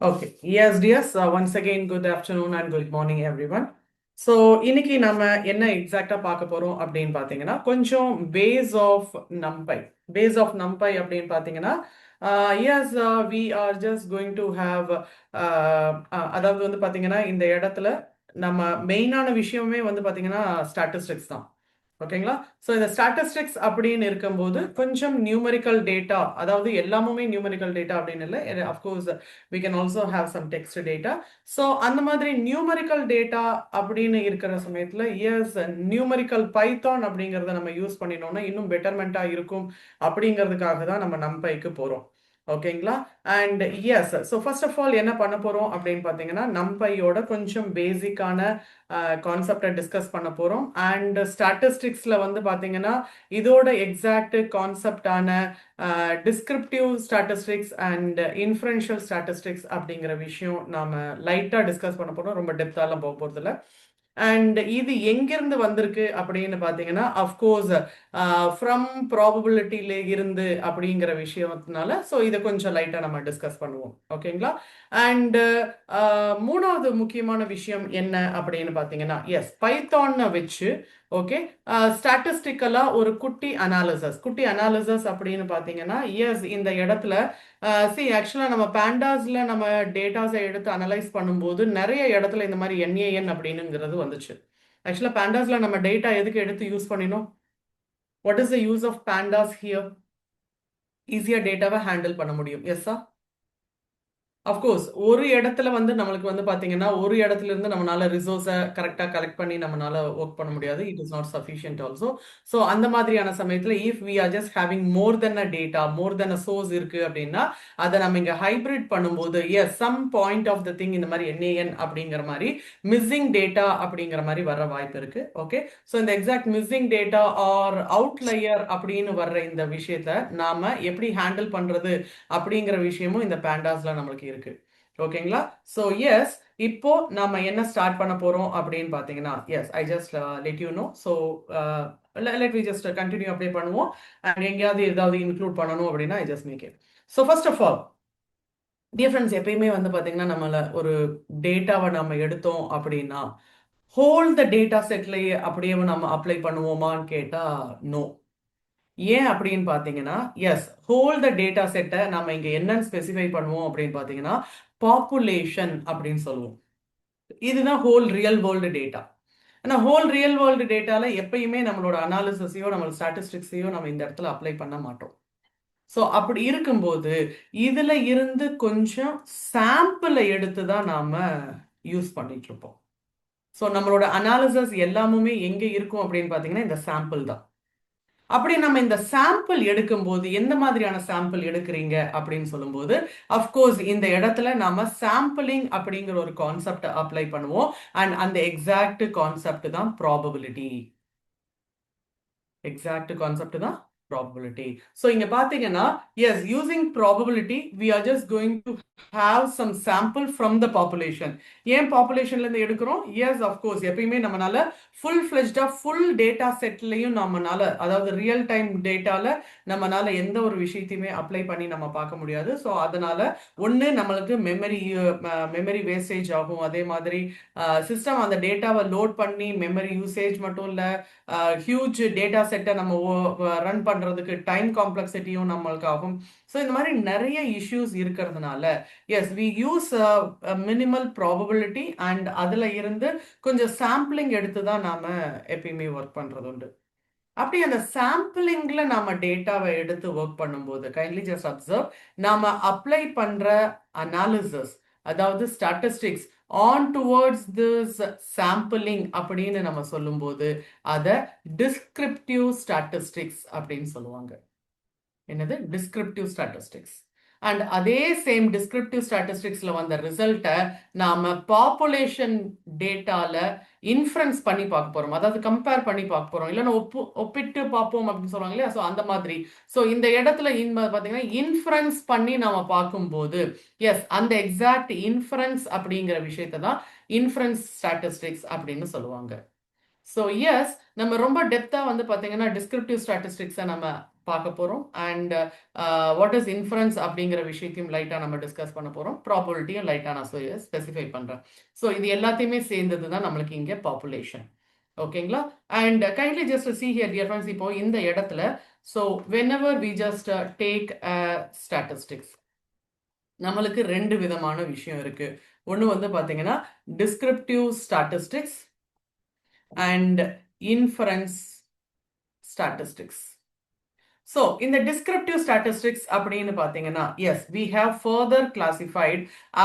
Okay. Yes, dears. Once again, good afternoon and good morning, everyone. So இன்னைக்கு நம்ம என்ன எக்ஸாக்டா பார்க்க போறோம் அப்படின்னு பார்த்தீங்கன்னா கொஞ்சம் பேஸ் ஆஃப் நம்பை அப்படின்னு பார்த்தீங்கன்னா yes we are just going to have அதாவது வந்து பார்த்தீங்கன்னா இந்த இடத்துல நம்ம மெயினான விஷயமே வந்து பார்த்தீங்கன்னா ஸ்டாட்டிஸ்டிக்ஸ் தான். ஓகேங்களா? ஸோ இந்த ஸ்டாட்டிஸ்டிக்ஸ் அப்படின்னு இருக்கும்போது கொஞ்சம் நியூமரிக்கல் டேட்டா, அதாவது எல்லாமுமே நியூமரிக்கல் டேட்டா அப்படின்னு இல்லை, of course we can also have some text data. So அந்த மாதிரி நியூமரிக்கல் டேட்டா அப்படின்னு இருக்கிற சமயத்தில் எஸ் நியூமரிக்கல் பைத்தான் அப்படிங்கிறத நம்ம யூஸ் பண்ணினோம்னா இன்னும் பெட்டர்மெண்ட்டாக இருக்கும் அப்படிங்கிறதுக்காக தான் நம்ம நம்பைக்கு போகிறோம். ஓகேங்களா? And yes, so first of all என்ன பண்ண போகிறோம் அப்படின்னு பார்த்தீங்கன்னா நம்பையோட கொஞ்சம் பேசிக்கான கான்செப்டை டிஸ்கஸ் பண்ண போகிறோம். அண்ட் ஸ்டாட்டிஸ்டிக்ஸில் வந்து பார்த்தீங்கன்னா இதோட எக்ஸாக்ட் கான்செப்டான descriptive statistics and inferential statistics அப்படிங்கிற விஷயம் நாம் லைட்டாக டிஸ்கஸ் பண்ண போகிறோம். ரொம்ப டெப்த்தாலாம் போக போகிறதில்ல. அண்ட் இது எங்கிருந்து வந்திருக்கு அப்படின்னு பார்த்தீங்கன்னா அஃப்கோர்ஸ் ஃப்ரம் ப்ராபபிலிட்டியில இருந்து அப்படிங்கிற விஷயத்தினால ஸோ இதை கொஞ்சம் லைட்டாக நம்ம டிஸ்கஸ் பண்ணுவோம். ஓகேங்களா? அண்ட் மூணாவது முக்கியமான விஷயம் என்ன அப்படின்னு பார்த்தீங்கன்னா எஸ் பைத்தானை வச்சு ஓகே ஸ்டாட்டிஸ்டிக்கலா ஒரு குட்டி அனாலிசிஸ் அப்படின்னு பார்த்தீங்கன்னா எஸ் இந்த இடத்துல ஆக்சுவலாக நம்ம பேண்டாஸ்ல நம்ம டேட்டாஸை எடுத்து அனலைஸ் பண்ணும்போது நிறைய இடத்துல இந்த மாதிரி என்ஏஎன் அப்படின்னுங்கிறது வந்துச்சு. ஆக்சுவலாக பேண்டாஸ்ல நம்ம டேட்டா எதுக்கு எடுத்து யூஸ் பண்ணினோம்? What is the use of pandas here? ஈஸியாக டேட்டாவை ஹேண்டில் பண்ண முடியும். எஸ்ஸா? அஃப்கோர்ஸ் ஒரு இடத்துல வந்து நம்மளுக்கு வந்து பார்த்தீங்கன்னா ஒரு இடத்துல இருந்து நம்மளால ரிசோர்ஸை கரெக்டாக கலெக்ட் பண்ணி நம்மளால ஒர்க் பண்ண முடியாது. It is not sufficient also. So அந்த மாதிரியான சமயத்தில் if we are just having more than a data, more than a source இருக்கு அப்படின்னா அதை நம்ம இங்கே ஹைபிரிட் பண்ணும்போது yes some point of the thing இந்த மாதிரி என்ஏஎன் அப்படிங்கிற மாதிரி மிஸ்ஸிங் டேட்டா அப்படிங்கிற மாதிரி வர வாய்ப்பு இருக்கு. ஓகே, ஸோ இந்த exact missing data or outlier அப்படின்னு வர்ற இந்த விஷயத்த நாம எப்படி ஹேண்டில் பண்றது அப்படிங்கிற விஷயமும் இந்த பேண்டாஸ்ல நம்மளுக்கு இருக்கு. ஓகேங்களா? ஸோ எஸ் இப்போ நாம என்ன ஸ்டார்ட் பண்ண போறோம் அப்படின்னு பார்த்தீங்கன்னா yes I just let you know. So let we just continue அப்படியே பண்ணுவோம். அண்ட் எங்கேயாவது ஏதாவது இன்க்ளூட் பண்ணணும் அப்படின்னா I just make it. So first of all dear friends, எப்பயுமே வந்து பார்த்தீங்கன்னா நம்மள ஒரு டேட்டாவை நம்ம எடுத்தோம் அப்படின்னா ஹோல் த டேட்டா செட்லேயே அப்படியே நம்ம அப்ளை பண்ணுவோமான்னு கேட்டா நோ. ஏன் அப்படின்னு பார்த்தீங்கன்னா எஸ் ஹோல் த டேட்டா செட்டை நம்ம இங்கே என்னன்னு ஸ்பெசிஃபை பண்ணுவோம் அப்படின்னு பார்த்தீங்கன்னா பாப்புலேஷன் அப்படின்னு சொல்லுவோம். இதுதான் ஹோல் ரியல் வேர்ல்டு டேட்டா. ஆனால் ஹோல் ரியல் வேர்ல்டு டேட்டால எப்பயுமே நம்மளோட அனாலிசிஸையோ நம்ம ஸ்டாட்டிஸ்டிக்ஸையோ நம்ம இந்த இடத்துல அப்ளை பண்ண மாட்டோம். ஸோ அப்படி இருக்கும்போது இதுல இருந்து கொஞ்சம் சாம்பிளை எடுத்து தான் நாம யூஸ் பண்ணிட்டு இருப்போம். ஸோ நம்மளோட அனாலிசிஸ் எல்லாமுமே எங்க இருக்கும் அப்படின்னு பார்த்தீங்கன்னா இந்த சாம்பிள் தான். அப்படி நம்ம இந்த சாம்பிள் எடுக்கும்போது எந்த மாதிரியான சாம்பிள் எடுக்கிறீங்க அப்படின்னு சொல்லும்போது அஃப்கோர்ஸ் இந்த இடத்துல நாம சாம்பிளிங் அப்படிங்கிற ஒரு கான்செப்ட் அப்ளை பண்ணுவோம். அண்ட் அந்த எக்ஸாக்ட் கான்செப்ட் தான் ப்ராபபிலிட்டி. எக்ஸாக்ட் கான்செப்ட் தான் probability. So இங்க பாத்தீங்கன்னா yes, using probability we are just going to have some sample from the population. ஏன் பாப்புலேஷன்ல இருந்து எடுக்கிறோம்? yes of course எப்பயுமே நம்மனால full fledged full data setலயும் நம்மனால அதாவது ரியல் டைம் டேட்டால நம்மனால எந்த ஒரு விஷயத்தையுமே அப்ளை பண்ணி நம்ம பார்க்க முடியாது. ஸோ அதனால ஒன்று நம்மளுக்கு மெமரி வேஸ்டேஜ் ஆகும். அதே மாதிரி சிஸ்டம் அந்த டேட்டாவை லோட் பண்ணி மெமரி யூசேஜ் மட்டும் இல்லை, ஹியூஜ் டேட்டா செட்டை நம்ம ரன் பண்ணுறதுக்கு டைம் காம்ப்ளெக்சிட்டியும் நம்மளுக்கு ஆகும். ஸோ இந்த மாதிரி நிறைய இஷ்யூஸ் இருக்கிறதுனால yes we use minimal probability and அதில் இருந்து கொஞ்சம் சாம்பிளிங் எடுத்து தான் நாம் எப்பயுமே ஒர்க் பண்ணுறது உண்டு. அப்படி அந்த சாம்பிளிங்ல நாம டேட்டாவை எடுத்து ஒர்க் பண்ணும்போது கைண்ட்லி ஜஸ்ட் அப்சர்வ், நாம அப்ளை பண்ற அனாலிசிஸ் அதாவது statistics on towards this sampling அப்படின்னு நம்ம சொல்லும்போது அதை டிஸ்கிரிப்டிவ் ஸ்டாட்டிஸ்டிக்ஸ் அப்படின்னு சொல்லுவாங்க. என்னது? Descriptive statistics. அண்ட் அதே சேம் டிஸ்கிரிப்டிவ் ஸ்டாட்டிஸ்டிக்ஸ்ல வந்த ரிசல்ட்டை நாம பாப்புலேஷன் டேட்டால இன்ஃபரன்ஸ் பண்ணி பார்க்க போறோம், அதாவது கம்பேர் பண்ணி பார்க்க போறோம், இல்லைன்னா ஒப்பிட்டு பார்ப்போம் அப்படின்னு சொல்லுவாங்க இல்லையா? ஸோ அந்த மாதிரி. ஸோ இந்த இடத்துல பார்த்தீங்கன்னா இன்ஃபரன்ஸ் பண்ணி நாம பார்க்கும்போது எஸ் அந்த எக்ஸாக்ட் இன்ஃபரன்ஸ் அப்படிங்கிற விஷயத்தை தான் இன்ஃபரன்ஸ் ஸ்டாட்டிஸ்டிக்ஸ் அப்படின்னு சொல்லுவாங்க. ஸோ எஸ் நம்ம ரொம்ப டெப்த்தாக வந்து பார்த்தீங்கன்னா டிஸ்கிரிப்டிவ் ஸ்டாட்டிஸ்டிக்ஸை நம்ம பார்க்க போகிறோம். அண்ட் வாட் இஸ் இன்ஃபரன்ஸ் அப்படிங்கிற விஷயத்தையும் லைட்டாக நம்ம டிஸ்கஸ் பண்ண போகிறோம். ப்ராபபிலிட்டியும் லைட்டாக நான் ஸ்பெசிஃபை பண்ணுறேன். ஸோ இது எல்லாத்தையுமே சேர்ந்தது தான் நம்மளுக்கு இங்கே பாப்புலேஷன். ஓகேங்களா? And kindly just see here dear friends, இப்போ இந்த இடத்துல so whenever we just take statistics, நம்மளுக்கு ரெண்டு விதமான விஷயம் இருக்கு. ஒன்று வந்து பார்த்தீங்கன்னா descriptive statistics and inference statistics. So இந்த டிஸ்கிரிப்டிவ் ஸ்டாட்டிஸ்டிக்ஸ் அப்படின்னு பார்த்தீங்கன்னா S we have further classified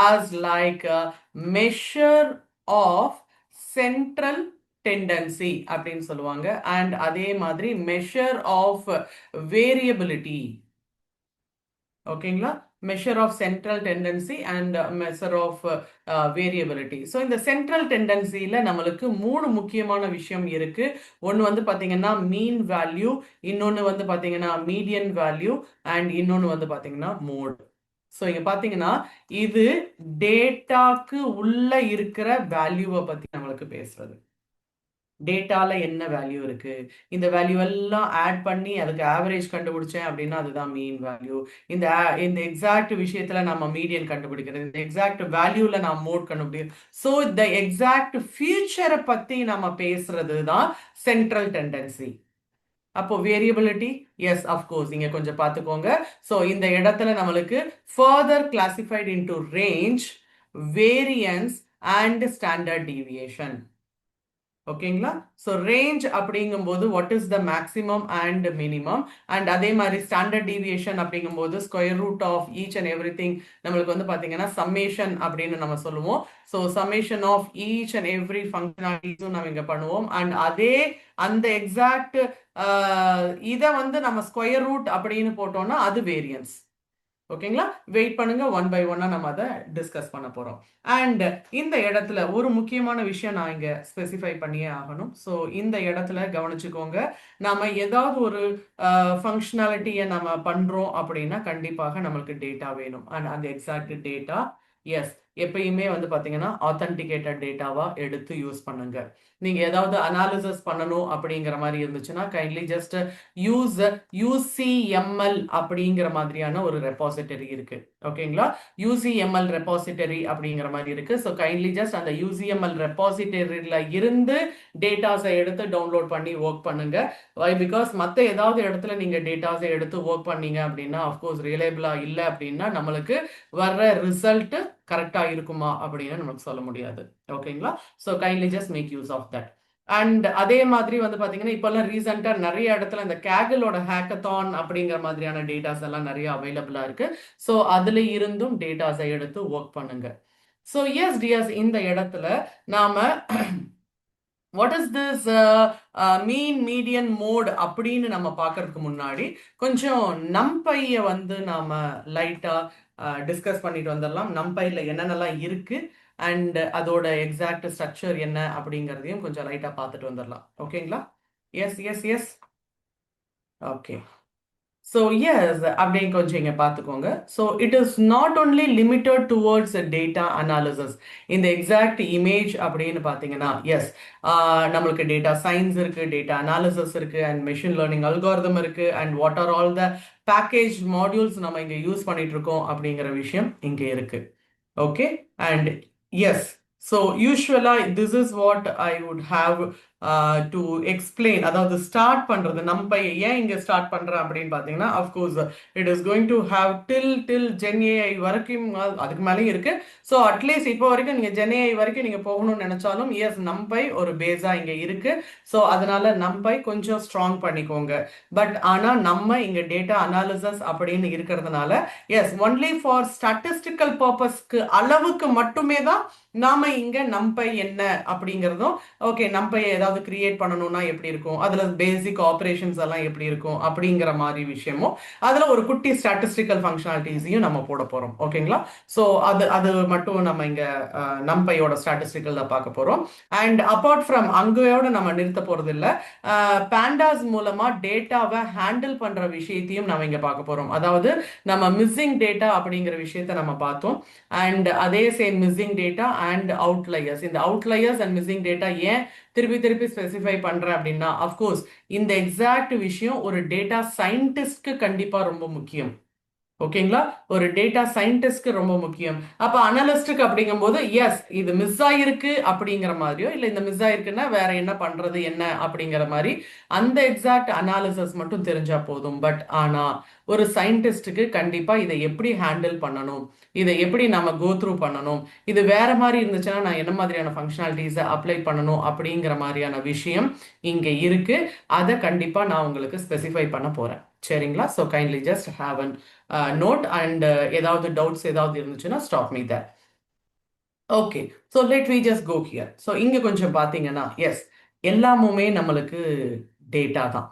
as like a measure of central tendency அப்படின்னு சொல்லுவாங்க. அண்ட் அதே மாதிரி measure of variability. ஓகேங்களா? measure of central tendency and measure of variability. So இந்த central டெண்டன்சியில் நம்மளுக்கு மூணு முக்கியமான விஷயம் இருக்கு. ஒன்று வந்து பார்த்தீங்கன்னா மீன் வேல்யூ, இன்னொன்று வந்து பார்த்தீங்கன்னா மீடியன் வேல்யூ, அண்ட் இன்னொன்று வந்து பார்த்தீங்கன்னா மோட். ஸோ இங்கே பார்த்தீங்கன்னா இது டேட்டாக்கு உள்ள இருக்கிற வேல்யூவை பற்றி நம்மளுக்கு பேசுறது. டேட்டால என்ன வேல்யூ இருக்கு, இந்த வேல்யூ எல்லாம் ஆட் பண்ணி அதுக்கு ஆவரேஜ் கண்டுபிடிச்சேன் அப்படின்னா அதுதான் மீன் வேல்யூ. இந்த எக்ஸாக்ட் விஷயத்துல நம்ம மீடியன் கண்டுபிடிக்கிறது, இந்த எக்ஸாக்ட் வேல்யூல நான் மோட் கண்டுபிடிக்கிறேன். ஸோ இந்த எக்ஸாக்ட் ஃபியூச்சரை பத்தி நம்ம பேசுறது தான் சென்ட்ரல் டெண்டன்சி. அப்போ வேரியபிலிட்டி எஸ் அஃப்கோர்ஸ் இங்க கொஞ்சம் பார்த்துக்கோங்க. ஸோ இந்த இடத்துல நம்மளுக்கு further classified into range, variance and standard deviation. ஓகேங்களா? ஸோ ரேஞ்ச் அப்படிங்கும்போது what is the maximum and minimum, and அதே மாதிரி ஸ்டாண்டர்ட் டீவியேஷன் அப்படிங்கும்போது square root of each and everything நம்மளுக்கு வந்து பார்த்தீங்கன்னா சம்மேஷன் அப்படின்னு நம்ம சொல்லுவோம். So summation of each and every ஃபங்க்ஷனாலிட்டிஸும் நம்ம இங்கே பண்ணுவோம். அண்ட் அதே அந்த எக்ஸாக்ட் இதை வந்து நம்ம ஸ்கொயர் ரூட் அப்படின்னு போட்டோம்னா அது வேரியன்ஸ். ஓகேங்களா? வெயிட் பண்ணுங்க, ஒன் பை ஒன்னா நம்ம அதை டிஸ்கஸ் பண்ண போறோம். அண்ட் இந்த இடத்துல ஒரு முக்கியமான விஷயம் நான் இங்க ஸ்பெசிஃபை பண்ணியே ஆகணும். ஸோ இந்த இடத்துல கவனிச்சுக்கோங்க, நாம ஏதாவது ஒரு ஃபங்க்ஷனாலிட்டியை நம்ம பண்றோம் அப்படின்னா கண்டிப்பாக நம்மளுக்கு டேட்டா வேணும். அண்ட் அந்த எக்ஸாக்ட் டேட்டா எஸ் எப்பயுமே வந்து பார்த்தீங்கன்னா ஆத்தன்டிகேட்டட் டேட்டாவா எடுத்து யூஸ் பண்ணுங்க. நீங்க ஏதாவது அனாலிசிஸ் பண்ணணும் அப்படிங்கிற மாதிரி இருந்துச்சுன்னா கைண்ட்லி ஜஸ்ட் யூஸ் UCML அப்படிங்கிற மாதிரியான ஒரு ரெபாசிட்டரி இருக்கு. ஓகேங்களா? UCML ரெபாசிட்டரி அப்படிங்கிற மாதிரி இருக்கு. ஸோ கைண்ட்லி ஜஸ்ட் அந்த UCML ரெபாசிட்டரியில இருந்து டேட்டாஸை எடுத்து டவுன்லோட் பண்ணி ஒர்க் பண்ணுங்க. வை? பிகாஸ் மற்ற ஏதாவது இடத்துல நீங்க டேட்டாஸை எடுத்து ஒர்க் பண்ணீங்க அப்படின்னா அஃப்கோர்ஸ் ரியலேபிளா இல்லை அப்படின்னா நம்மளுக்கு வர்ற ரிசல்ட் கரெக்டா இருக்குமா அப்படின்னு நமக்கு சொல்ல முடியாது. ஓகேங்களா? So kindly just make use of that. And அதே மாதிரி வந்து பாத்தீங்கன்னா இப்பெல்லாம் ரீசெண்டா நிறைய இடத்துல இந்த கேகலோட ஹேக்கத்தான் அப்படிங்கிற மாதிரியான டேட்டாஸ் எல்லாம் நிறைய அவைலபிளா இருக்கு. ஸோ அதுல இருந்தும் டேட்டாஸை எடுத்து ஒர்க் பண்ணுங்க. ஸோ எஸ் டியர்ஸ், இந்த இடத்துல நாம what is this mean median mode அப்படின்னு நம்ம பார்க்கறதுக்கு முன்னாடி கொஞ்சம் நம்பையை வந்து நாம லைட்டா டிஸ்கஸ் பண்ணிட்டு வந்துடலாம். நம்பையில் என்னென்னலாம் இருக்கு அண்ட் அதோட எக்ஸாக்ட் ஸ்ட்ரக்சர் என்ன அப்படிங்கிறதையும் கொஞ்சம் லைட்டா பார்த்துட்டு வந்துடலாம். ஓகேங்களா? Yes yes yes okay. So yes அப்படின்னு கொஞ்சம் இங்கே பார்த்துக்கோங்க. So it is not only limited towards data analysis. இந்த எக்ஸாக்ட் இமேஜ் அப்படின்னு பார்த்தீங்கன்னா எஸ் நம்மளுக்கு டேட்டா சயின்ஸ் இருக்கு, டேட்டா அனாலிசிஸ் இருக்கு, அண்ட் மெஷின் லேர்னிங் அல்காரிதம் இருக்கு, and what are all the package modules நம்ம இங்கே யூஸ் பண்ணிட்டு இருக்கோம் அப்படிங்கிற விஷயம் இங்கே இருக்கு. Okay, and yes so usually this is what I would have to explain. அதாவது ஸ்டார்ட் பண்றது நம்ம ஏன் இங்க ஸ்டார்ட் பண்றேன் அப்படின்னு பாத்தீங்கன்னா of course it is going to have till GenAI வரைக்கும், அதுக்கு மேலேயும் இருக்கு. ஸோ அட்லீஸ்ட் இப்போ வரைக்கும் நீங்க ஜென்ஏஐ வரைக்கும் நீங்க போகணும்னு நினைச்சாலும் எஸ் நம்பை ஒரு பேஸா இங்க இருக்கு. ஸோ அதனால நம்பை கொஞ்சம் ஸ்ட்ராங் பண்ணிக்கோங்க. பட் ஆனா நம்ம இங்க டேட்டா அனாலிசிஸ் அப்படின்னு இருக்கிறதுனால எஸ் ஒன்லி ஃபார் ஸ்டாட்டிஸ்டிக்கல் பர்பஸ்க்கு அளவுக்கு மட்டுமே தான் நாம இங்க நம்பை என்ன அப்படிங்கிறதும், ஓகே நம்பை ஏதாவது கிரியேட் பண்ணணும்னா எப்படி இருக்கும், அதுல பேசிக் ஆப்ரேஷன்ஸ் எல்லாம் எப்படி இருக்கும் அப்படிங்கிற மாதிரி விஷயமும், அதுல ஒரு குட்டி ஸ்டாட்டிஸ்டிக்கல் ஃபங்க்ஷனாலிட்டிஸையும் நம்ம போட போறோம். ஓகேங்களா? ஸோ அது மட்டும் நம்ம இங்க நம்பையோட ஸ்டாட்டிஸ்டிக்கல் பார்க்க போறோம். அண்ட் அப்பார்ட் ஃப்ரம் அங்கேயோட நம்ம நிறுத்த போறது இல்லை, பேண்டாஸ் மூலமா டேட்டாவை ஹேண்டில் பண்ற விஷயத்தையும் நம்ம இங்க பார்க்க போறோம். அதாவது நம்ம மிஸ்ஸிங் டேட்டா அப்படிங்கிற விஷயத்த நம்ம பார்த்தோம். அண்ட் அதே same missing data and outliers. இந்த அவுட்லையர்ஸ் அண்ட் மிஸ்ஸிங் டேட்டா ஏன் திருப்பி எதுக்கு ஸ்பெசிஃபை பண்றேன் அப்படின்னா, அஃப்கோர்ஸ் இந்த எக்ஸாக்ட் விஷயம் ஒரு டேட்டா சயின்டிஸ்ட்க்கு கண்டிப்பா ரொம்ப முக்கியம். ஓகேங்களா? ஒரு டேட்டா சயின்டிஸ்ட்க்கு ரொம்ப முக்கியம். அப்ப அனலிஸ்டுக்கு அப்படிங்கும்போது எஸ் இது மிஸ் ஆயிருக்கு அப்படிங்கிற மாதிரியோ, இல்ல இந்த மிஸ் ஆயிருக்குன்னா வேற என்ன பண்றது என்ன அப்படிங்கிற மாதிரி அந்த எக்ஸாக்ட் அனாலிசிஸ் மட்டும் தெரிஞ்சா போதும். பட் ஆனா ஒரு சயின்டிஸ்டுக்கு கண்டிப்பா இதை எப்படி ஹேண்டில் பண்ணணும், இதை எப்படி நம்ம கோ த்ரூ பண்ணணும், இது வேற மாதிரி இருந்துச்சுன்னா நான் என்ன மாதிரியான ஃபங்க்ஷனாலிட்டிஸை அப்ளை பண்ணணும் அப்படிங்கிற மாதிரியான விஷயம் இங்க இருக்கு. அதை கண்டிப்பா நான் உங்களுக்கு ஸ்பெசிஃபை பண்ண போறேன். சரிங்களா? So kindly just have an note and ஏதாவது டவுட்ஸ் ஏதாவது இருந்துச்சுன்னா stop me that. Okay, so let we just go here. So இங்கே கொஞ்சம் பார்த்தீங்கன்னா எஸ் எல்லாமுமே நம்மளுக்கு டேட்டா தான்.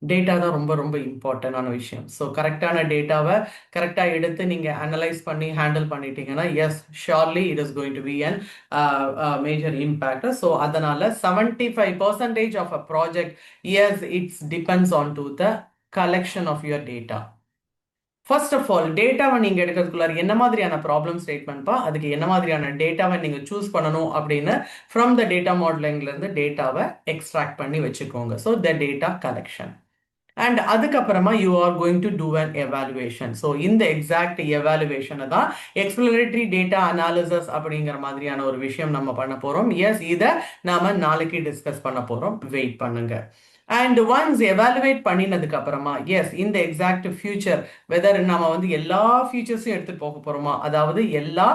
டேட்டா தான் ரொம்ப ரொம்ப இம்பார்ட்டண்டான விஷயம். ஸோ கரெக்டான டேட்டாவை கரெக்டாக எடுத்து நீங்கள் அனலைஸ் பண்ணி ஹேண்டில் பண்ணிட்டீங்கன்னா yes surely it is going to be an major impact. So அதனால 75% of a project yes it's depends on to the collection of your data. First of all டேட்டாவை நீங்க எடுக்கிறதுக்குள்ளார என்ன மாதிரியான ப்ராப்ளம் ஸ்டேட்மெண்ட்பா, அதுக்கு என்ன மாதிரியான டேட்டாவை நீங்க சூஸ் பண்ணணும் அப்படின்னு ஃப்ரம் த டேட்டா மாடலிங்ல இருந்து டேட்டாவை எக்ஸ்ட்ராக்ட் பண்ணி வச்சுக்கோங்க. So the data collection and அதுக்கப்புறமா you are going to do an evaluation. So இந்த எக்ஸாக்ட் எவாலுவேஷனை தான் எக்ஸ்ப்ளரேட்டரி டேட்டா அனாலிசிஸ் அப்படிங்கிற மாதிரியான ஒரு விஷயம் நம்ம பண்ண போறோம். எஸ் இதை நாம நாளைக்கு டிஸ்கஸ் பண்ண போறோம். வெயிட் பண்ணுங்க. அண்ட் ஒன்ஸ் எவாலுவேட் பண்ணினதுக்கு அப்புறமா எஸ் இந்த எக்ஸாக்ட் ஃபியூச்சர் வெதர் நம்ம வந்து எல்லா ஃபியூச்சர்ஸையும் எடுத்துட்டு போக போறோமா, அதாவது எல்லா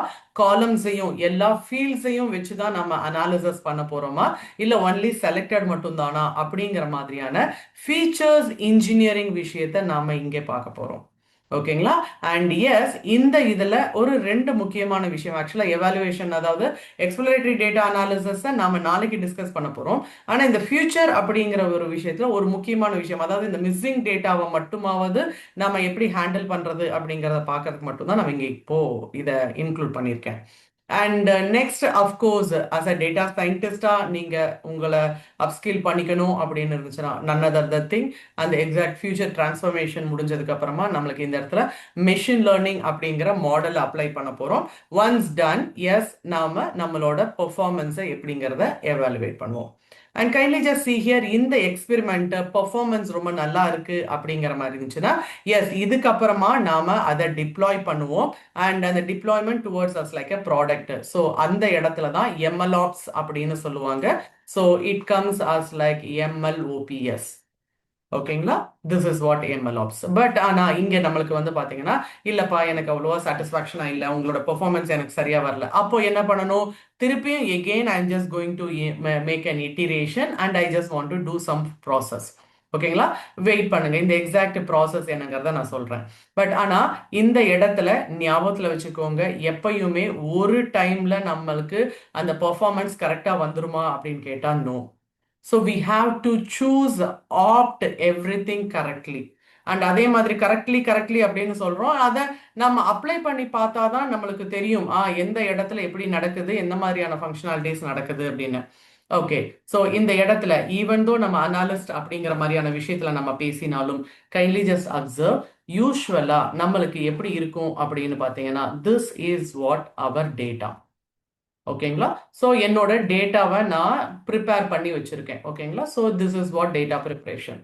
காலம்ஸையும் எல்லா ஃபீல்ட்ஸையும் வச்சு தான் நம்ம அனாலிசிஸ் பண்ண போறோமா, இல்ல ஒன்லி செலக்டட் மட்டும் தானா அப்படிங்கிற மாதிரியான ஃபீச்சர்ஸ் இன்ஜினியரிங் விஷயத்தை நாம இங்கே பார்க்க போறோம். ஓகேங்களா? அண்ட் எஸ் இந்த இதுல ஒரு ரெண்டு முக்கியமான விஷயம் ஆக்சுவலா எவாலுவேஷன், அதாவது எக்ஸ்ப்ளரேட்டரி டேட்டா அனாலிசிஸ் நாம நாளைக்கு டிஸ்கஸ் பண்ண போறோம். ஆனா இந்த ஃபியூச்சர் அப்படிங்கிற ஒரு விஷயத்துல ஒரு முக்கியமான விஷயம், அதாவது இந்த மிஸ்ஸிங் டேட்டாவை மட்டுமாவது நம்ம எப்படி ஹேண்டில் பண்றது அப்படிங்கிறத பார்க்கறதுக்கு மட்டும்தான் நம்ம இங்க இப்போ இதை இன்க்ளூட் பண்ணியிருக்கேன். And next of course as a data சயின்டிஸ்டா நீங்க உங்களை அப்ஸ்கில் பண்ணிக்கணும் அப்படின்னு இருந்துச்சுன்னா நன் அதர் த திங் அந்த எக்ஸாக்ட் ஃபியூச்சர் டிரான்ஸ்ஃபர்மேஷன் முடிஞ்சதுக்கு அப்புறமா நம்மளுக்கு இந்த இடத்துல மெஷின் லேர்னிங் அப்படிங்கிற மாடல் அப்ளை பண்ண போறோம். ஒன்ஸ் டன் எஸ் நாம நம்மளோட பெர்ஃபார்மன்ஸை எப்படிங்கிறத எவாலுவேட் பண்ணுவோம். And kindly just see here இந்த எக்ஸ்பெரிமெண்ட் பெர்ஃபார்மன்ஸ் ரொம்ப நல்லா இருக்கு அப்படிங்கிற மாதிரி இருந்துச்சுன்னா எஸ் இதுக்கப்புறமா நாம அதை டிப்ளாய் பண்ணுவோம். அண்ட் அந்த deployment towards as like a product. So அந்த இடத்துல தான் MLOps அப்படின்னு சொல்லுவாங்க. So it comes as like MLOPS. ஓகேங்களா? This is what MLOps. But ஆனா இங்க நம்மளுக்கு வந்து பாத்தீங்கன்னா இல்லப்பா எனக்கு அவ்வளோவா சாட்டிஸ்ஃபேக்ஷனா இல்லை, உங்களோட பெர்ஃபார்மன்ஸ் எனக்கு சரியா வரல, அப்போ என்ன பண்ணணும், திருப்பியும் again I am just going to make an iteration and I just want to do some process. ஓகேங்களா? வெயிட் பண்ணுங்க, இந்த எக்ஸாக்ட் ப்ராசஸ் என்னங்கிறத நான் சொல்றேன். பட் ஆனா இந்த இடத்துல ஞாபகத்துல வச்சுக்கோங்க, எப்பயுமே ஒரு டைம்ல நம்மளுக்கு அந்த பெர்ஃபார்மன்ஸ் கரெக்டா வந்துருமா அப்படின்னு கேட்டா no. So we have to choose opt everything correctly. And அதே மாதிரி கரெக்ட்லி அப்படின்னு சொல்றோம், அதை நம்ம அப்ளை பண்ணி பார்த்தா தான் நம்மளுக்கு தெரியும் எந்த இடத்துல எப்படி நடக்குது, எந்த மாதிரியான ஃபங்க்ஷனாலிட்டிஸ் நடக்குது அப்படின்னு. ஓகே, ஸோ இந்த இடத்துல ஈவன் தோ நம்ம அனாலிஸ்ட் அப்படிங்கிற மாதிரியான விஷயத்துல நம்ம பேசினாலும் கைண்ட்லி ஜஸ்ட் அப்சர்வ் யூஸ்வலா நம்மளுக்கு எப்படி இருக்கும் அப்படின்னு பார்த்தீங்கன்னா this is what our data. ஓகேங்களா? ஸோ என்னோட டேட்டாவை நான் ப்ரிப்பேர் பண்ணி வச்சிருக்கேன். ஓகேங்களா? So this is what data preparation.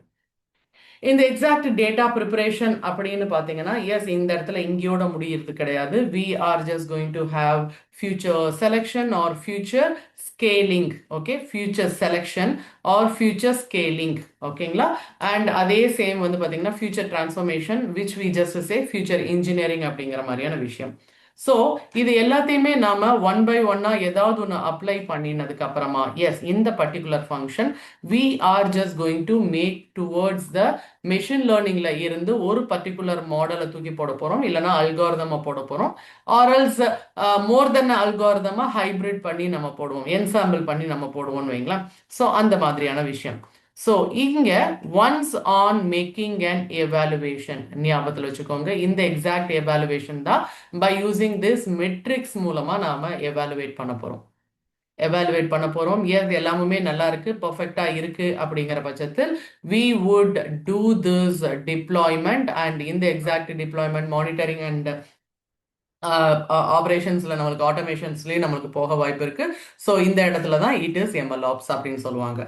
இந்த எக்ஸாக்ட் டேட்டா ப்ரிப்பரேஷன் அப்படின்னு பார்த்தீங்கன்னா எஸ் இந்த இடத்துல இங்கேயோட முடியறது கிடையாது. We are just going to have feature selection or feature scaling. Okay, feature selection or feature scaling. ஓகேங்களா? அண்ட் அதே சேம் வந்து பார்த்தீங்கன்னா feature transformation which we just say feature engineering அப்படிங்கிற மாதிரியான விஷயம். ஸோ இது எல்லாத்தையுமே நாம ஒன் பை ஒன்னா ஏதாவது ஒன்று அப்ளை பண்ணினதுக்கு அப்புறமா எஸ் இந்த particular function we are just going to make towards the machine லேர்னிங்ல இருந்து ஒரு பர்டிகுலர் மாடலை தூக்கி போட போறோம், இல்லைன்னா அல்காரிதமா போட போறோம், ஆர்எல்ஸ் மோர் தென் அல்காரிதமா ஹைபிரிட் பண்ணி நம்ம போடுவோம், என்சாம்பிள் பண்ணி நம்ம போடுவோம்னு வைங்களேன். ஸோ அந்த மாதிரியான விஷயம். ஸோ இங்க once on making an evaluation ஞாபகத்தில் வச்சுக்கோங்க, இந்த எக்ஸாக்ட் எவாலுவேஷன் தான் பை யூசிங் திஸ் மெட்ரிக்ஸ் மூலமா நாம எவாலுவேட் பண்ண போறோம். எஸ் எல்லாமே நல்லா இருக்கு, பர்ஃபெக்டா இருக்கு அப்படிங்கிற பட்சத்தில் we would do this deployment and in the exact deployment monitoring and ஆப்ரேஷன்ஸ்ல நம்மளுக்கு ஆட்டோமேஷன்ஸ்லயே நம்மளுக்கு போக வாய்ப்பு இருக்கு. ஸோ இந்த இடத்துல தான் இட் இஸ் எம்எல்ஆப்ஸ் அப்படின்னு சொல்லுவாங்க.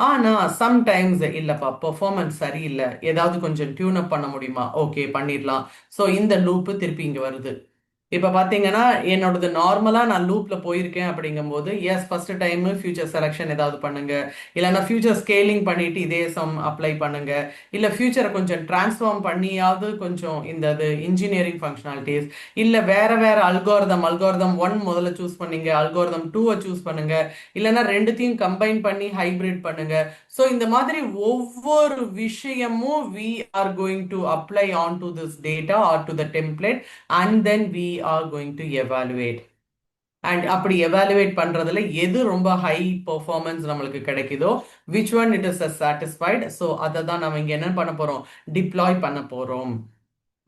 ஆனா சம்டைம்ஸ் இல்லப்பா பெர்ஃபார்மன்ஸ் சரியில்லை, ஏதாவது கொஞ்சம் டியூன் அப் பண்ண முடியுமா, ஓகே பண்ணிடலாம். ஸோ இந்த லூப்பு திருப்பி இங்க வருது. இப்ப பாத்தீங்கன்னா என்னோடது நார்மலா நான் லூப்ல போயிருக்கேன் அப்படிங்கும்போது yes first time feature selection ஏதாவது பண்ணுங்க, இல்லைன்னா ஃபியூச்சர் ஸ்கேலிங் பண்ணிட்டு இதே சம் அப்ளை பண்ணுங்க, இல்ல ஃபியூச்சரை கொஞ்சம் டிரான்ஸ்ஃபார்ம் பண்ணியாவது கொஞ்சம் இந்த இன்ஜினியரிங் ஃபங்க்ஷனாலிட்டிஸ், இல்ல வேற வேற அல்காரிதம் ஒன் முதல்ல சூஸ் பண்ணீங்க, அல்காரிதம் டூவை சூஸ் பண்ணுங்க, இல்லைன்னா ரெண்டுத்தையும் கம்பைன் பண்ணி ஹைபிரிட் பண்ணுங்க. ஸோ இந்த மாதிரி ஒவ்வொரு விஷயமும் we are going to apply onto this data or to the template and then we are going to evaluate. And அப்படி எவாலுவேட் பண்றதுல எது ரொம்ப ஹை பெர்ஃபார்மன்ஸ் நம்மளுக்கு கிடைக்குதோ which one it is satisfied, so அதை தான் நம்ம இங்க என்ன பண்ண போறோம், டிப்ளாய் பண்ண போறோம்.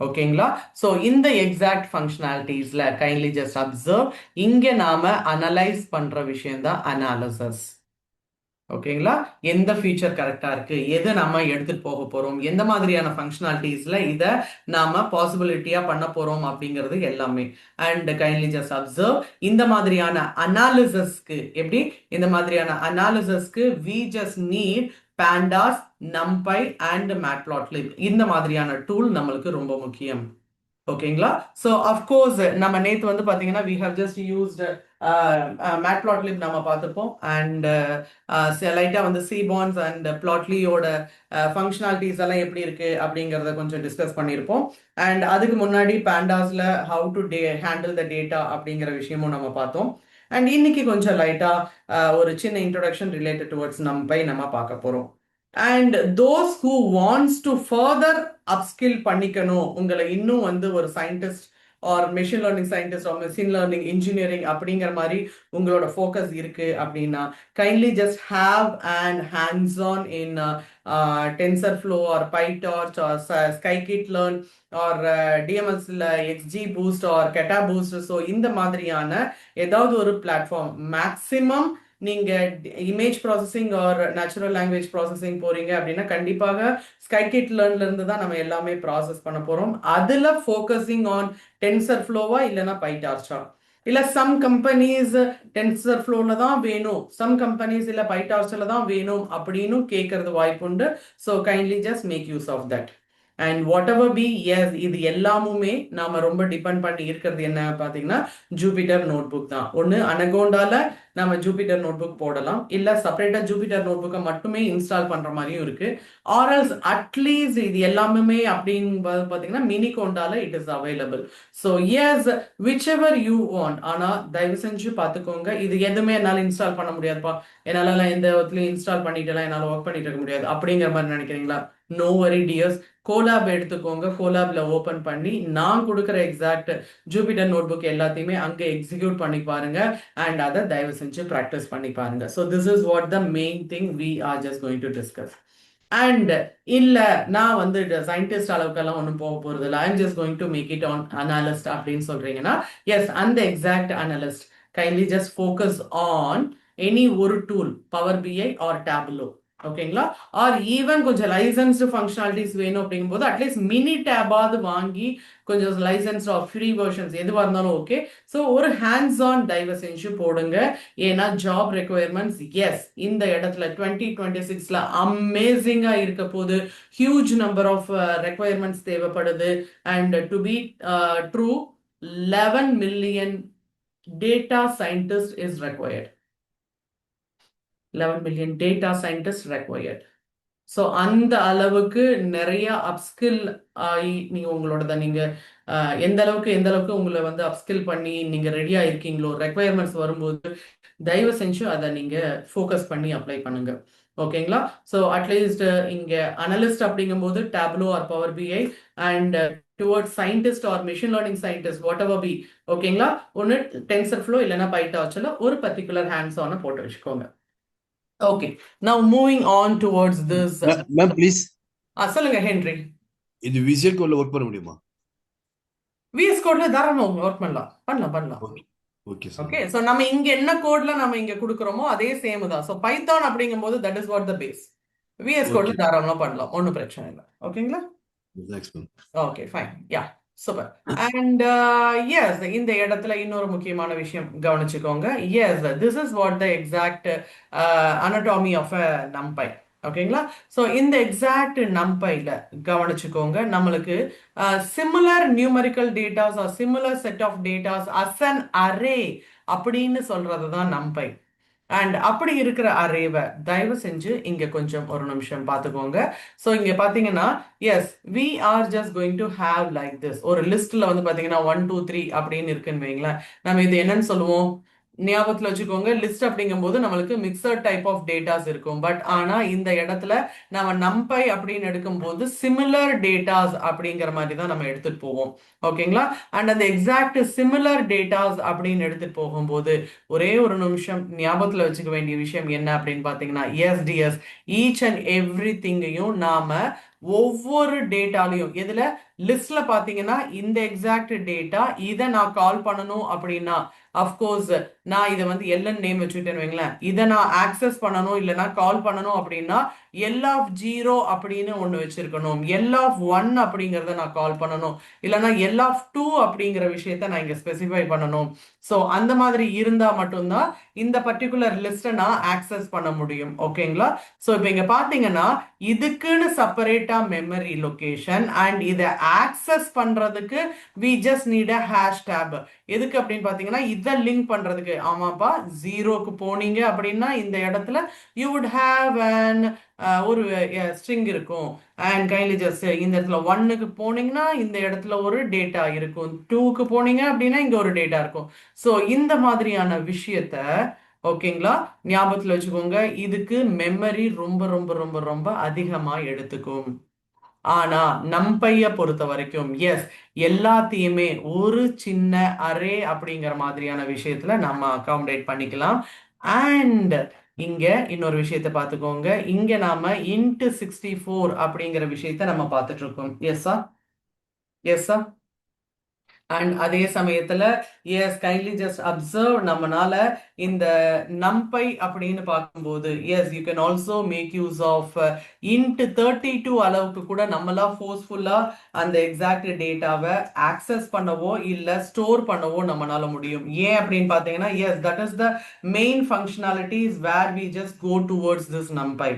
ஓகேங்களா? ஸோ இந்த எக்ஸாக்ட் ஃபங்க்ஷனாலிட்டிஸ்ல கைண்ட்லி ஜஸ்ட் அப்சர்வ், இங்க நாம அனலைஸ் பண்ற விஷயம் தான் அனாலிசிஸ். ஓகேங்களா? எந்த ஃபீச்சர் கரெக்டா இருக்கு, எது நம்ம எடுத்துட்டு போக போறோம், எந்த மாதிரியான ஃபங்க்ஷனாலிட்டிஸ்ல இதை நாம பாசிபிலிட்டியா பண்ண போறோம் அப்படிங்கிறது எல்லாமே. அண்ட் கைண்ட்லி ஜஸ்ட் அப்சர்வ், இந்த மாதிரியான அனாலிசிஸ்க்கு எப்படி, இந்த மாதிரியான அனாலிசிஸ்க்கு we just need pandas, numpy and matplotlib. இந்த மாதிரியான டூல் நம்மளுக்கு ரொம்ப முக்கியம். ஓகேங்களா? ஸோ அஃப்கோர்ஸ் நம்ம நேற்று வந்து பார்த்தீங்கன்னா வி ஹவ் ஜஸ்ட் யூஸ்ட் மேட்பிளாட்லிப் நம்ம பார்த்துப்போம். அண்ட் லைட்டாக வந்து சிபான்ஸ் அண்ட் பிளாட்லியோட ஃபங்க்ஷனாலிட்டிஸ் எல்லாம் எப்படி இருக்கு அப்படிங்கிறத கொஞ்சம் டிஸ்கஸ் பண்ணியிருப்போம். அண்ட் அதுக்கு முன்னாடி பேண்டாஸ்ல how to handle the data அப்படிங்கிற விஷயமும் நம்ம பார்த்தோம். அண்ட் இன்னைக்கு கொஞ்சம் லைட்டா ஒரு சின்ன இன்ட்ரோடக்ஷன் ரிலேட்டட் டுவர்ட்ஸ் நம்ம பார்க்க போறோம். And those who wants to further upskill பண்ணிக்கணும், உங்களை இன்னும் வந்து ஒரு scientist or machine learning scientist or machine learning engineering அப்படிங்கிற மாதிரி உங்களோட ஃபோக்கஸ் இருக்கு அப்படின்னா kindly just have and hands on in TensorFlow or PyTorch or Scikit-learn or DMSல XGBoost ஆர் KetaBoost. ஸோ இந்த மாதிரியான ஏதாவது ஒரு பிளாட்ஃபார்ம், மேக்சிமம் நீங்க image processing or natural language processing போறீங்க அப்படின்னா கண்டிப்பாக Scikit-learnல இருந்து தான் நம்ம எல்லாமே ப்ராசஸ் பண்ண போறோம். அதுல ஃபோக்கஸிங் ஆன் TensorFlow-வா இல்லைன்னா PyTorch-ஆ, இல்ல சம் கம்பெனிஸ் TensorFlow-ல தான் வேணும், சம் கம்பெனிஸ் இல்ல PyTorch-ல தான் வேணும் அப்படின்னு கேட்கறது வாய்ப்புண்டு. So kindly just make use of that. And whatever be, yes இது எல்லாமுமே நாம ரொம்ப டிபெண்ட் பண்ணி இருக்கிறது என்ன பார்த்தீங்கன்னா ஜூபிட்டர் நோட் புக் தான். ஒன்று அனகோண்டால நம்ம ஜூபிட்டர் நோட் புக் போடலாம், இல்லை செப்பரேட்டாக ஜூபிட்டர் நோட் புக்கை மட்டுமே இன்ஸ்டால் பண்ணுற மாதிரியும் இருக்கு. ஆர்எல்ஸ் அட்லீஸ்ட் இது எல்லாமே அப்படிங்கிறது பார்த்தீங்கன்னா மினிகோண்டால it is available. So yes whichever you want. ஆனால் தயவு செஞ்சு பார்த்துக்கோங்க, இது எதுவுமே என்னால் இன்ஸ்டால் பண்ண முடியாதுப்பா, என்னால் எந்த இடத்துலையும் இன்ஸ்டால் பண்ணிட்டுலாம் என்னால் ஒர்க் பண்ணிட்டு இருக்க முடியாது அப்படிங்கிற மாதிரி நினைக்கிறீங்களா? நோ வரி டியர்ஸ், கோலாப் எடுத்துக்கோங்க. கோலாப்ல ஓபன் பண்ணி நான் கொடுக்குற எக்ஸாக்ட் ஜூபிட்டர் நோட் புக் எல்லாத்தையுமே அங்கே எக்ஸிக்யூட் பண்ணி பாருங்க அண்ட் அதை தயவு செஞ்சு ப்ராக்டிஸ் பண்ணி பாருங்க. So this is what the main thing we are just going to discuss. And இல்ல நான் வந்து சயின்டிஸ்ட் அளவுக்கெல்லாம் ஒன்றும் போக போறது இல்லை, I'm just going to make it an analyst அப்படின்னு சொல்றீங்கன்னா எஸ், அந்த exact analyst kindly just focus on any ஒரு tool, power BI or Tableau. ஓகேங்களா? ஆர் ஈவன் கொஞ்சம் லைசன்ஸ்டு ஃபங்க்ஷனாலிட்டிஸ் வேணும் அப்படிங்கும்போது அட்லீஸ்ட் மினி டேபாவது வாங்கி கொஞ்சம் லைசன்ஸ் ஆர் ஃப்ரீ வெர்ஷன்ஸ் எதுவாக இருந்தாலும் ஓகே. ஸோ ஒரு ஹேண்ட்ஸ் ஆன் தயவு செஞ்சு போடுங்க. ஏன்னா ஜாப் ரெக்குயர்மெண்ட்ஸ் எஸ் இந்த இடத்துல 2026ல அமேசிங்கா இருக்க போது, ஹியூஜ் நம்பர் ஆஃப் ரெக்குயர்மெண்ட்ஸ் தேவைப்படுது. And to be true 11 million data scientists is required. 11 million data scientists required. So அந்த அளவுக்கு நிறைய அப்ஸ்கில் ஆகி நீங்க உங்களோட நீங்க எந்த அளவுக்கு உங்களை வந்து அப்ஸ்கில் பண்ணி நீங்க ரெடியா இருக்கீங்களோ, ரெக்குயர்மெண்ட்ஸ் வரும்போது தயவு செஞ்சு அதை நீங்க ஃபோக்கஸ் பண்ணி அப்ளை பண்ணுங்க. ஓகேங்களா? ஸோ அட்லீஸ்ட் இங்க அனலிஸ்ட் அப்படிங்கும்போது Tableau or Power BI and towards scientist or machine learning scientist whatever be. ஓகேங்களா? ஒன்று TensorFlow இல்லைன்னா PyTorchல ஒரு பர்டிகுலர் ஹேண்ட்ஸ் ஆன போட்டு வச்சுக்கோங்க. Okay, now moving on towards this. Ma'am, please. சொல்லுங்க ஹென்றி. இது விசுவல் கோட்ல ஒர்க் பண்ண முடியுமா? விஎஸ் கோட்ல தாராளமா ஒர்க் பண்ணலாம். Okay sir. ஓகே, சோ நம்ம இங்க என்ன கோட்ல நம்ம இங்க கொடுக்கறோமோ அதே சேம் தான். சோ பைத்தான் அப்படிங்கும்போது that is what the base. VS கோட்ல தாராளமா பண்ணலாம், ஒன்றும் பிரச்சனை இல்லை. ஓகேங்களா? Thanks, ma'am. Okay fine. Yeah, super. And yes, இந்த இடத்துல இன்னொரு முக்கியமான விஷயம் கவனிச்சுக்கோங்க. Yes, this is what the exact anatomy of a NumPy. ஓகேங்களா? ஸோ இந்த எக்ஸாக்ட் நம்பைல கவனிச்சுக்கோங்க, நம்மளுக்கு similar numerical datas or similar set of datas as an array அப்படின்னு சொல்றது தான் நம்பை. அண்ட் அப்படி இருக்கிற அரேவை தயவு செஞ்சு இங்க கொஞ்சம் ஒரு நிமிஷம் பார்த்துக்கோங்க. ஸோ இங்க பாத்தீங்கன்னா yes, we are just going to have like this. ஒரு லிஸ்ட்ல வந்து பாத்தீங்கன்னா 1 2 3 அப்படின்னு இருக்குன்னு வைங்களேன். நம்ம இது என்னன்னு சொல்லுவோம்? ஞாபகத்துல வச்சுக்கோங்க, லிஸ்ட் அப்படிங்கும்போது நம்மளுக்கு மிக்சட் டைப் ஆஃப் டேட்டாஸ் இருக்கும். பட் ஆனா இந்த இடத்துல நம்ம நம்பை அப்படின்னு எடுக்கும்போது சிமிலர் டேட்டாஸ் அப்படிங்கிற மாதிரி தான் நம்ம எடுத்துட்டு போவோம். ஓகேங்களா? அண்ட் அந்த எக்ஸாக்ட் சிமிலர் டேட்டாஸ் அப்படின்னு எடுத்துட்டு போகும்போது ஒரே ஒரு நிமிஷம் ஞாபகத்துல வச்சுக்க வேண்டிய விஷயம் என்ன அப்படின்னு பாத்தீங்கன்னா, எஸ்டிஎஸ் ஈச் அண்ட் எவ்ரி திங்கையும் நாம ஒவ்வொரு டேட்டாலையும் எதுல லிஸ்ட்ல பாத்தீங்கன்னா இந்த எக்ஸாக்ட் டேட்டா இதை நான் கால் பண்ணணும் அப்படின்னா அஃப்கோர்ஸ் நான் இதை வந்து எல்என் நேம் வச்சுட்டேன்னு வைங்களேன். இதை நான் ஆக்சஸ் பண்ணணும் இல்லைன்னா கால் பண்ணணும் அப்படின்னா எல் ஆஃப் 0 அப்படின்னு ஒன்று வச்சிருக்கணும், எல் ஆஃப் 1 அப்படிங்கிறத நான் கால் பண்ணணும், இல்லைன்னா எல் ஆஃப் 2 அப்படிங்கிற விஷயத்த நான் இங்க ஸ்பெசிஃபை பண்ணணும். ஸோ அந்த மாதிரி இருந்தா மட்டும்தான் இந்த பர்டிகுலர் லிஸ்ட்டை நான் ஆக்சஸ் பண்ண முடியும். ஓகேங்களா? ஸோ இப்போ இங்க பாத்தீங்கன்னா இதுக்குன்னு செப்பரேட்டா மெமரி லொகேஷன் அண்ட் இதை ஆக்சஸ் பண்றதுக்கு we just need a hash tab. எதுக்கு அப்படின்னு பாத்தீங்கன்னா இதை லிங்க் பண்றதுக்கு. ஆமாப்பா, 0க்கு போனீங்க அப்படின்னா இந்த இடத்துல யூ வுட் ஹாவ் அன் ஒரு ஸ்ட்ரிங் இருக்கும். அண்ட் கைண்ட்லி ஜஸ்ட் இந்த இடத்துல 1க்கு போனீங்கன்னா இந்த இடத்துல ஒரு டேட்டா இருக்கும், 2க்கு போனீங்க அப்படின்னா இங்க ஒரு டேட்டா இருக்கும். ஸோ இந்த மாதிரியான விஷயத்த ஓகேங்களா ஞாபகத்துல வச்சுக்கோங்க. இதுக்கு மெமரி ரொம்ப ரொம்ப ரொம்ப ரொம்ப அதிகமா எடுத்துக்கும். ஆனா நம்பைய பொறுத்த வரைக்கும் எஸ், எல்லாத்தையுமே ஒரு சின்ன அரே அப்படிங்கிற மாதிரியான விஷயத்துல நம்ம அகாமடேட் பண்ணிக்கலாம். அண்ட் இங்க இன்னொரு விஷயத்த பார்த்துக்கோங்க, இங்க நாம இன்ட் 64 அப்படிங்கிற விஷயத்த நம்ம பார்த்துட்டு இருக்கோம். எஸ்ஸா? எஸ்ஸா? அண்ட் அதே சமயத்துல எஸ், கைண்ட்லி ஜஸ்ட் அப்சர்வ், நம்மனால இந்த நம்பை அப்படின்னு பார்க்கும்போது yes you can also make use of int 32 அளவுக்கு கூட நம்மளா ஃபோர்ஸ்ஃபுல்லா அந்த எக்ஸாக்ட் டேட்டாவை ஆக்சஸ் பண்ணவோ இல்ல ஸ்டோர் பண்ணவோ நம்மளால முடியும். ஏன் அப்படின்னு பார்த்தீங்கன்னா yes, that is the main functionalities where we just go towards this NumPy.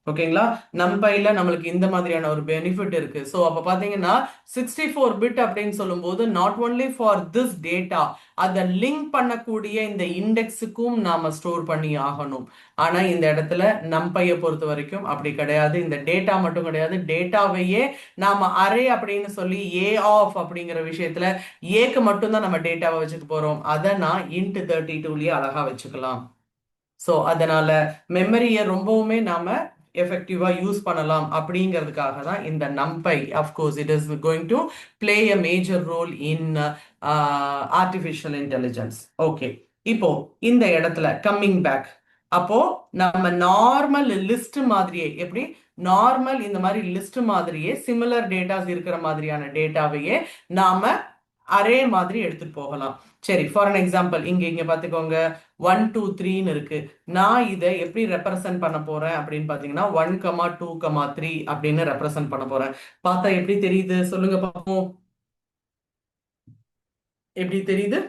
ஓகேங்களா? நம்பைல நம்மளுக்கு இந்த மாதிரியான ஒரு பெனிஃபிட் இருக்கு. ஸோ அப்ப பாத்தீங்கன்னா 64 பிட் அப்படின்னு சொல்லும்போது not only for this data, அதை லிங்க் பண்ணக்கூடிய இந்த இண்டெக்ஸுக்கும் நாம ஸ்டோர் பண்ணி ஆகணும். ஆனா இந்த இடத்துல நம்பையை பொறுத்த வரைக்கும் அப்படி கிடையாது. இந்த டேட்டா மட்டும் கிடையாது, டேட்டாவையே நாம அரே அப்படின்னு சொல்லி ஏ ஆஃப் அப்படிங்கிற விஷயத்துல ஏக்கு மட்டும்தான் நம்ம டேட்டாவை வச்சுக்க போறோம். அதை நான் இன்ட் 32லயே அழகா வச்சுக்கலாம். ஸோ அதனால மெமரியை ரொம்பவுமே நாம எஃபெக்டிவா யூஸ் பண்ணலாம் அப்படிங்கிறதுக்காக தான் இந்த NumPy. Of course it is going to play a major role in artificial intelligence. Okay, இப்போ இந்த இடத்துல கம்மிங் பேக், அப்போ நம்ம நார்மல் லிஸ்ட் மாதிரியே, எப்படி நார்மல் இந்த மாதிரி லிஸ்ட் மாதிரியே சிமிலர் டேட்டாஸ் இருக்கிற மாதிரியான டேட்டாவையே நாம அரே மாதிரி எடுத்துட்டு போகலாம். சரி, ஃபார் அன் எக்ஸாம்பிள் இங்க இங்க பாத்துக்கோங்க 1 2 3ன்னு இருக்கு. நான் இதை எப்படி ரெப்ரசன்ட் பண்ண போறேன் அப்படின்னு பாத்தீங்கன்னா 1, 2, 3 அப்படின்னு ரெப்ரசன்ட் பண்ண போறேன். பார்த்தா எப்படி தெரியுது சொல்லுங்க பாப்போம்? எப்படி தெரியுது?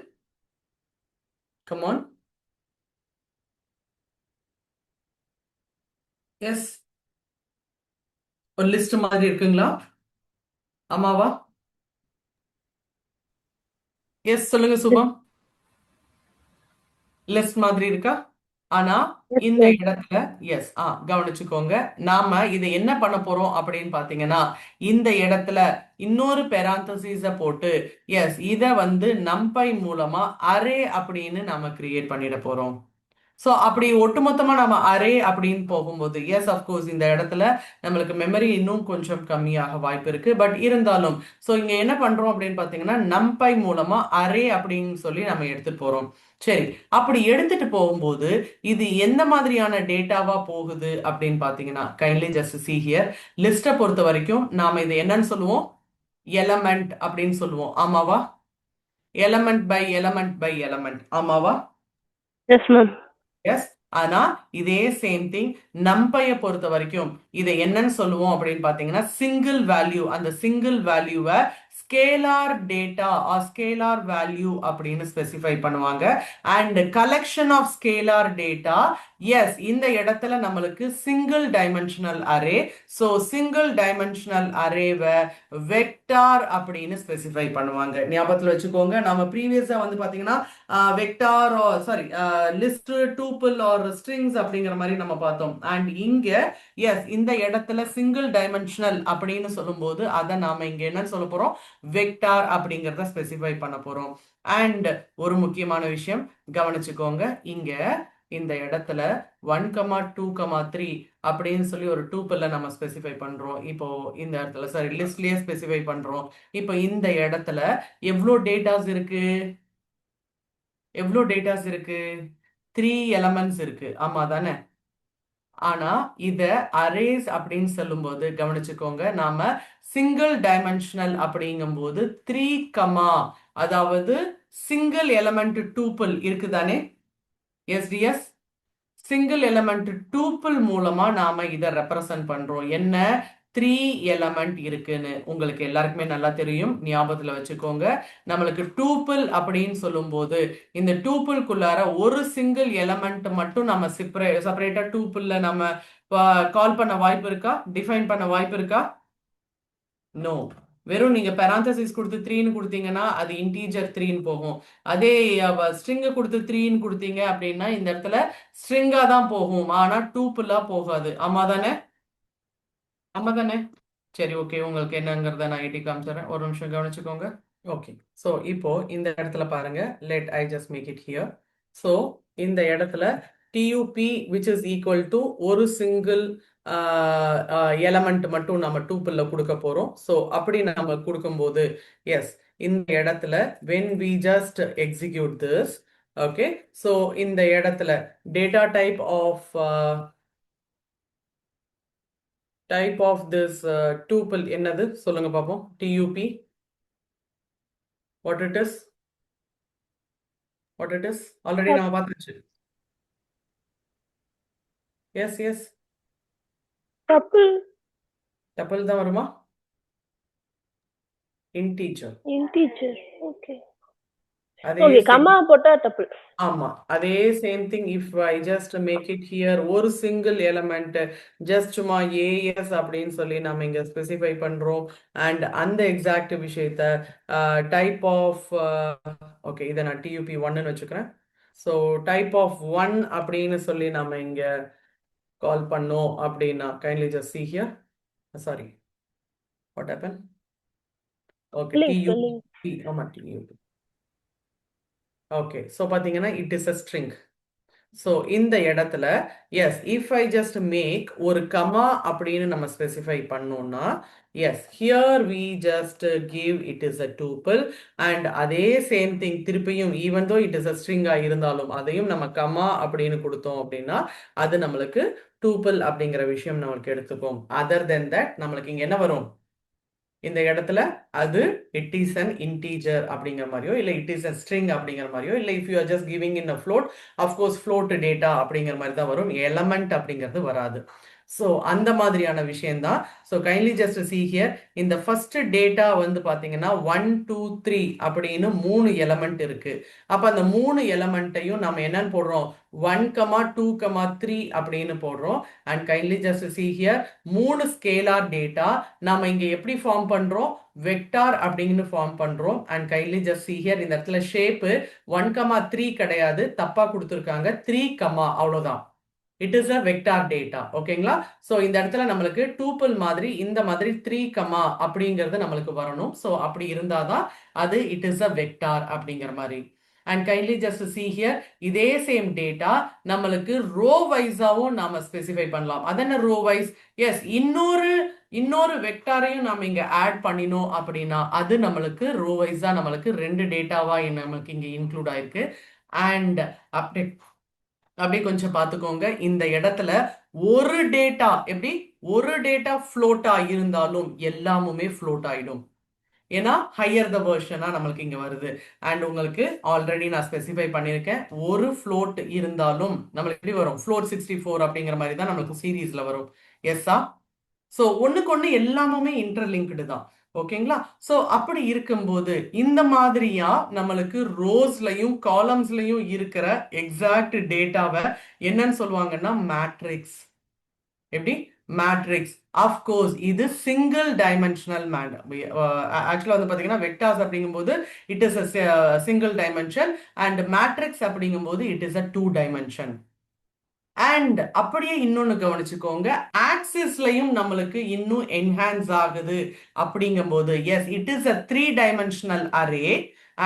கமான். எஸ், ஒரு லிஸ்ட் மாதிரி இருக்குங்களா? ஆமாவா? எஸ் சொல்லுங்க சுபம். லிஸ்ட் மாதிரி இருக்கா? ஆனா Yes, இந்த sir. இடத்துல எஸ் கவனிச்சுக்கோங்க, நாம இதை என்ன பண்ண போறோம் அப்படின்னு பாத்தீங்கன்னா இந்த இடத்துல இன்னொரு பெராந்தசிஸ போட்டு எஸ் இத வந்து நம்பை மூலமா அரே அப்படின்னு நாம கிரியேட் பண்ணிட போறோம். ஸோ அப்படி ஒட்டுமொத்தமா நம்ம அரே அப்படின்னு போகும்போது எஸ் அஃப்கோர்ஸ் இந்த இடத்துல நம்மளுக்கு மெமரி இன்னும் கொஞ்சம் கம்மியாக வாய்ப்பு இருக்கு. பட் இருந்தாலும் ஸோ இங்க என்ன பண்றோம் அப்படின்னு பாத்தீங்கன்னா நம்பை மூலமா அரே அப்படின்னு சொல்லி நம்ம எடுத்துட்டு போறோம். சரி, அப்படி எடுத்துட்டு போகும்போது இது எந்த மாதிரியான டேட்டாவா போகுது அப்படின்னு பாத்தீங்கன்னா கைண்ட்லி ஜஸ்ட் see here, லிஸ்ட்டை பொறுத்த வரைக்கும் நாம இதை என்னன்னு சொல்லுவோம்? எலமெண்ட் அப்படின்னு சொல்லுவோம். ஆமாவா? Element by element by element. ஆமாவா? Yes, ma'am. எஸ். ஆனா இதே சேம் திங் நம்பைய பொறுத்த வரைக்கும் இதை என்னன்னு சொல்லுவோம் அப்படின்னு பாத்தீங்கன்னா சிங்கிள் வேல்யூ. அந்த சிங்கிள் வேல்யூவை scalar data or scalar value அப்படின்னு ஸ்பெசிஃபை பண்ணுவாங்க. And collection of scalar data, yes, இந்த இடத்துல நம்மளுக்கு single dimensional array. So single dimensional அரேவை வெக்டார் அப்படின்னு ஸ்பெசிஃபை பண்ணுவாங்க. ஞாபகத்தில் வச்சுக்கோங்க, நம்ம ப்ரீவியஸா வந்து பாத்தீங்கன்னா vector sorry list, tuple or strings அப்படிங்கிற மாதிரி நம்ம பார்த்தோம். அண்ட் இங்க எஸ், இந்த இடத்துல சிங்கிள் டைமென்ஷனல் அப்படின்னு சொல்லும்போது அதை நாம இங்க என்ன சொல்ல போறோம், வெக்டார் அப்படிங்கிறத ஸ்பெசிஃபை பண்ண போறோம். அண்ட் ஒரு முக்கியமான விஷயம் கவனிச்சுக்கோங்க, இங்க இந்த இடத்துல 1,2,3 அப்படின்னு சொல்லி ஒரு டூப்பிள்ல நம்ம ஸ்பெசிஃபை பண்றோம். இப்போ இந்த இடத்துல சாரி லிஸ்ட்லயே ஸ்பெசிஃபை பண்றோம். இப்போ இந்த இடத்துல எவ்வளோ டேட்டாஸ் இருக்கு, எவ்வளோ டேட்டாஸ் இருக்கு, 3 எலமெண்ட்ஸ் இருக்கு. ஆமா தானே? ஆனா இத அரேஸ் அப்படின்னு சொல்லும்போது கவனிச்சுக்கோங்க, நாம சிங்கிள் டைமென்ஷனல் அப்படிங்கும்போது 3, அதாவது சிங்கிள் எலமெண்ட் டூப்பிள் இருக்குதானே? எஸ்டிஎஸ் சிங்கிள் எலமெண்ட் டூப்பிள் மூலமா நாம இதை ரெப்ரசன்ட் பண்றோம். என்ன, 3 எலமெண்ட் இருக்குன்னு உங்களுக்கு எல்லாருக்குமே நல்லா தெரியும். ஞாபகத்துல வச்சுக்கோங்க, நம்மளுக்கு டூப்பிள் அப்படின்னு சொல்லும்போது இந்த டூப்பிள்குள்ளார ஒரு சிங்கிள் எலமெண்ட் மட்டும் நம்ம செப்பரேட்டா டூப்பிள்ல நம்ம கால் பண்ண வாய்ப்பு இருக்கா, டிஃபைன் பண்ண வாய்ப்பு இருக்கா? நோ. வெறும் நீங்க பெராந்தசிஸ் கொடுத்து 3ன்னு கொடுத்தீங்கன்னா அது இன்டீஜர் 3ன்னு போகும். அதே ஸ்ட்ரிங்க கொடுத்து 3ன்னு கொடுத்தீங்க அப்படின்னா இந்த இடத்துல ஸ்ட்ரிங்கா தான் போகும், ஆனா டூப்பிளா போகாது. ஆமா தானே? ஆமா தானே? சரி, ஓகே, உங்களுக்கு என்னங்கிறத நான் எட்டி காமிச்சிடறேன், ஒரு நிமிஷம் கவனிச்சுக்கோங்க. ஓகே, ஸோ இப்போ இந்த இடத்துல பாருங்க, let I just make it here. So இந்த இடத்துல டியூபி விச் இஸ் ஈக்குவல் டு ஒரு சிங்கிள் எலமெண்ட் மட்டும் நம்ம டூப்பிள்ல கொடுக்க போறோம். ஸோ அப்படி நம்ம கொடுக்கும்போது எஸ், இந்த இடத்துல when we just execute this, okay, so இந்த இடத்துல data type of this tuple என்னது சொல்லுங்க பார்ப்போம். டியூபி, what it is, ஆல்ரெடி நம்ம பார்த்தாச்சு. எஸ் எஸ், டப்பிள் டப்பிள் தான் வருமா? இன்டீஜர். ஓகே அதே ஓகே, same- கம்மா போட்டா டப்பிள். ஆமா, அதே same thing. If I just make it here ஒரு சிங்கிள் எலமெண்ட் ஜஸ்ட் சும்மா ஏஎஸ் அப்படின்னு சொல்லி நம்ம இங்க ஸ்பெசிஃபை பண்றோம். அண்ட் அந்த எக்ஸாக்ட் விஷயத்த டைப் ஆஃப் ஓகே, இதை நான் டியூபி 1ன்னு வச்சுக்கிறேன். ஸோ டைப் ஆஃப் 1 அப்படின்னு சொல்லி நம்ம இங்க கால் பண்ணோம் அப்படின்னா kindly just see here. Sorry, what happened? Okay, TUP. ஆமா, TUP. ஓகே, ஸோ பார்த்தீங்கன்னா it is a string. So இந்த இடத்துல yes, if I just make ஒரு கமா அப்படின்னு நம்ம ஸ்பெசிஃபை பண்ணோம்னா yes, here we just give it is a tuple. And அதே same thing திருப்பியும் even though it is a ஸ்ட்ரிங்கா இருந்தாலும் அதையும் நம்ம கமா அப்படின்னு கொடுத்தோம் அப்படின்னா அது நம்மளுக்கு டூப்பிள் அப்படிங்கிற விஷயம் நம்மளுக்கு எடுத்துக்கும். அதர் தென் தட் நம்மளுக்கு இங்க என்ன வரும், இந்த இடத்துல அது இட் இஸ் அன் இன்டீஜர் அப்படிங்கிற மாதிரியோ இல்லை இட் இஸ் அ ஸ்ட்ரிங் அப்படிங்கிற மாதிரியோ இல்லை if you are just giving in a float, of course float data அப்படிங்கிற மாதிரி தான் வரும், எலமெண்ட் அப்படிங்கிறது வராது. ஸோ அந்த மாதிரியான விஷயம்தான். So kindly just see here, இந்த ஃபர்ஸ்ட் டேட்டா வந்து பார்த்தீங்கன்னா 1 2 3 அப்படின்னு 3 எலமெண்ட் இருக்கு. அப்போ அந்த 3 எலமெண்ட்டையும் நம்ம என்னன்னு போடுறோம், 1, 2, 3 அப்படின்னு போடுறோம். And kindly just see here, 3 scalar data நாம இங்க எப்படி ஃபார்ம் பண்றோம், வெக்டார் அப்படின்னு ஃபார்ம் பண்றோம். And kindly just see here, இந்த இடத்துல ஷேப்பு 1, 3 கிடையாது, தப்பா கொடுத்துருக்காங்க, 3, அவ்வளவுதான். It is a vector data. ஓகேங்களா? ஸோ இந்த இடத்துல நம்மளுக்கு டூப்பிள் மாதிரி இந்த மாதிரி 3, அப்படிங்கிறது நம்மளுக்கு வரணும். ஸோ அப்படி இருந்தாதான் அது இட் இஸ் அ வெக்டார் அப்படிங்கிற மாதிரி. And kindly just see here, இதே சேம் டேட்டா நம்மளுக்கு ரோ வைஸாவும் நாம ஸ்பெசிஃபை பண்ணலாம். அது என்ன ரோ வைஸ், எஸ், இன்னொரு வெக்டாரையும் நாம இங்க ஆட் பண்ணினோம் அப்படின்னா அது நம்மளுக்கு ரோ வைஸா நம்மளுக்கு 2 டேட்டாவா நமக்கு இங்க இன்க்ளூட் ஆயிருக்கு. அண்ட் அப்படியே கொஞ்சம் பார்த்துக்கோங்க, இந்த இடத்துல ஒரு டேட்டா எப்படி ஒரு டேட்டா ஃப்ளோட்டா இருந்தாலும் எல்லாமுமே ஃப்ளோட் ஆயிடும். ஏன்னா ஹையர் த வெர்ஷனா நம்மளுக்கு இங்க வருது. அண்ட் உங்களுக்கு ஆல்ரெடி நான் ஸ்பெசிஃபை பண்ணியிருக்கேன், ஒரு ஃப்ளோட் இருந்தாலும் நம்மளுக்கு எப்படி வரும், ஃப்ளோட் 64 அப்படிங்கிற மாதிரி தான் நம்மளுக்கு சீரீஸ்ல வரும். எஸ்ஸா? ஸோ ஒண்ணுக்கு ஒண்ணு எல்லாமே இன்டர்லிங்க்டு தான். ஓகேங்களா? ஸோ அப்படி இருக்கும்போது இந்த மாதிரியா நம்மளுக்கு ரோஸ்லையும் காலம்ஸ்லையும் இருக்கிற எக்ஸாக்ட் டேட்டாவை என்னன்னு சொல்லுவாங்கன்னா மேட்ரிக்ஸ். எப்படி? மேட்ரிக்ஸ். அஃப்கோர்ஸ் இது சிங்கிள் டைமென்ஷனல் ஆக்சுவலாக வந்து பார்த்தீங்கன்னா வெக்டார்ஸ் அப்படிங்கும்போது it is a single dimension and matrix அப்படிங்கும்போது it is a 2 dimension. And அப்படியே இன்னொன்னு கவனிச்சுக்கோங்க, ஆக்சிஸ்லயும் நம்மளுக்கு இன்னும் என்ஹான்ஸ் ஆகுது அப்படிங்கும்போது yes it is a 3 dimensional array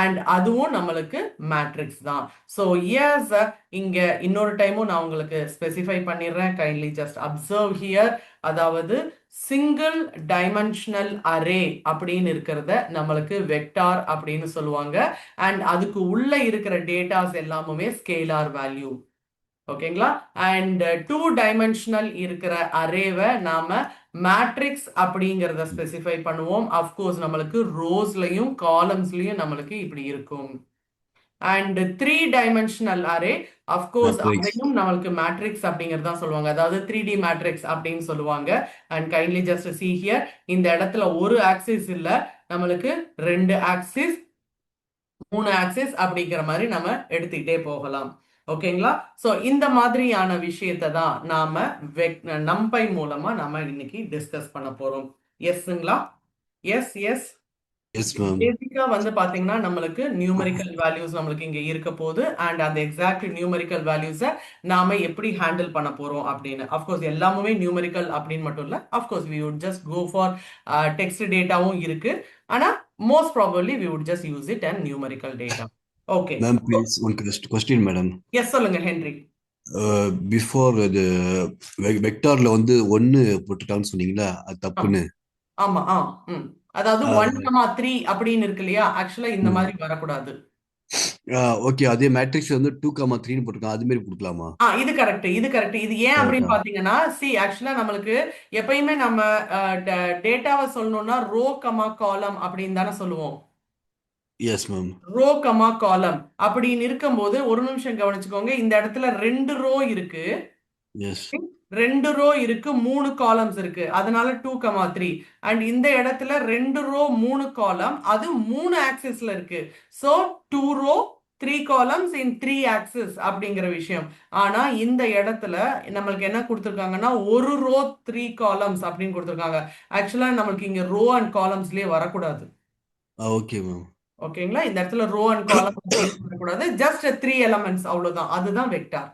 and அதுவும் நம்மளுக்கு மேட்ரிக்ஸ் தான். ஸோ எஸ் இங்க இன்னொரு டைமும் நான் உங்களுக்கு ஸ்பெசிஃபை பண்ணிடுறேன், கைண்ட்லி ஜஸ்ட் அப்சர்வ் ஹியர். அதாவது சிங்கிள் டைமென்ஷனல் அரே அப்படின்னு இருக்கிறத நம்மளுக்கு வெக்டார் அப்படின்னு சொல்லுவாங்க அண்ட் அதுக்கு உள்ள இருக்கிற டேட்டாஸ் எல்லாமுமே ஸ்கேலார் வேல்யூ. ஓகேங்களா? அண்ட் 2 டைமென்ஷனல் இருக்கிற அரேவை நாம மேட்ரிக்ஸ் அப்படிங்கிறத ஸ்பெசிஃபை பண்ணுவோம். அஃப்கோர்ஸ் நம்மளுக்கு ரோஸ்லையும் காலம்ஸ்லையும் நம்மளுக்கு இப்படி இருக்கும். And 3 dimensional array of course Matrix. அதையும் நம்மளுக்கு மேட்ரிக்ஸ் அப்படிங்கிறது தான் சொல்லுவாங்க, அதாவது 3D மேட்ரிக்ஸ் அப்படின்னு சொல்லுவாங்க. And kindly just see here, இந்த இடத்துல ஒரு ஆக்சிஸ் இல்ல, நம்மளுக்கு 2 ஆக்சிஸ் 3 ஆக்சிஸ் அப்படிங்கிற மாதிரி நம்ம எடுத்துக்கிட்டே போகலாம். ஓகேங்களா? சோ இந்த மாதிரியான விஷயத்தை தான் நாம நம்பை மூலமா நாம இன்னைக்கு டிஸ்கஸ் பண்ண போறோம். எஸ்ங்களா? Yes yes. Yes, ma'am. பேசிக்கா வந்து பாத்தீங்கன்னா நம்மளுக்கு நியூமெரிக்கல் வேல்யூஸ் நம்மளுக்கு இங்க இருக்க போகுது அண்ட் அந்த எக்ஸாக்ட் நியூமெரிக்கல் வேல்யூஸை நாம எப்படி ஹேண்டில் பண்ண போறோம் அப்படின்னு. அஃப்கோர்ஸ் எல்லாமே நியூமெரிக்கல் அப்படின்னு மட்டும் இல்ல, of course we would just go for text டேட்டாவும் இருக்கு, ஆனா most probably we would just use it and numerical data. Okay. Ma'am, please, one question, madam. Yes சொல்லுங்க ஹென்றி. பிஃபோர் இது வெக்டார்ல வந்து 1 போட்டுட்டான்னு சொன்னீங்களா, அது தப்புன்னு. ஆமா அதாவது 1,3 அப்படின்னு இருக்கு இல்லையா, ஆக்சுவலா இந்த மாதிரி வரக்கூடாது. ஓகே, அதே மேட்ரிக்ஸ் வந்து 2,3 போட்டிருக்கான், அது மாதிரி கொடுக்கலாமா? இது கரெக்ட், இது கரெக்ட். இது ஏன் அப்படின்னு பாத்தீங்கன்னா ஆக்சுவலா நம்மளுக்கு எப்பயுமே நம்ம டேட்டாவை சொல்லணும்னா ரோ கமா காலம் அப்படின்னு தானே சொல்லுவோம். Yes ma'am. ரோ கமா காலம் அப்படின்னு இருக்கும்போது ஒரு நிமிஷம் கவனிச்சுக்கோங்க, இந்த இடத்துல 2 ரோ இருக்கு, எஸ் 2 ரோ இருக்கு, 3 காலம்ஸ் இருக்கு, அதனால 2,3. அண்ட் இந்த இடத்துல 2 ரோ 3 காலம், அது 3 ஆக்சிஸ்ல இருக்கு. சோ 2 ரோ 3 காலம்ஸ் இன் 3 ஆக்சிஸ் அப்படிங்கிற விஷயம். ஆனா இந்த இடத்துல நம்மளுக்கு என்ன கொடுத்துருக்காங்கன்னா ஒரு ரோ 3 காலம்ஸ் அப்படின்னு கொடுத்துருக்காங்க. ஆக்சுவலா நம்மளுக்கு இங்க ரோ அண்ட் காலம்ஸ்லயே வரக்கூடாது. Okay ma'am. ஓகேங்களா? இந்த இடத்துல ரோ அண்ட் காலம் வரக்கூடாது, ஜஸ்ட் 3 எலிமெண்ட்ஸ் அவ்வளவுதான், அதுதான் வெக்டார்.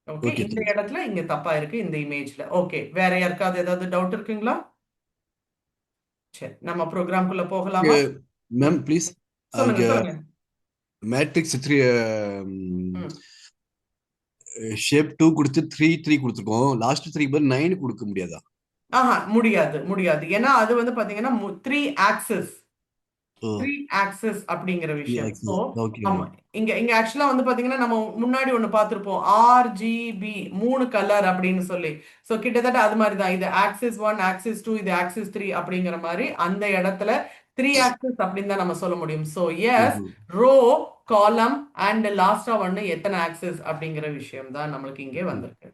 ஓகே, Okay, இந்த thanks. இடத்துல இங்க தப்பா இருக்கு இந்த இமேஜ்ல. ஓகே, வேற யாருக்காவது ஏதாவது டவுட் இருக்குங்களா? சரி, நம்ம ப்ரோக்ராம்குள்ள போகலாமா? மேம் ப்ளீஸ், சொல்லுங்க அங்க சொல்லுங்க. மேட்ரிக்ஸ் 3 ம். ஷேப் 2 கொடுத்து 3 கொடுத்துருக்கோம், லாஸ்ட் 3 பதில் 9 கொடுக்க முடியாதா? முடியாது முடியாது, ஏன்னா அது வந்து பாத்தீங்கன்னா 3 ஆக்சிஸ், 3 ஆக்சிஸ் அப்படிங்கிற விஷயம். axis. ஸோ Okay, ஆமா, ma'am. இங்க ஆக்சுவலா வந்து பாத்தீங்கன்னா நம்ம முன்னாடி ஒண்ணு பார்த்திருப்போம், RGB 3 கலர் அப்படின்னு சொல்லி. ஸோ கிட்டத்தட்ட அது மாதிரி தான் இது ஆக்சிஸ் 1 ஆக்சிஸ் 2 இது ஆக்சிஸ் 3 அப்படிங்கிற மாதிரி அந்த இடத்துல 3 ஆக்சிஸ் அப்படின்னு தான் நம்ம சொல்ல முடியும். So yes, row column and லாஸ்டா ஒன்னு எத்தனை ஆக்சிஸ் அப்படிங்கிற விஷயம் தான் நம்மளுக்கு இங்கே வந்திருக்கு.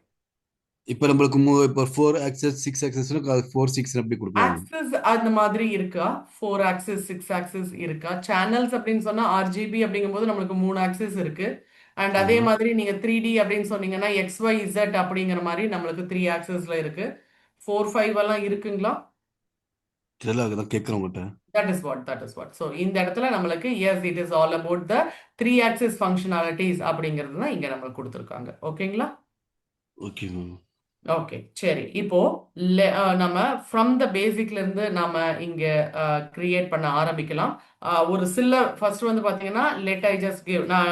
இப்போ நம்மளுக்கு இப்போ 4 ஆக்சஸ் 6 ஆக்சஸ் 4 6 அப்படி கொடுக்கலாம். ஆக்சிஸ் அந்த மாதிரி இருக்கா, 4 ஆக்சிஸ் 6 ஆக்சிஸ் இருக்கா? சேனல்ஸ் அப்படின்னு சொன்னா RGB அப்படிங்கும்போது நம்மளுக்கு 3 ஆக்சிஸ் இருக்கு. அண்ட் அதே மாதிரி நீங்க 3D அப்படின்னு சொன்னீங்கன்னா XYZ அப்படிங்கிற மாதிரி நம்மளுக்கு 3 ஆக்சிஸ்ல இருக்கு. 4 5 எல்லாம் இருக்குங்களா? இதெல்லாம் அதான் கேட்குறேன் உங்கள்கிட்ட. that is what. So இந்த இடத்துல நம்மளுக்கு yes it is all about the 3 axis functionalities அப்படிங்கிறது தான் இங்க நம்மளுக்கு கொடுத்துருக்காங்க. ஓகேங்களா? Okay ma'am. ஓகே, சரி. இப்போ நம்ம ஃப்ரம் த பேசிக்ல இருந்து நாம இங்க கிரியேட் பண்ண ஆரம்பிக்கலாம். ஒரு சில ஃபர்ஸ்ட் வந்து பாத்தீங்கன்னா லெட் ஐ ஜஸ்ட் கிவ், நான்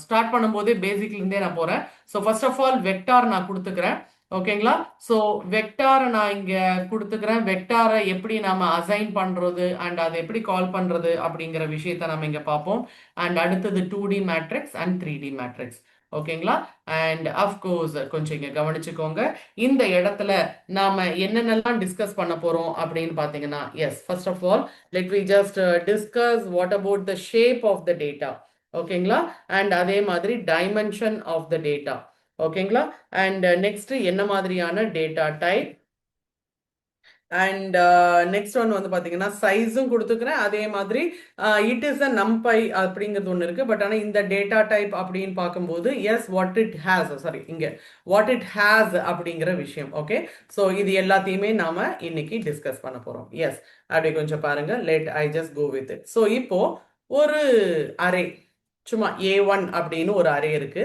ஸ்டார்ட் பண்ணும்போதே பேசிக்ல இருந்தே நான் போறேன். So first of all vector நான் கொடுத்துக்கிறேன். ஓகேங்களா? ஸோ வெக்டாரை நான் இங்க கொடுத்துக்கிறேன். வெக்டாரை எப்படி நாம அசைன் பண்றது அண்ட் அதை எப்படி கால் பண்றது அப்படிங்கிற விஷயத்த நம்ம இங்க பார்ப்போம். அண்ட் அடுத்தது 2D matrix and 3D matrix. ஓகேங்களா? அண்ட் அஃப்கோர்ஸ் கொஞ்சம் இங்க கவனிச்சுக்கோங்க, இந்த இடத்துல நாம என்னென்னலாம் டிஸ்கஸ் பண்ண போறோம் அப்படின்னு பாத்தீங்கன்னா yes, first of all let we just discuss what about the shape of the data. ஓகேங்களா? அண்ட் அதே மாதிரி டைமென்ஷன் ஆஃப் த டேட்டா. ஓகேங்களா? அண்ட் நெக்ஸ்ட் என்ன மாதிரியான data type, and next one வந்து பாத்தீங்கன்னா சைஸும் கொடுத்துக்கிறேன். அதே மாதிரி இட் இஸ் அ நம்பை அப்படிங்கிறது ஒன்று இருக்கு. பட் ஆனால் இந்த டேட்டா டைப் அப்படின்னு பார்க்கும்போது yes what it has, sorry இங்க வாட் இட் ஹேஸ் அப்படிங்கிற விஷயம். ஓகே, ஸோ இது எல்லாத்தையுமே நாம இன்னைக்கு டிஸ்கஸ் பண்ண போறோம். எஸ், அப்படி கொஞ்சம் பாருங்க. Let I just go with it. So இப்போ ஒரு அரே, சும்மா A1 அப்படின்னு ஒரு அரே இருக்கு.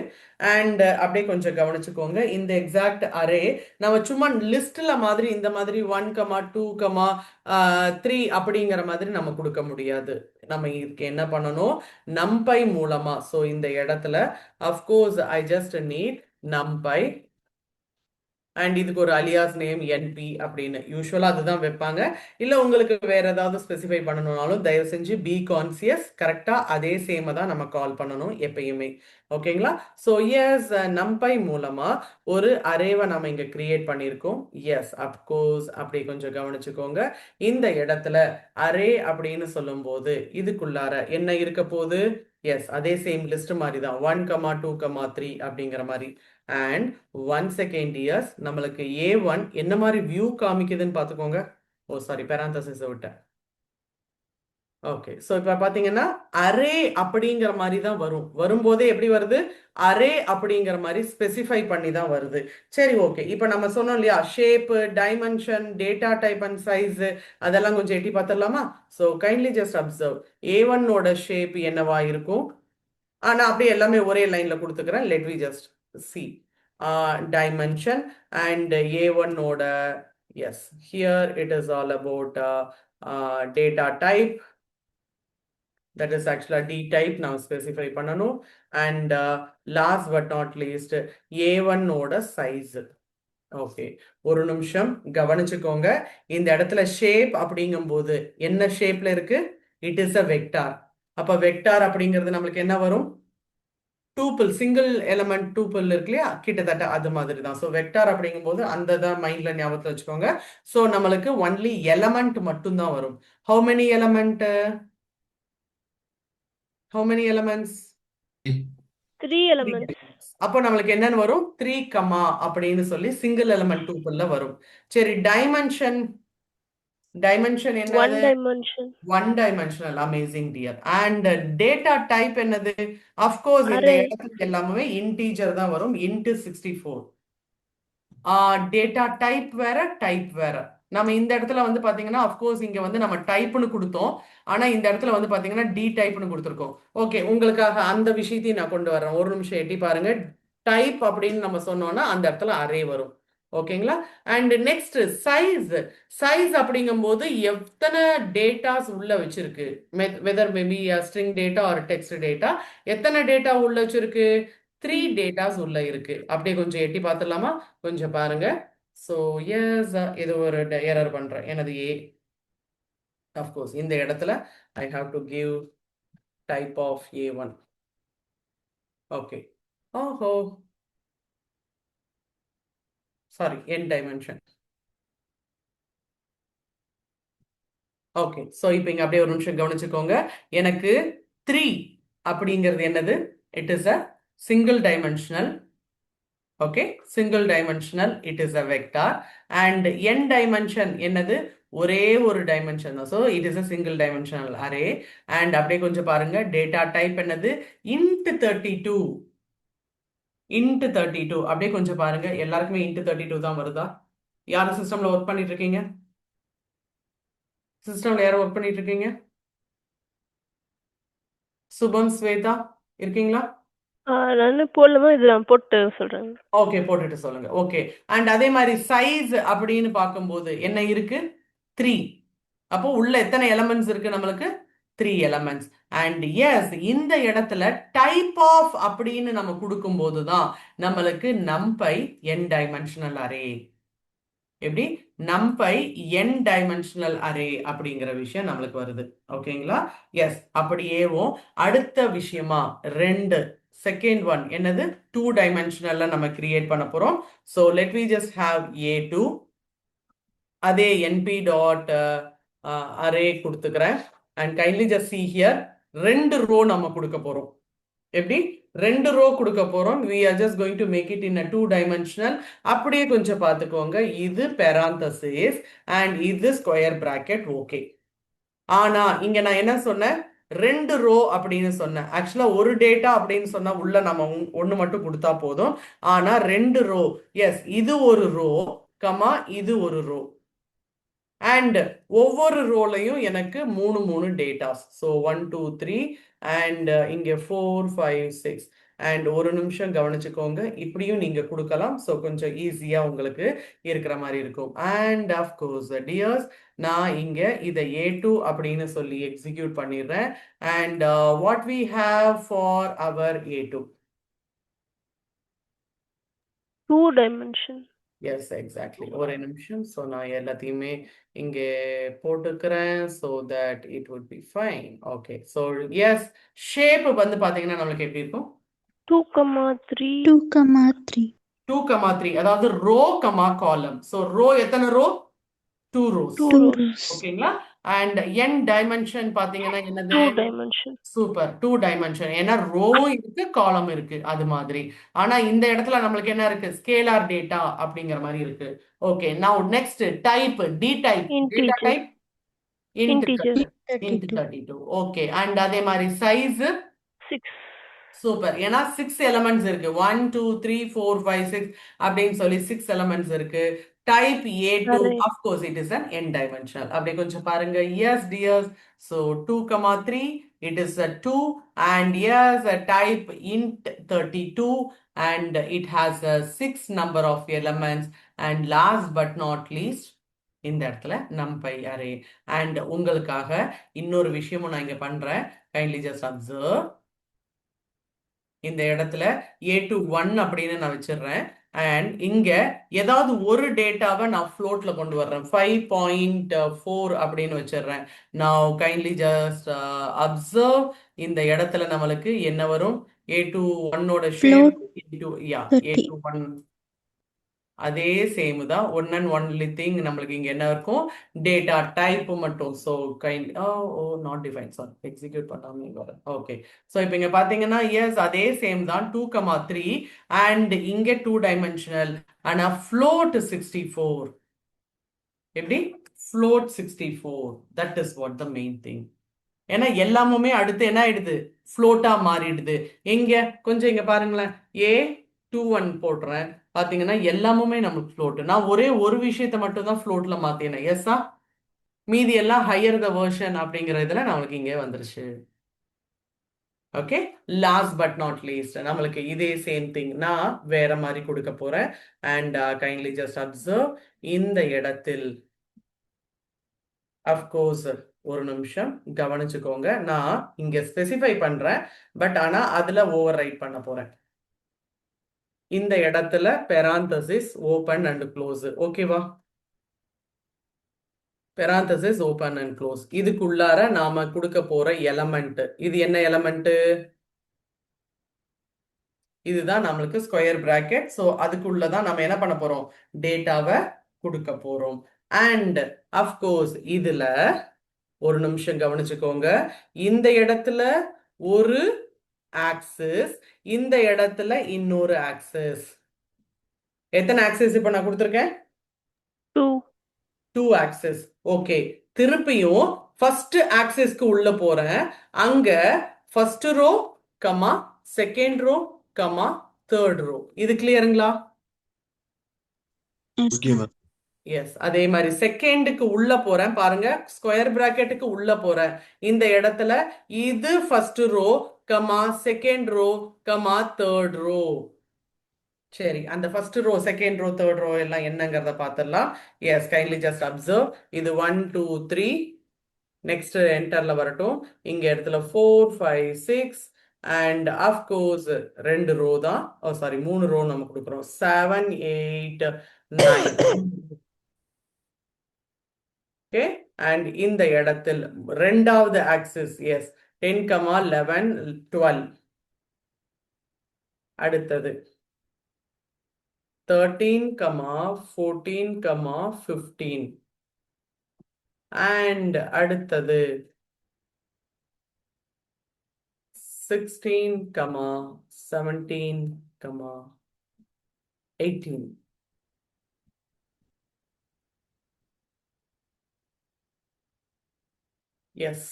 அண்ட் அப்படியே கொஞ்சம் கவனிச்சுக்கோங்க. இந்த எக்ஸாக்ட் அரே நம்ம சும்மா லிஸ்ட்ல மாதிரி இந்த மாதிரி 1,2,3 அப்படிங்கிற மாதிரி நம்ம கொடுக்க முடியாது. நம்ம இதுக்கு என்ன பண்ணணும், நம்பை மூலமா. ஸோ இந்த இடத்துல of course I just need NumPy and இதுக்கு ஒரு அலியாஸ் நேம் என்பி அப்படின்னு யூஸ்வலா அதுதான் வைப்பாங்க. இல்ல உங்களுக்கு வேற ஏதாவது ஸ்பெசிஃபை பண்ணணும்னாலும் தயவு செஞ்சு பி கான்சியஸ், கரெக்டா அதே சேம தான் நம்ம கால் பண்ணணும் எப்பயுமே. ஓகேங்களா? ஸோ எஸ், நம்பை மூலமா ஒரு அரேவை நம்ம இங்க கிரியேட் பண்ணியிருக்கோம். எஸ், அப்கோர்ஸ் அப்படி கொஞ்சம் கவனிச்சுக்கோங்க. இந்த இடத்துல அரே அப்படின்னு சொல்லும்போது இதுக்குள்ளார என்ன இருக்க போகுது? எஸ், அதே சேம் லிஸ்ட் மாதிரி தான் 1,2,3 அப்படிங்கிற மாதிரி. அண்ட் ஒன் செகண்ட் இயர்ஸ் நம்மளுக்கு A1 என்ன மாதிரி வியூ காமிக்குதுன்னு பார்த்துக்கோங்க. ஓ சாரி, பேராந்தசிஸ் விட்டேன். ஓகே, ஸோ இப்போ பார்த்தீங்கன்னா அரே அப்படிங்கிற மாதிரி தான் வரும். வரும்போதே எப்படி வருது? அரே அப்படிங்கிற மாதிரி ஸ்பெசிஃபை பண்ணி தான் வருது. சரி, ஓகே. இப்போ நம்ம சொன்னோம் இல்லையா, shape, dimension, data type and size, அதெல்லாம் கொஞ்சம் எட்டி பார்த்துடலாமா? So kindly just observe. A1ஓட ஷேப் என்னவா இருக்கும்? நான் அப்படியே எல்லாமே ஒரே லைன்ல கொடுத்துக்கிறேன். Let we just see dimension and A1 ஓட yes, here it is all about data type, that is actually D type now specify பண்ணணும். and last but not least A1 ஓட size. ஓகே, ஒரு நிமிஷம் கவனிச்சுக்கோங்க. இந்த இடத்துல ஷேப் அப்படிங்கும்போது என்ன ஷேப்ல இருக்கு? It is a vector. அப்ப வெக்டார் அப்படிங்கிறது நம்மளுக்கு என்ன வரும்? டூப்பிள், சிங்கிள் எலமெண்ட் டூப்பிள் இருக்கு இல்லையா, கிட்டத்தட்ட அது மாதிரி தான். ஸோ வெக்டார் அப்படிங்கும்போது அந்த தான் மைண்ட்ல ஞாபகத்தில் வச்சுக்கோங்க. ஸோ நம்மளுக்கு ஒன்லி எலமெண்ட் மட்டும்தான் வரும். How many element? How many elements? 3 elements. அப்போ நம்மளுக்கு என்னன்னு வரும்? 3, அப்படின்னு சொல்லி சிங்கிள் எலமெண்ட் டூப்பிள்ல வரும். சரி, டைமென்ஷன். டைமென்ஷன் One என்னது? dimension. One dimensional. Amazing dear. And data type என்னது? அஃப்கோர்ஸ் இந்த Array. இடத்துக்கு எல்லாமே இன்டீஜர் தான் வரும். இன்ட்டு 64. டேட்டா டைப் வேற, டைப் வேற. நம்ம இந்த இடத்துல வந்து பாத்தீங்கன்னா அஃப்கோர்ஸ் இங்க வந்து நம்ம டைப்னு கொடுத்தோம். ஆனா இந்த இடத்துல வந்து பாத்தீங்கன்னா டி டைப்னு கொடுத்துருக்கோம். ஓகே, உங்களுக்காக அந்த விஷயத்தையும் நான் கொண்டு வர்றேன். ஒரு நிமிஷம் எட்டி பாருங்க. டைப் அப்படின்னு நம்ம சொன்னோம்னா அந்த இடத்துல அரே வரும். ஓகேங்களா? And next size. சைஸ் அப்படிங்கும்போது எத்தனை டேட்டாஸ் உள்ள வச்சிருக்கு, whether maybe string data or text data, எத்தனை டேட்டா உள்ள வச்சிருக்கு? 3 டேட்டாஸ் உள்ள இருக்கு. அப்படியே கொஞ்சம் எட்டி பார்த்துடலாமா? கொஞ்சம் பாருங்க. ஸோ எஸ், இது ஒரு எரர் பண்றேன். எனது ஏ அஃப்கோர்ஸ் இந்த இடத்துல I have to give type of A1. Okay, ஓஹோ sorry, n dimension. Okay, so இப்போ இங்க அப்படியே ஒரு நிமிஷம் கவனிச்சுக்கோங்க. எனக்கு 3 அப்படிங்கிறது என்னது? It is a single dimensional. Okay, single dimensional, it is a vector. And n dimension என்னது? ஒரே ஒரு டைமென்ஷன் தான். So it is a single dimensional array. And அப்படியே கொஞ்சம் பாருங்க, டேட்டா டைப் என்னது? இன்ட் 32. இன்ட் 32. அப்படியே கொஞ்சம் பாருங்க, எல்லாருக்குமே இன்ட் 32 தான் வருதா? யாரும் சிஸ்டம்ல ஒர்க் பண்ணிட்டு இருக்கீங்க? சிஸ்டம்ல யாரும் ஒர்க் பண்ணிட்டு இருக்கீங்க? சுபம், ஸ்வேதா இருக்கீங்களா? நான் போடலாமா? இது நான் போட்டு சொல்றேன். ஓகே, போட்டுட்டு சொல்லுங்க. ஓகே, அண்ட் அதே மாதிரி சைஸ் அப்படின்னு பார்க்கும்போது என்ன இருக்கு? 3. அப்போ உள்ள எத்தனை எலமெண்ட்ஸ் இருக்கு நம்மளுக்கு? 3 எலமெண்ட்ஸ். அண்ட் எஸ், இந்த இடத்துல டைப் ஆஃப் அப்படின்னு நம்ம கொடுக்கும்போது தான் நம்மளுக்கு நம்பை n டைமென்ஷனல் அரே. எப்படி? நம்பை n டைமென்ஷனல் அரே அப்படிங்கிற விஷயம் நம்மளுக்கு வருது. ஓகேங்களா? எஸ், அப்படியேவும் அடுத்த விஷயமா 2 செகண்ட் ஒன் என்னது? 2 டைமென்ஷனல்ல நம்ம கிரியேட் பண்ண போறோம். So let we just have A2. அதே np டாட் அரே கொடுத்துக்கிறேன். And kindly just see here 2 row நம்ம கொடுக்க போறோம். எப்படி? ரெண்டு ரோ கொடுக்க போறோம். we are just going to make it in a 2-dimensional. அப்படியே கொஞ்சம் பார்த்துக்கோங்க, இது parenthesis and இது ஸ்கொயர் பிராக்கெட். ஓகே, ஆனா இங்க நான் என்ன சொன்னேன், ரெண்டு ரோ அப்படின்னு சொன்னேன். ஆக்சுவலா ஒரு டேட்டா அப்படின்னு சொன்னா உள்ள நம்ம ஒண்ணு மட்டும் கொடுத்தா போதும். ஆனா ரெண்டு ரோ, எஸ், இது ஒரு ரோ கமா இது ஒரு ரோ, அண்ட் ஒவ்வொரு ரோலையும் எனக்கு மூணு மூணு டேட்டாஸ். ஸோ 1 2 3 அண்ட் இங்கே 4 5 6. அண்ட் ஒரு நிமிஷம் கவனிச்சுக்கோங்க, இப்படியும் நீங்க கொடுக்கலாம். ஸோ கொஞ்சம் ஈஸியா உங்களுக்கு இருக்கிற மாதிரி இருக்கும். அண்ட் அஃப்கோர்ஸ் டியர்ஸ், நான் இங்க இதை A2 அப்படின்னு சொல்லி எக்ஸிக்யூட் பண்ணிடுறேன். And what we have for our A2? 2 dimension. Yes, exactly. ஒரு நிமிஷம். ஸோ நான் எல்லாத்தையுமே இங்கே போட்டுக்கிறேன் so that it would be fine. Okay, so yes, shape வந்து பார்த்தீங்கன்னா நம்மளுக்கு எப்படி இருக்கும்? 2,3. 2,3. 2,3, அதாவது row comma column. So row எத்தனை ரோ? 2 rows. 2 2 rows. rows. ஓகேங்களா? அண்ட் n டைமென்ஷன் பார்த்தீங்கன்னா என்னது? 2 dimension. Super, 2 dimension. ஏன்னா ரோவும் இருக்கு காலம் இருக்கு அது மாதிரி. ஆனா இந்த இடத்துல நம்மளுக்கு என்ன இருக்கு? ஸ்கேலார் டேட்டா அப்படிங்கிற மாதிரி இருக்கு. Okay, now next type, dtype. Data Integer. Type Integer. int 32. 32. Okay, and அதே மாதிரி சைஸ் 6. சூப்பர். ஏன்னா 6 எலமெண்ட்ஸ் இருக்கு. 1 2 3 4 5 6 அப்படின்னு சொல்லி 6 எலமெண்ட்ஸ் இருக்கு. Type A2, Array. of course it is an n dimensional. அப்படியே கொஞ்சம் பாருங்க. Yes dears, so 2,3 it is a 2, and yes, a type int 32, and it has a 6 number of elements, and last but not least இந்த இடத்துல numpy array. and உங்களுக்காக இன்னொரு விஷயமும் நான் இங்க பண்றேன். kindly just observe. இந்த இடத்துல A2 1 அப்படின்னு நான் வச்சிடுறேன். அண்ட் இங்க ஏதாவது ஒரு டேட்டாவை நான் ஃப்ளோட்ல கொண்டு வர்றேன். 5.4 அப்படின்னு வச்சிடுறேன். நான் கைண்ட்லி ஜஸ்ட் அப்சர்வ். இந்த இடத்துல நம்மளுக்கு என்ன வரும்? A2 1ஓட ஷேப் A2 1 அதே சேம் தான். ஒன் அண்ட் ஒன்லி திங் நம்மளுக்கு இங்க என்ன இருக்கும்? டேட்டா டைப் மட்டும். So kind not define, sorry, execute பண்ணாம இங்க வர. ஓகே, ஸோ இப்போ இங்க பாத்தீங்கன்னா எஸ், அதே சேம் தான். 2,3 அண்ட் இங்க 2 டைமென்ஷனல். ஆனா ஃப்ளோட் 64. எப்படி? Float 64. That is what the main thing. ஏன்னா எல்லாமுமே அடுத்து என்ன ஆயிடுது? ஃப்ளோட்டா மாறிடுது. எங்க கொஞ்சம் இங்க பாருங்களேன், A21 போடுறேன். பாத்தீங்கன்னா எல்லாமுமே நமக்கு ஃப்ளோட். நான் ஒரே ஒரு விஷயத்தை மட்டும் தான் ஃப்ளோட்ல மாத்தினேன். எஸ்ஸா? மீதி எல்லாம் ஹையர் த வெர்ஷன் அப்படிங்கிற இதுல நம்மளுக்கு இங்கே வந்துருச்சு. Okay, last but not least நம்மளுக்கு இதே சேம் திங் நான் வேற மாதிரி கொடுக்க போறேன். And kindly just observe. இந்த இடத்தில் அஃப்கோர்ஸ் ஒரு நிமிஷம் கவனிச்சுக்கோங்க, நான் இங்க ஸ்பெசிஃபை பண்றேன், பட் ஆனா அதுல ஓவர் ரைட் பண்ண போறேன். இந்த இடத்துல பெராந்தசிஸ் ஓபன் அண்ட் க்ளோஸ். ஓகேவா? Parenthesis open and close. இதுக்குள்ளார நாம கொடுக்க போற எலமெண்ட், இது என்ன எலமெண்ட்? இதுதான் நம்மளுக்கு ஸ்கொயர் பிராக்கெட். ஸோ அதுக்குள்ளதான் நம்ம என்ன பண்ண போறோம்? டேட்டாவை கொடுக்க போறோம். அண்ட் அஃப்கோர்ஸ் இதுல ஒரு நிமிஷம் கவனிச்சுக்கோங்க, இந்த இடத்துல ஒரு ஆக்சிஸ், இந்த இடத்துல இன்னொரு ஆக்சிஸ். எத்தனை ஆக்சிஸ் இப்ப நான் கொடுத்துருக்கேன்? 2 ஆக்சிஸ். ஓகே, திருப்பியும் ஃபர்ஸ்ட் ஆக்சிஸ்க்கு உள்ள போறேன். அங்க first row comma second row comma third row. இது கிளியருங்களா? Okay ma'am. எஸ், அதே மாதிரி செகண்டுக்கு உள்ள போறேன். பாருங்க, ஸ்கொயர் பிராக்கெட்டுக்கு உள்ள போறேன். இந்த இடத்துல இது first row comma second row comma third row. சரி, அந்த first row second row third row எல்லாம் என்னங்கிறத பார்த்துடலாம். Yes, kindly just observe. இது 1 2 3. நெக்ஸ்ட் என்டர்ல வரட்டும். இங்க இடத்துல 4 5 6 அண்ட் அஃப்கோர்ஸ் ரெண்டு ரோ தான். சாரி, 3 ரோ நம்ம கொடுக்குறோம். 7 8 9. ஓகே, அண்ட் இந்த இடத்தில் ரெண்டாவது ஆக்சிஸ், எஸ், 10 11 12. அடுத்தது 13 14 15. அண்ட் அடுத்தது 16, 17, 18. Yes.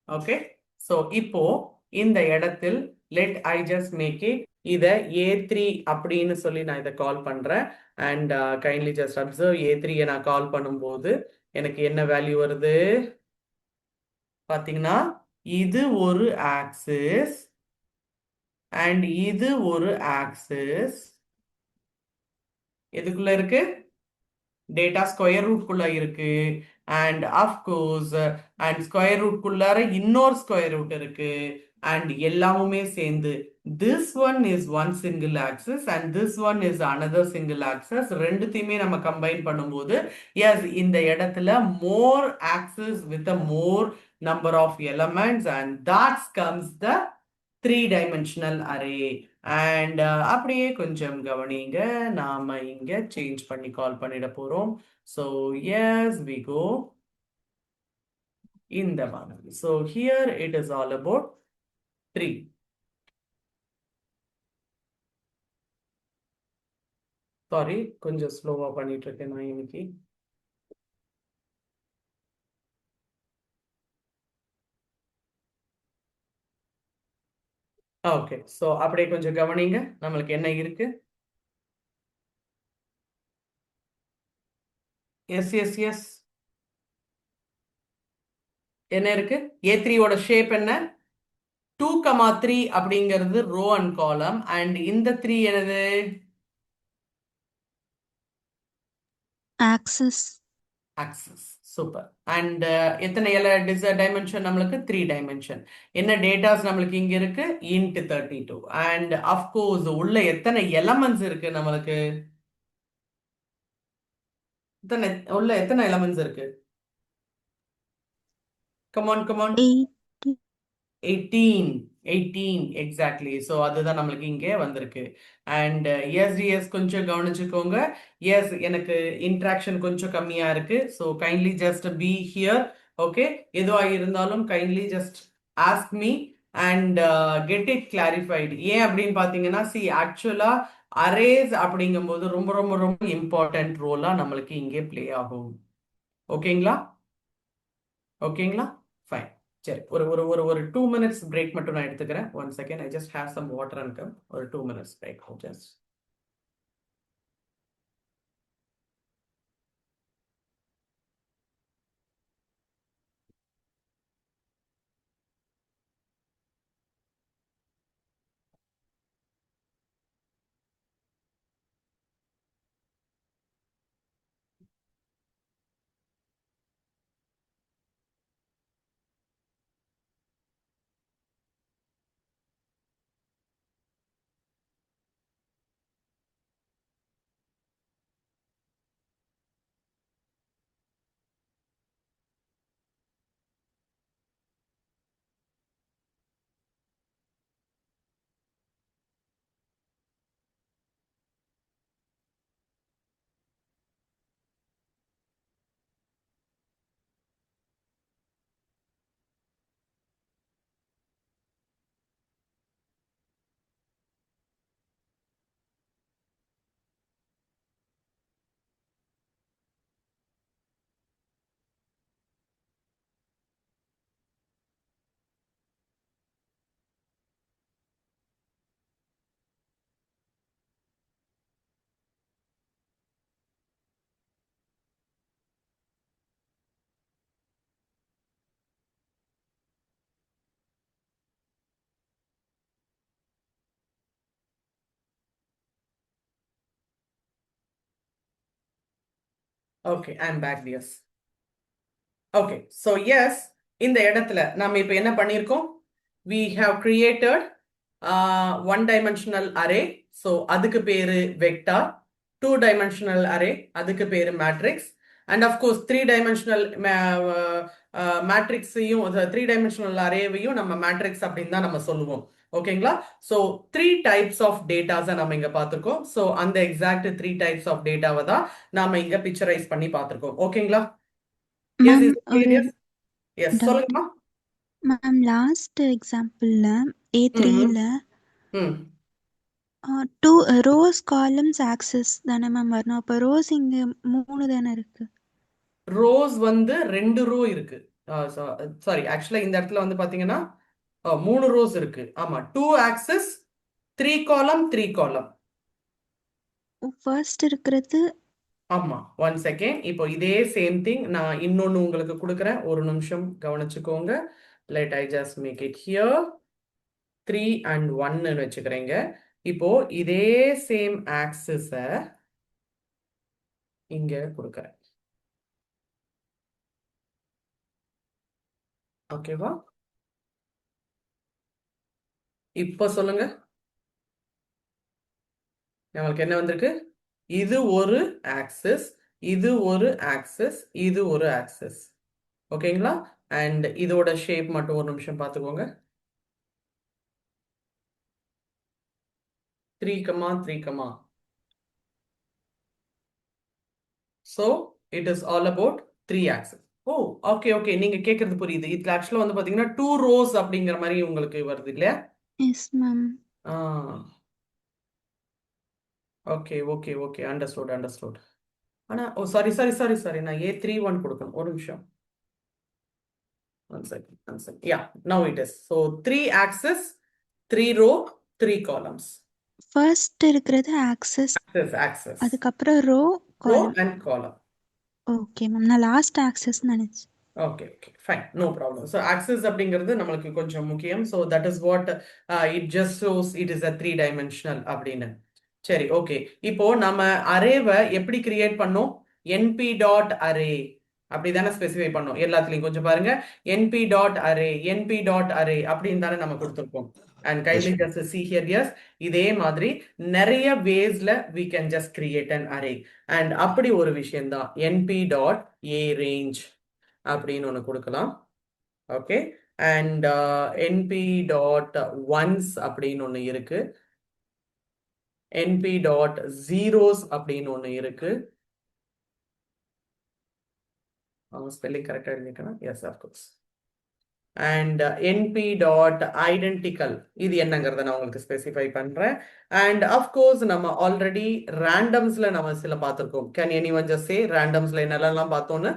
ஓகே. ஸோ இப்போ இந்த இடத்தில் let I just make it இதை A3 அப்படின்னு சொல்லி நான் இதை கால் பண்றேன். And kindly just observe A3 நான் கால் பண்ணும்போது எனக்கு என்ன வேல்யூ வருது பாத்தீங்கன்னா, இது ஒரு ஆக்சிஸ் அண்ட் இது ஒரு ஆக்சிஸ். எதுக்குள்ள இருக்கு? டேட்டா ஸ்கொயர் ரூட்குள்ள இருக்கு. அண்ட் அஃப்கோர்ஸ் அண்ட் ஸ்கொயர் ரூட்குள்ளார இன்னொரு ஸ்கொயர் ரூட் இருக்கு. அண்ட் எல்லாமுமே சேர்ந்து this one is one single axis and this one is another single axis. ரெண்டுத்தையுமே நம்ம கம்பைன் பண்ணும்போது எஸ் இந்த இடத்துல more axis with a more number of elements and that comes the three-dimensional array. And அப்படியே கொஞ்சம் கவனிங்க, நாம இங்க சேஞ்ச் பண்ணி கால் பண்ணிட போறோம். So yes, we go இந்த மாதிரி. So here it is all about 3. Sorry, கொஞ்சம் ஸ்லோவா பண்ணிட்டு இருக்கேன் நான் இன்னைக்கு. ஓகே. ஸோ அப்படியே கொஞ்சம் கவனிங்க, நம்மளுக்கு என்ன இருக்கு? எஸ் எஸ் எஸ் என்ன இருக்கு? A3 ஓட ஷேப் என்ன? 2, 3 அப்படிங்கிறது ரோ அண்ட் காலம். அண்ட் இந்த 3 என்னது? ஆக்சிஸ். ஆக்சிஸ். சூப்பர். அண்ட் எத்தனை டைமென்ஷன் நம்மளுக்கு? 3 டைமென்ஷன். என்ன டேட்டாஸ் நம்மளுக்கு இங்க இருக்கு? int 32. அண்ட் அஃப்கோர்ஸ் உள்ள எத்தனை எலமெண்ட்ஸ் இருக்கு நம்மளுக்கு? உள்ள எத்தனை எலமெண்ட்ஸ் இருக்கு? Come on 18 exactly. ஸோ அதுதான் நம்மளுக்கு இங்கே வந்திருக்கு. அண்ட் எஸ் கொஞ்சம் கவனிச்சுக்கோங்க. எஸ் எனக்கு இன்ட்ராக்ஷன் கொஞ்சம் கம்மியா இருக்கு. So kindly just be here. Okay, எதுவா இருந்தாலும் kindly just ask me and get it clarified. ஏன் அப்படின்னு பார்த்தீங்கன்னா, ஆக்சுவலா அரேஸ் அப்படிங்கும்போது ரொம்ப ரொம்ப ரொம்ப இம்பார்ட்டன்ட் ரோலா நம்மளுக்கு இங்கே பிளே ஆகும். ஓகேங்களா? ஃபைன். சரி, ஒரு ஒரு ஒரு ஒரு 2 minutes பிரேக் மட்டும் நான் எடுத்துக்கிறேன். 1 second, I just have some water and come. ஒரு 2 minutes break just. Okay, I am back dears. Okay, so yes இந்த இடத்துல நம்ம இப்போ என்ன பண்ணியிருக்கோம்? We have created one-dimensional array. So அதுக்கு பேரு வெக்டார். 2-dimensional array, அதுக்கு பேரு matrix. And of course 3-dimensional மேட்ரிக்ஸையும் 3-dimensional அரேவையும் நம்ம மேட்ரிக்ஸ் அப்படின்னு தான் நம்ம சொல்லுவோம். ஓகேங்களா? ஸோ 3 types ஆஃப் டேட்டாஸை நம்ம இங்க பார்த்துருக்கோம். ஸோ அந்த எக்ஸாக்ட் 3 types ஆஃப் டேட்டாவை தான் நாம இங்க பிக்சரைஸ் பண்ணி பார்த்துருக்கோம். ஓகேங்களா? மேம், ஒரு எஸ் doubt. சொல்லுங்கம்மா. மேம் லாஸ்ட் எக்ஸாம்பிள்ல ம் A3ல ம் டூ ரோஸ் காலம்ஸ் ஆக்சஸ் தானே மேம் வரணும். அப்போ ரோஸ் இங்கே 3 தானே இருக்கு. ரோஸ் வந்து 2 ரோ இருக்கு. சாரி, ஆக்சுவலா இந்த இடத்துல வந்து பாத்தீங்கன்னா 3 ரோஸ் இருக்கு. ஆமா, 2 ஆக்சஸ் 3 காலம் 3 காலம். ஃபர்ஸ்ட் இருக்கிறது ஆமா, 1 செகண்ட். இப்போ இதே சேம் திங் நான் இன்னொன்னு உங்களுக்கு கொடுக்குறேன். ஒரு நிமிஷம் கவனிச்சுக்கோங்க. Let I just make it here 3 and 1 வச்சுக்கிறேங்க. இப்போ இதே சேம் ஆக்சிஸ இங்க கொடுக்குறேன். ஓகேவா? இப்போ சொல்லுங்க, நம்மளுக்கு என்ன வந்திருக்கு? இது ஒரு ஆக்சிஸ், இது ஒரு ஆக்சிஸ், இது ஒரு ஆக்சிஸ். ஓகேங்களா? அண்ட் இதோட ஷேப் மட்டும் ஒரு நிமிஷம் பார்த்துக்கோங்க. 3, 3. So it is all about 3 axis. Oh, okay okay, நீங்க கேக்குறது புரியுது. இதுல ஆக்சுவலா வந்து பாத்தீங்கன்னா 2 rows அப்படிங்கிற மாதிரி உங்களுக்கு வருது இல்லையா? Yes ma'am. Okay okay okay, understood understood. ஆனா ஓ சாரி சாரி சாரி சாரி, நான் A31 கொடுக்கணும். ஒரு நிமிஷம். 1 second 1 second. Yeah, now it is. So 3 axis, 3 row, 3 columns. First இருக்கிறது ஆக்சஸ், Axis. அதுக்கப்புறம் ரோ Row காலம். and column. ஓகே மேம், நான் last axis நினைச்சேன். Okay okay fine, no problem. So axis அப்படிங்கிறது நம்மளுக்கு கொஞ்சம் முக்கியம். So that is what it just shows it is a 3 dimensional அப்படின்னு. சரி, ஓகே. இப்போ நம்ம அரேவை எப்படி கிரியேட் பண்ணோம்? np டாட் அரே அப்படி தானே ஸ்பெசிஃபை பண்ணோம் எல்லாத்துலயும். கொஞ்சம் பாருங்க, np dot array, np dot array அப்படின்னு தானே நம்ம கொடுத்துருக்கோம். And kindly just see here, yes, இதே மாதிரி நிறைய வேஸ்ல we can just create an array. And அப்படி ஒரு விஷயம் தான் np டாட் a range அப்படின்னு ஒன்று கொடுக்கலாம். Okay, and np dot once அப்படின்னு ஒன்று இருக்கு, np டாட் ஜீரோஸ் அப்படின்னு ஒன்று இருக்கு. ஸ்பெல்லிங் கரெக்டாக எழுதிக்கணும். Yes, of course. And np dot identical, இது என்னங்கிறத நான் உங்களுக்கு ஸ்பெசிஃபை பண்றேன். அண்ட் அஃப்கோர்ஸ் நம்ம ஆல்ரெடி ரேண்டம்ஸ்ல நம்ம சில பார்த்துருக்கோம். கேன் எனிவன் ஜஸ்ட் சே ரேண்டம்ஸ்ல என்னெல்லாம் பார்த்தோன்னு?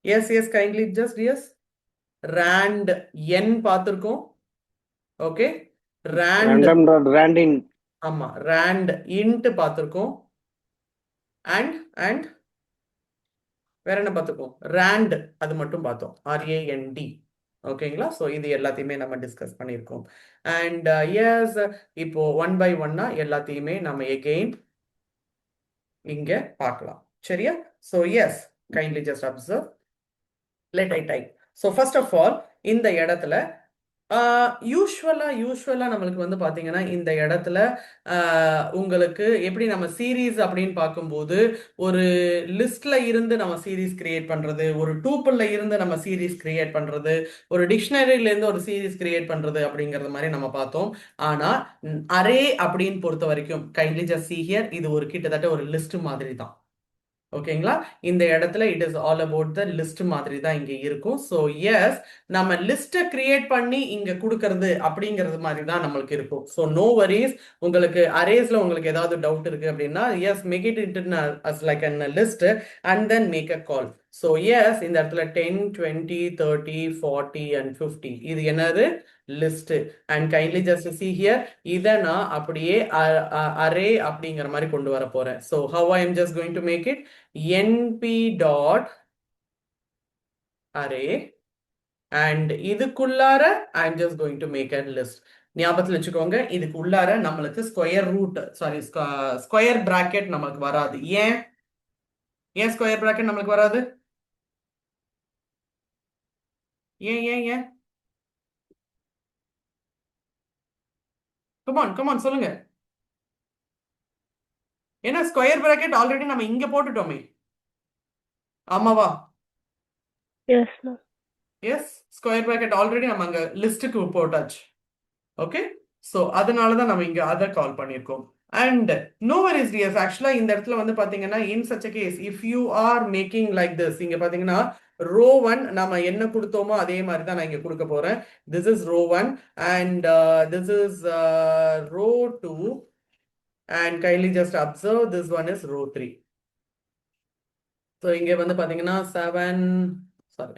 Yes yes, kindly just yes. rand n பார்த்திருக்கோம். ஓகே, rand randin, ஆமா, rand int பார்த்திருக்கோம். அண்ட் வேற என்ன பார்த்திருக்கோம்? rand, அது மட்டும் பார்த்தோம், RAND. ஓகேங்களா? ஸோ இது எல்லாத்தையுமே நம்ம டிஸ்கஸ் பண்ணியிருக்கோம். அண்ட் எஸ், இப்போ 1 by 1 எல்லாத்தையுமே நம்ம எகெயின் இங்க பார்க்கலாம். சரியா? So yes, kindly just observe. Let I type. So first of all இந்த இடத்துல யூஸ்வலா நம்மளுக்கு வந்து பாத்தீங்கன்னா இந்த இடத்துல உங்களுக்கு எப்படி நம்ம சீரீஸ் அப்படின்னு பார்க்கும்போது ஒரு லிஸ்ட்ல இருந்து நம்ம சீரீஸ் கிரியேட் பண்றது, ஒரு டூப்பிள்ல இருந்து நம்ம சீரீஸ் கிரியேட் பண்றது, ஒரு டிக்ஷனரியில இருந்து ஒரு சீரீஸ் கிரியேட் பண்றது அப்படிங்கறது மாதிரி நம்ம பார்த்தோம். ஆனா அரே அப்படின்னு பொறுத்த வரைக்கும் கைண்ட்லி ஜஸ்ட் see here, இது ஒரு கிட்டத்தட்ட ஒரு லிஸ்ட் மாதிரி தான். ஓகேங்களா? இந்த இடத்துல it is all about the list மாதிரி தான் இங்க இருக்கும். ஸோ எஸ், நம்ம லிஸ்ட்டை கிரியேட் பண்ணி இங்க கொடுக்கறது அப்படிங்கிறது மாதிரி தான் நம்மளுக்கு இருக்கும். So no worries. உங்களுக்கு அரேஸ்ல உங்களுக்கு ஏதாவது டவுட் இருக்கு அப்படின்னா yes, make it into as like an list and then make a call. So yes, இந்த இடத்துல 10, 20, 30, 40 and 50 இது என்னது? List. And kindly just see here, இதை நான் அப்படியே அரே அப்படிங்கிற மாதிரி கொண்டு வர போறேன். So how I am just going to make it? np dot array and இதுக்குள்ளார I am just going to make a list. ஞாபகத்தில் வச்சுக்கோங்க, இதுக்கு உள்ளார நம்மளுக்கு ஸ்கொயர் பிராக்கெட் நமக்கு வராது. ஏன் ஸ்கொயர் பிராக்கெட் நம்மளுக்கு வராது? ஏன் கமான் சொல்லுங்க. ஏன்னா ஸ்கொயர் பிராக்கெட் ஆல்ரெடி நம்ம இங்க போட்டுட்டோமே. ஆமாவா? Yes ma'am. Yes, square bracket already நம்ம அங்க லிஸ்ட்டுக்கு போட்டாச்சு. ஓகே, ஸோ அதனால தான் நம்ம இங்க அதை கால் பண்ணியிருக்கோம். அண்ட் நோ வரிஸ் டியர்ஸ், ஆக்சுவலா இந்த இடத்துல வந்து பாத்தீங்கன்னா in such a case if you are making like this, இங்க பாத்தீங்கன்னா ரோ 1 நம்ம என்ன கொடுத்தோமோ அதே மாதிரி தான் நான் இங்க கொடுக்க போறேன். This is row 1 and this is row 2 and kindly just observe this one is row 3. So இங்கே வந்து பார்த்தீங்கன்னா 7 சாரி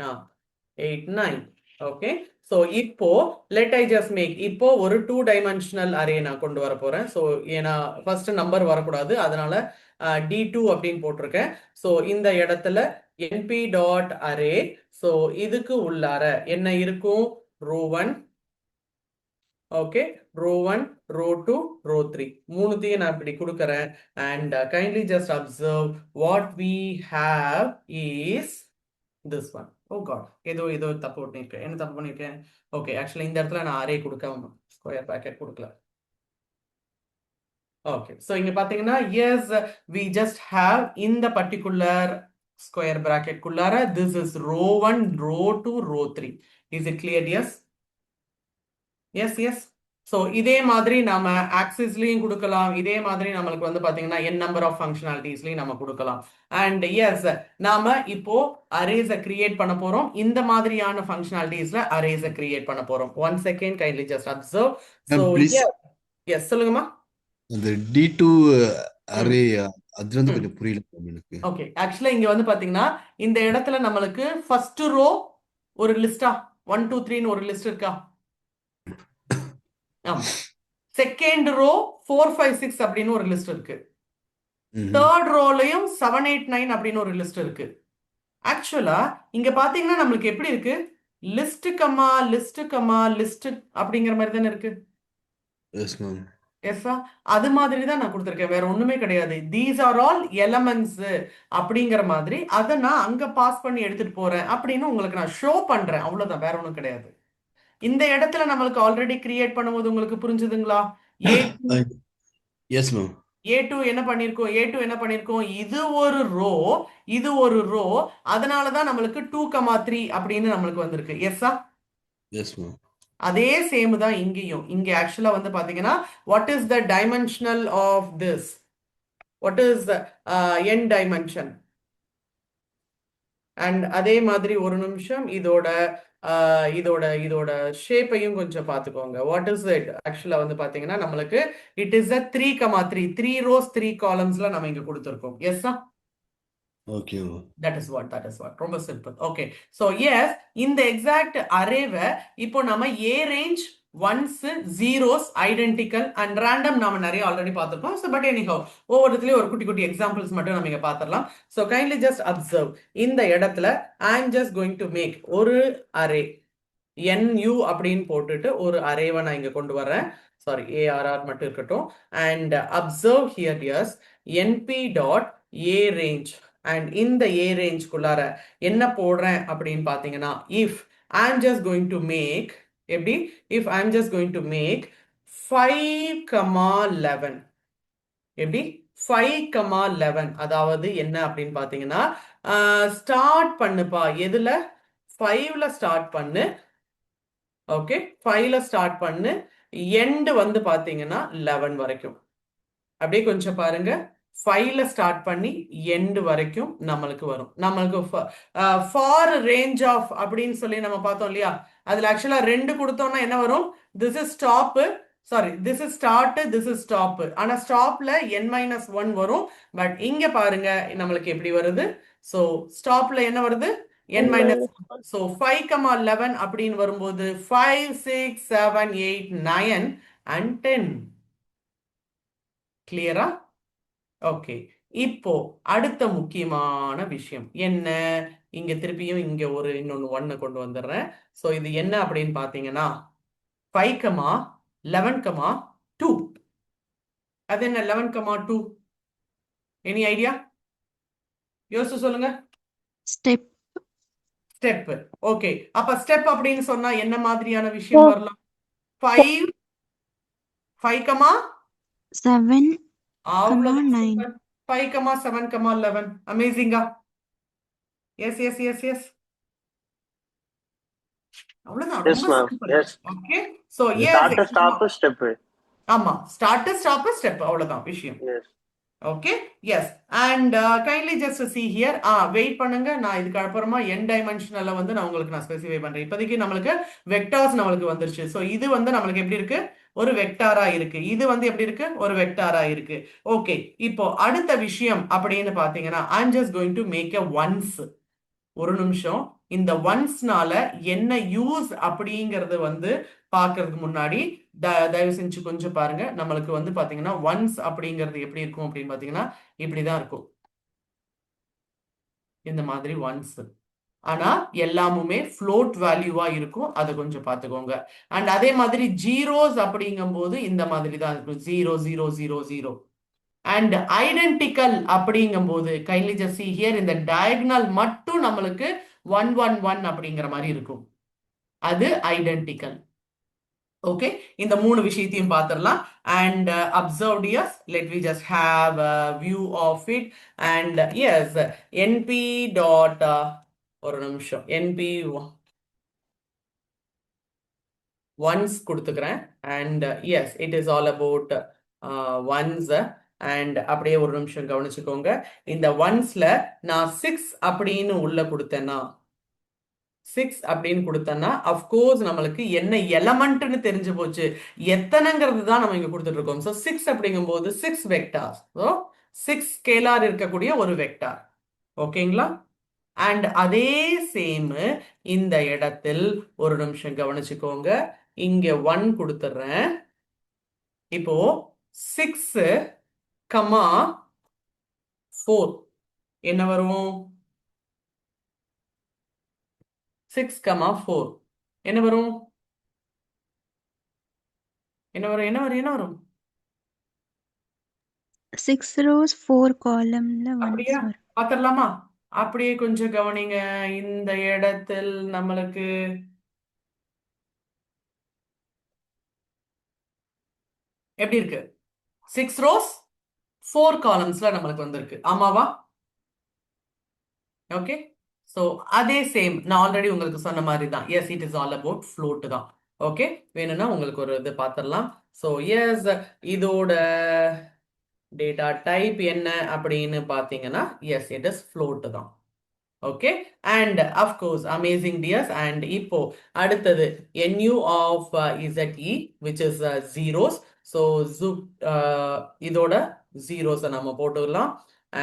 8 9. ஓகே, ஸோ இப்போ லெட் ஐ ஜஸ்ட் மேக் இப்போ ஒரு 2 டைமென்ஷனல் அரே நான் கொண்டு வர போறேன். ஸோ ஏன்னா ஃபர்ஸ்ட் நம்பர் வரக்கூடாது, அதனால D2 அப்படின்னு போட்டிருக்கேன். ஸோ இந்த இடத்துல np டாட் அரே. ஸோ இதுக்கு உள்ளார என்ன இருக்கும்? Row 1, okay, row 1, row 2, row 3 மூணுத்தையும் நான் இப்படி கொடுக்குறேன். And kindly just observe what we have is this one. Oh god, ஏதோ தப்பு பண்ணியிருக்கேன். என்ன தப்பு பண்ணியிருக்கேன்? ஓகே, ஆக்சுவலி இந்த இடத்துல நான் அரே கொடுக்காம ஸ்கொயர் பேக்கெட் கொடுக்கல. ஓகே, ஸோ இங்க பாத்தீங்கன்னா எஸ் வி ஜஸ்ட் ஹேவ் இந்த பர்டிகுலர் ஸ்கொயர் பிராக்கெட் குள்ளார this is row 1, row 2, row 3. Is it clear? Yes yes yes. So இதே மாதிரி நாம ஆக்சிஸ்லயும் கொடுக்கலாம். இதே மாதிரி நம்மளுக்கு வந்து பாத்தீங்கன்னா n நம்பர் ஆஃப் ஃபங்க்ஷனாலிட்டிஸ்லயும் நம்ம கொடுக்கலாம். அண்ட் எஸ், நாம இப்போ அரேஸை கிரியேட் பண்ண போறோம். இந்த மாதிரியான ஃபங்க்ஷனாலிட்டிஸ்ல அரேஸை கிரியேட் பண்ண போறோம். 1 second, kindly just observe. So please yes சொல்லுங்கம்மா. அந்த D2 அரே அது வந்து கொஞ்சம் புரியல எனக்கு. ஓகே, ஆக்சுவலா இங்க வந்து பாத்தீங்கன்னா இந்த இடத்துல நம்மளுக்கு ஃபர்ஸ்ட் ரோ ஒரு லிஸ்டா 1 2 3ன்னு ஒரு லிஸ்ட் இருக்கா? ஆமா. செகண்ட் ரோ 4 5 6 அப்படின்னு ஒரு லிஸ்ட் இருக்கு. தேர்ட் ரோலையும் 7 8 9 அப்படின்னு ஒரு லிஸ்ட் இருக்கு. ஆக்சுவலா இங்க பாத்தீங்கன்னா நம்மளுக்கு எப்படி இருக்கு? List comma list comma list அப்படிங்கிற மாதிரி தானே இருக்கு. Yes ma'am. எஸ்ஸா, அது மாதிரி தான் நான் கொடுத்துருக்கேன், வேற ஒண்ணுமே கிடையாது. தீஸ் ஆர் ஆல் எலமெண்ட்ஸ் அப்படிங்கிற மாதிரி அதை நான் அங்க பாஸ் பண்ணி எடுத்துட்டு போறேன் அப்படின்னு உங்களுக்கு நான் ஷோ பண்றேன். அவ்வளவுதான், வேற ஒண்ணும் கிடையாது. இந்த இடத்துல நம்மளுக்கு ஆல்ரெடி கிரியேட் பண்ணும்போது உங்களுக்கு புரிஞ்சுதுங்களா? Yes ma'am. A2 என்ன பண்ணிருக்கோம்? இது ஒரு ரோ, இது ஒரு ரோ, அதனாலதான் நம்மளுக்கு 2 3 அப்படின்னு நம்மளுக்கு வந்திருக்கு. எஸ்ஸா? Yes ma'am. அதே சேம் தான் இங்கேயும். இங்க ஆக்சுவலா வந்து பாத்தீங்கன்னா what is the dimensional of this? What is n dimension? And அதே மாதிரி ஒரு நிமிஷம் இதோட ஷேப்பையும் கொஞ்சம் பார்த்துக்கோங்க. What is it? ஆக்சுவலா வந்து பாத்தீங்கன்னா நம்மளுக்கு இட் இஸ் 3 3 rows 3 columnsல நம்ம இங்க கொடுத்துருக்கோம். எஸ்ஸா? ஓகே. that is what ரொம்ப சிம்பிள். ஓகே, ஸோ எஸ், இந்த எக்ஸாக்ட் அரேவை இப்போ நம்ம a range ones zeros identical and random நாம நிறைய ஆல்ரெடி பார்த்துருக்கோம். ஸோ பட் எனிஹவ் ஒவ்வொருத்துலயும் ஒரு குட்டி குட்டி எக்ஸாம்பிள்ஸ் மட்டும் நம்ம இங்க பார்த்துடலாம். So kindly just observe. இந்த இடத்துல I am just going to make ஒரு அரே NU அப்படின்னு போட்டுட்டு ஒரு அரேவை நான் இங்க கொண்டு வர்றேன். சாரி, ARR மட்டும் இருக்கட்டும். And observe here yes NP dot a range. And இந்த ஏ ரேஞ்ச் குள்ளார என்ன போடுறேன் அப்படின்னு பாத்தீங்கன்னா if I am just going to make எப்படி? If I am just going to make 5,11 எப்படி? 5,11 அதாவது என்ன அப்படின்னு பாத்தீங்கன்னா ஸ்டார்ட் பண்ணுப்பா. எதுல? 5ல ஸ்டார்ட் பண்ணு. ஓகே, 5ல ஸ்டார்ட் பண்ணு. எண்ட் வந்து பாத்தீங்கன்னா 11 வரைக்கும். அப்படியே கொஞ்சம் பாருங்க, 5ல ஸ்டார்ட் பண்ணி எண்ட் வரைக்கும் நம்மளுக்கு வரும். நம்மளுக்கு ஃபார் ரேஞ்ச் ஆஃப் அப்படின்னு சொல்லி நம்ம பார்த்தோம் இல்லையா? அதுல ஆக்சுவலா 2 கொடுத்தோம்னா என்ன வரும்? This is stop, sorry this is start, this is stop. ஆனா ஸ்டாப்ல n-1 வரும். பட் இங்க பாருங்க நம்மளுக்கு எப்படி வருது? ஸோ ஸ்டாப்ல என்ன வருது? n-1. ஸோ 5,11 அப்படின்னு வரும்போது 5 6 7 8 9 and 10. கிளியரா? ஓகே, இப்போ அடுத்த முக்கியமான விஷயம் என்ன? இங்க திருப்பியும் இங்க ஒரு இன்னொன்னு 1 கொண்டு வந்துடுறேன். ஸோ இது என்ன அப்படின்னு பாத்தீங்கன்னா 5,11,2. அது என்ன 11,2? Any idea? யோசிச்சு சொல்லுங்க. ஸ்டெப். ஓகே, அப்ப ஸ்டெப் அப்படின்னு சொன்னா என்ன மாதிரியான விஷயம் வரலாம்? 5 7 அவ்வளவுதான். 9. 5, 7, 11. அமேசிங்கா? Yes yes yes yes. அவ்வளவுதான், Yes, ரொம்ப ma'am. சிம்பிள். Yes. Okay, so Start, stop, step. ஆமா, ஸ்டார்ட் ஸ்டாப் ஸ்டெப், அவ்வளவுதான் விஷயம். Yes. Okay, yes, and kindly just see here. Wait பண்ணுங்க, நான் இதுக்கு அப்புறமா n டைமென்ஷனல்ல வந்து நான் உங்களுக்கு ஸ்பெசிஃபை பண்றேன். இப்போதைக்கு நம்மளுக்கு வெக்டார்ஸ் நம்மளுக்கு வந்துருச்சு. ஸோ இது வந்து நம்மளுக்கு எப்படி இருக்கு, ஒரு வெக்டாரா இருக்கு. இது வந்து எப்படி இருக்கு, ஒரு வெக்டாரா இருக்கு. ஓகே, இப்போ அடுத்த விஷயம் அப்படின்னு பாத்தீங்கன்னா I'm just going to make a ones. ஒரு நிமிஷம், இந்த ஒன்ஸ்னால என்ன யூஸ் அப்படிங்கறது வந்து பாக்குறதுக்கு முன்னாடி தயவு செஞ்சு கொஞ்சம் பாருங்க. நம்மளுக்கு வந்து பாத்தீங்கன்னா ஒன்ஸ் அப்படிங்கிறது எப்படி இருக்கும் அப்படின்னு பாத்தீங்கன்னா இப்படிதான் இருக்கும், இந்த மாதிரி ஒன்ஸ். ஆனா எல்லாமுமே ஃப்ளோட் வேல்யூவா இருக்கும், அதை கொஞ்சம் பார்த்துக்கோங்க. அண்ட் அதே மாதிரி ஜீரோஸ் அப்படிங்கும் போது இந்த மாதிரி தான் இருக்கும், 0 0 0 0. அண்ட் ஐடென்டிக்கல் அப்படிங்கும் போது கைண்ட்லி ஜஸ்ட் see here, இந்த டயகனல் மட்டும் நம்மளுக்கு 1 1 1 அப்படிங்கிற மாதிரி இருக்கும், அது ஐடென்டிக்கல். ஓகே, இந்த மூணு விஷயத்தையும் பார்த்துடலாம். And observe yes, let we just have a view of it. And yes, np dot ஒரு நிமிஷம், np once கொடுத்துக்கிறேன். And yes, it is all about ones. And அப்படியே ஒரு நிமிஷம் கவனிச்சுக்கோங்க. இந்த ஒன்ஸ்ல நான் 6 அப்படின்னு உள்ள கொடுத்தேன்னா, 6 அப்படின்னு கொடுத்தேன்னா அஃப்கோர்ஸ் நம்மளுக்கு என்ன எலமெண்ட்னு தெரிஞ்சு போச்சு, எத்தனைங்கிறது தான் நம்ம இங்க கொடுத்துட்டு இருக்கோம். ஸோ 6 அப்படிங்கும்போது 6 வெக்டார். ஸோ 6 ஸ்கேலார் இருக்கக்கூடிய ஒரு வெக்டார். ஓகேங்களா? அண்ட் அதே சேம் இந்த இடத்தில் ஒரு நிமிஷம் கவனிச்சுக்கோங்க, இங்க 1 கொடுத்துட்றேன். இப்போ 6, 4 என்ன வரும்? 6, 4 என்ன வரும்? என்ன வரும்? என்ன வரும்? என்ன வரும்? 6 rows 4 columnல once அப்படியா வரும். பாத்திரலாமா? அப்படியே கொஞ்சம் கவனிங்க. இந்த இடத்தில் நம்மளுக்கு எப்படி இருக்கு? 6 rows 4 columnsல நம்மளுக்கு வந்திருக்கு, ஆமாவா? ஓகே, ஸோ அதே சேம் நான் ஆல்ரெடி உங்களுக்கு சொன்ன மாதிரி தான். Yes, it is all about float தான். ஓகே, வேணும்னா உங்களுக்கு ஒரு இது பார்த்துடலாம். ஸோ எஸ், இதோட டேட்டா டைப் என்ன அப்படின்னு பார்த்தீங்கன்னா எஸ், இட் இஸ் ஃப்ளோட் தான். Okay, and of course amazing dears. And இப்போ அடுத்தது nu of ze which is zeros. ஸோ இதோட ஜீரோஸை நம்ம போட்டுக்கலாம்.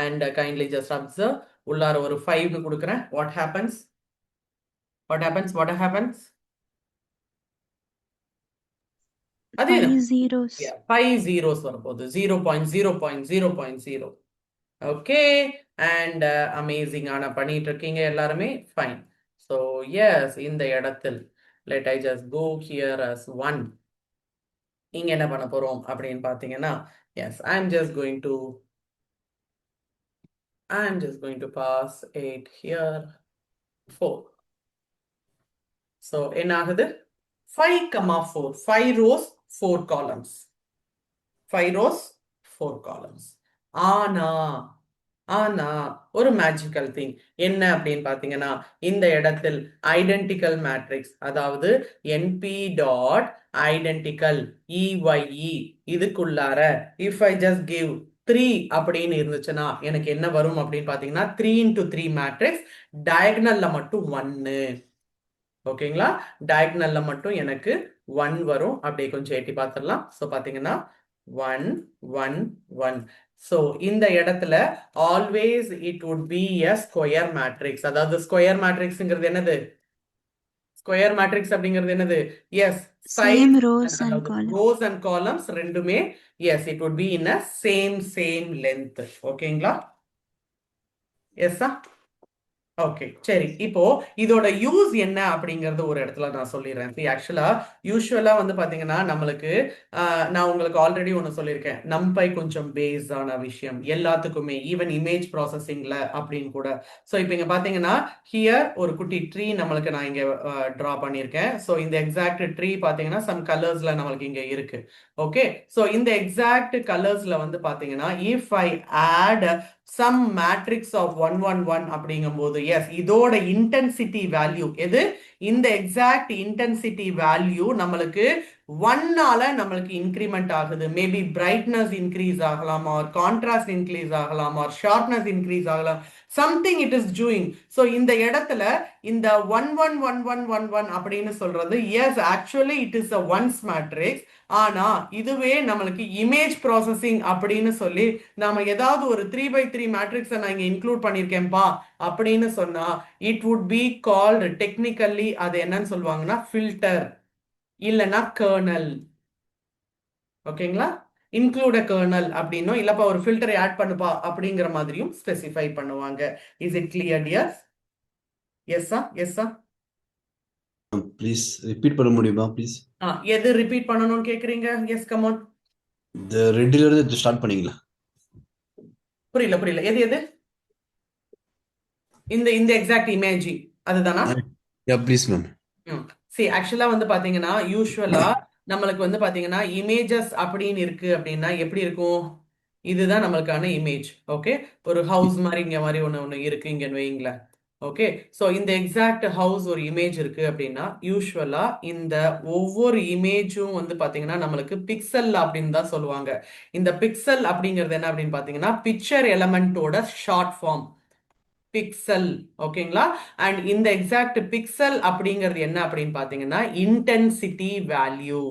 அண்ட் கைண்ட்லி ஜஸ்ட் அப்சர்வ், உள்ளார ஒரு 5 கொடுக்குறேன். What happens? What happens? What happens? அதே 5 zeros. 5 zeros வரப்போகுது, 0.0.0.0. ஓகே, அண்ட் அமேசிங் ஆன பண்ணிட்டு இருக்கீங்க எல்லாருமே. ஃபைன். ஸோ எஸ், இந்த இடத்தில் let I just go here as 1. இங்க என்ன பண்ண போறோம் அப்படின்னு பார்த்தீங்கன்னா yes, I'm just going to pass 8 here, 4. So என்ன ஆகுது? 5, 4, 5 rows 4 columns, 5 rows 4 columns. ஆனா ஒரு மேஜிக்கல் திங் என்ன அப்படின்னு பாத்தீங்கன்னா, இந்த இடத்தில் ஐடென்டிக்கல் மேட்ரிக்ஸ், அதாவது np டாட் ஐடென்டிக்கல் EYE இதுக்குள்ளார இஃப் ஐ ஜஸ்ட் கிவ் 3 அப்படின்னு இருந்துச்சுன்னா எனக்கு என்ன வரும் அப்படின்னு பாத்தீங்கன்னா 3 into 3 மேட்ரிக்ஸ், டயகனல்ல மட்டும் 1. ஓகேங்களா? டயகனல்ல மட்டும் எனக்கு 1 வரும். அப்படியே கொஞ்சம் எட்டி பார்த்துடலாம். ஸோ பாத்தீங்கன்னா 1 1 1. ஸோ இந்த இடத்துல always it would be a square matrix. அதாவது ஸ்கொயர் மேட்ரிக்ஸ்ங்கிறது என்னது? ஸ்கொயர் மேட்ரிக்ஸ் அப்படிங்கிறது என்னது? Yes, Same rows and columns. Rows and columns ரெண்டுமே yes, it would be in a same length. ஓகேங்களா? எஸ்ஸா? ஓகே, சரி. இப்போ இதோட யூஸ் என்ன அப்படிங்கறது ஒரு இடத்துல நான் சொல்லிடுறேன். ஆக்சுவலா யூஸ்வலா வந்து பாத்தீங்கன்னா நம்மளுக்கு நான் உங்களுக்கு ஆல்ரெடி ஒன்று சொல்லியிருக்கேன், நம்பை கொஞ்சம் பேஸ்டான விஷயம் எல்லாத்துக்குமே, ஈவன் இமேஜ் ப்ராசஸிங்ல அப்படின்னு கூட. ஸோ இப்போ இங்க பாத்தீங்கன்னா ஹியர் ஒரு குட்டி ட்ரீ நம்மளுக்கு நான் இங்க டிரா பண்ணியிருக்கேன். ஸோ இந்த எக்ஸாக்ட் ட்ரீ பாத்தீங்கன்னா சம் கலர்ஸ்ல நம்மளுக்கு இங்க இருக்கு. ஓகே, ஸோ இந்த எக்ஸாக்ட் கலர்ஸ்ல வந்து பாத்தீங்கன்னா if I add some matrix of 1 1 1 அப்படிங்கும்போது எஸ், இதோட இன்டென்சிட்டி வேல்யூ எது? இந்த எக்ஸாக்ட் இன்டென்சிட்டி வேல்யூ நம்மளுக்கு 1ஆல நம்மளுக்கு இன்க்ரிமெண்ட் ஆகுது. மேபி பிரைட்னஸ் இன்க்ரீஸ் ஆகலாம், ஆர் கான்ட்ராஸ்ட் இன்க்ரீஸ் ஆகலாம், ஆர் ஷார்ப்னஸ் இன்க்ரீஸ் ஆகலாம். Something it is doing. So இந்த இடத்துல இந்த 111111 அப்படின்னு சொல்றது yes actually it is a once matrix. ஆனா இதுவே நம்மளுக்கு இமேஜ் ப்ராசஸிங் அப்படின்னு சொல்லி நாம ஏதாவது ஒரு 3x3 மேட்ரிக்ஸை நான் இங்க இன்க்ளூட் பண்ணியிருக்கேன்ப்பா அப்படின்னு சொன்னா இட் வுட் பி கால்டு டெக்னிக்கல்லி அது என்னன்னு சொல்லுவாங்கன்னா ஃபில்டர் இல்லைன்னா கர்னல். ஓகேங்களா? இன்க்ளூட் அ கர்னல் அப்படின்னும் இல்லப்பா ஒரு ஃபில்டரை ஆட் பண்ணுப்பா அப்படிங்கிற மாதிரியும் ஸ்பெசிஃபை பண்ணுவாங்க. Is it clear dears? எஸ்ஸா எஸ்ஸா? ப்ளீஸ் ரிப்பீட் பண்ண முடியுமா ப்ளீஸ்? எது ரிப்பீட் பண்ணணும்னு கேக்குறீங்க? Yes come on. இந்த ரெண்டுல இருந்து ஸ்டார்ட் பண்ணீங்களா? புரியல புரியல. எது எது? இந்த இந்த எக்ஸாக்ட் இமேஜிங் அதுதானா? Yeah please ma'am. சரி, ஆக்சுவலா வந்து பாத்தீங்கன்னா யூஸ்வலா நம்மளுக்கு வந்து பாத்தீங்கன்னா இமேஜஸ் அப்படின்னு இருக்கு அப்படின்னா எப்படி இருக்கும்? இதுதான் நம்மளுக்கான இமேஜ். ஓகே, ஒரு ஹவுஸ் மாதிரி இங்க மாதிரி ஒண்ணு இருக்கு இங்க வைங்களேன். ஓகே, ஸோ இந்த எக்ஸாக்ட் ஹவுஸ் ஒரு இமேஜ் இருக்கு அப்படின்னா யூஸ்வலா இந்த ஒவ்வொரு இமேஜும் வந்து பாத்தீங்கன்னா நம்மளுக்கு பிக்சல் அப்படின்னு தான் சொல்லுவாங்க. இந்த பிக்சல் அப்படிங்கிறது என்ன அப்படின்னு பாத்தீங்கன்னா பிக்சர் எலமெண்டோட ஷார்ட் ஃபார்ம் பிக்சல். ஓகேங்களா? அண்ட் இந்த எக்ஸாக்ட் பிக்சல் அப்படிங்கிறது என்ன அப்படின்னு பாத்தீங்கன்னா இன்டென்சிட்டி வேல்யூ.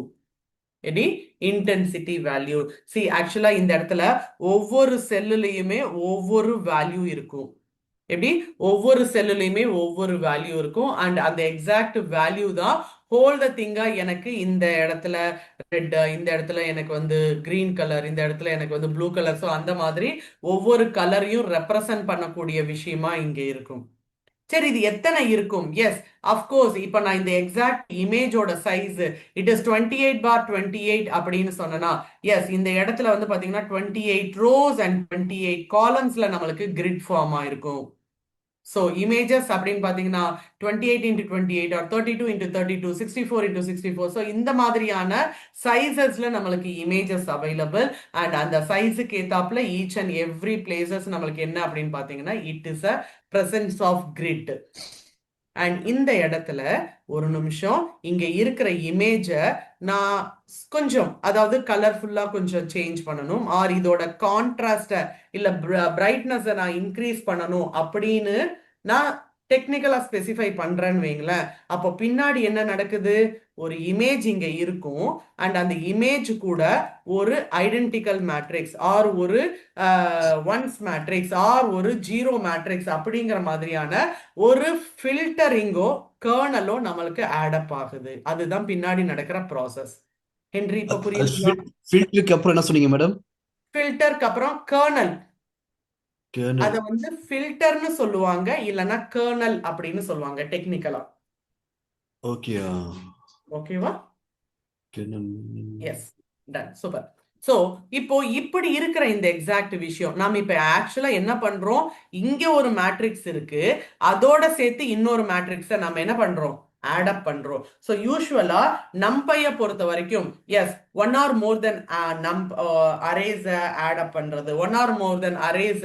எடி இன்டென்சிட்டி வேல்யூ. சி ஆக்சுவலா இந்த இடத்துல ஒவ்வொரு செல்லுலயுமே ஒவ்வொரு வேல்யூ இருக்கும். எப்படி? ஒவ்வொரு செல்லுலயுமே ஒவ்வொரு வேல்யூ இருக்கும். அண்ட் அந்த எக்ஸாக்ட் வேல்யூ தான் ஹோல் த திங்கா எனக்கு இந்த இடத்துல ரெட், இந்த இடத்துல எனக்கு வந்து கிரீன் கலர், இந்த இடத்துல எனக்கு வந்து ப்ளூ கலர். ஸோ அந்த மாதிரி ஒவ்வொரு கலரையும் ரெப்ரசன்ட் பண்ணக்கூடிய விஷயமா இங்க இருக்கும். சரி, இது எத்தனை இருக்கும்? எஸ் அஃப்கோர்ஸ் இப்ப நான் இந்த எக்ஸாக்ட் இமேஜோட சைஸ் இட் இஸ் 28x28 அப்படின்னு சொன்னா எஸ் இந்த இடத்துல வந்து பாத்தீங்கன்னா 28 ரோஸ் அண்ட் 28 காலம்ஸ்ல நம்மளுக்கு கிரிட் ஃபார்ம் ஆயிருக்கும். ஸோ இமேஜஸ் அப்படின்னு பார்த்தீங்கன்னா 28x28 or 32x32 64x64. So இந்த மாதிரியான சைசஸ்ல நம்மளுக்கு இமேஜஸ் அவைலபிள். அண்ட் அந்த சைஸுக்கு ஏத்தாப்புல ஈச் அண்ட் எவ்ரி பிளேசஸ் நம்மளுக்கு என்ன அப்படின்னு பார்த்தீங்கன்னா it is a presence of grid. And இந்த இடத்துல ஒரு நிமிஷம் இங்க இருக்கிற இமேஜை நான் கொஞ்சம் அதாவது கலர்ஃபுல்லா கொஞ்சம் சேஞ்ச் பண்ணணும், ஆர் இதோட கான்ட்ராஸ்ட இல்ல பிரைட்னஸை நான் இன்க்ரீஸ் பண்ணணும் அப்படின்னு நான் டெக்னிக்கலா ஸ்பெசிஃபை பண்றேன்னு வைங்களேன். அப்போ பின்னாடி என்ன நடக்குது? ஒரு இமேஜ் இங்க இருக்கும் அண்ட் அந்த இமேஜ் கூட ஒரு ஐடென்டிக்கல் மேட்ரிக்ஸ் ஆர் ஒரு ஒன்ஸ் மேட்ரிக்ஸ் ஆர் ஒரு ஜீரோ மேட்ரிக்ஸ் அப்படிங்கிற மாதிரியான ஒரு ஃபில்டரிங்கோ கர்னலோ நம்மளுக்கு ஆடப் ஆகுது. அதுதான் பின்னாடி நடக்கிற ப்ராசஸ். ஹென்றி இப்ப புரியுதுங்களா? ஃபில்டருக்கு அப்புறம் என்ன சொன்னீங்க மேடம்? ஃபில்டருக்கு அப்புறம் கர்னல். கர்னல். அத வந்து ஃபில்டர்னு சொல்லுவாங்க இல்லனா கர்னல் அப்படின்னு சொல்லுவாங்க டெக்னிக்கலா. ஓகே. ஓகேவா? Kernel. Yes, done, super. So இப்போ இப்படி இருக்கிற இந்த எக்ஸாக்ட் விஷயம் நாம இப்ப ஆக்சுவலா என்ன பண்றோம்? இங்க ஒரு மேட்ரிக்ஸ் இருக்கு, அதோட சேர்த்து இன்னொரு மேட்ரிக்ஸை நம்ம என்ன பண்றோம்? ஆட் அப் பண்றோம். ஸோ யூஸ்வலா நம்பைய பொறுத்த வரைக்கும் எஸ் ஒன் ஆர் மோர் தென் அரேஸ ஆட் அப் பண்றது, ஒன் ஆர் மோர் தென் அரேஸ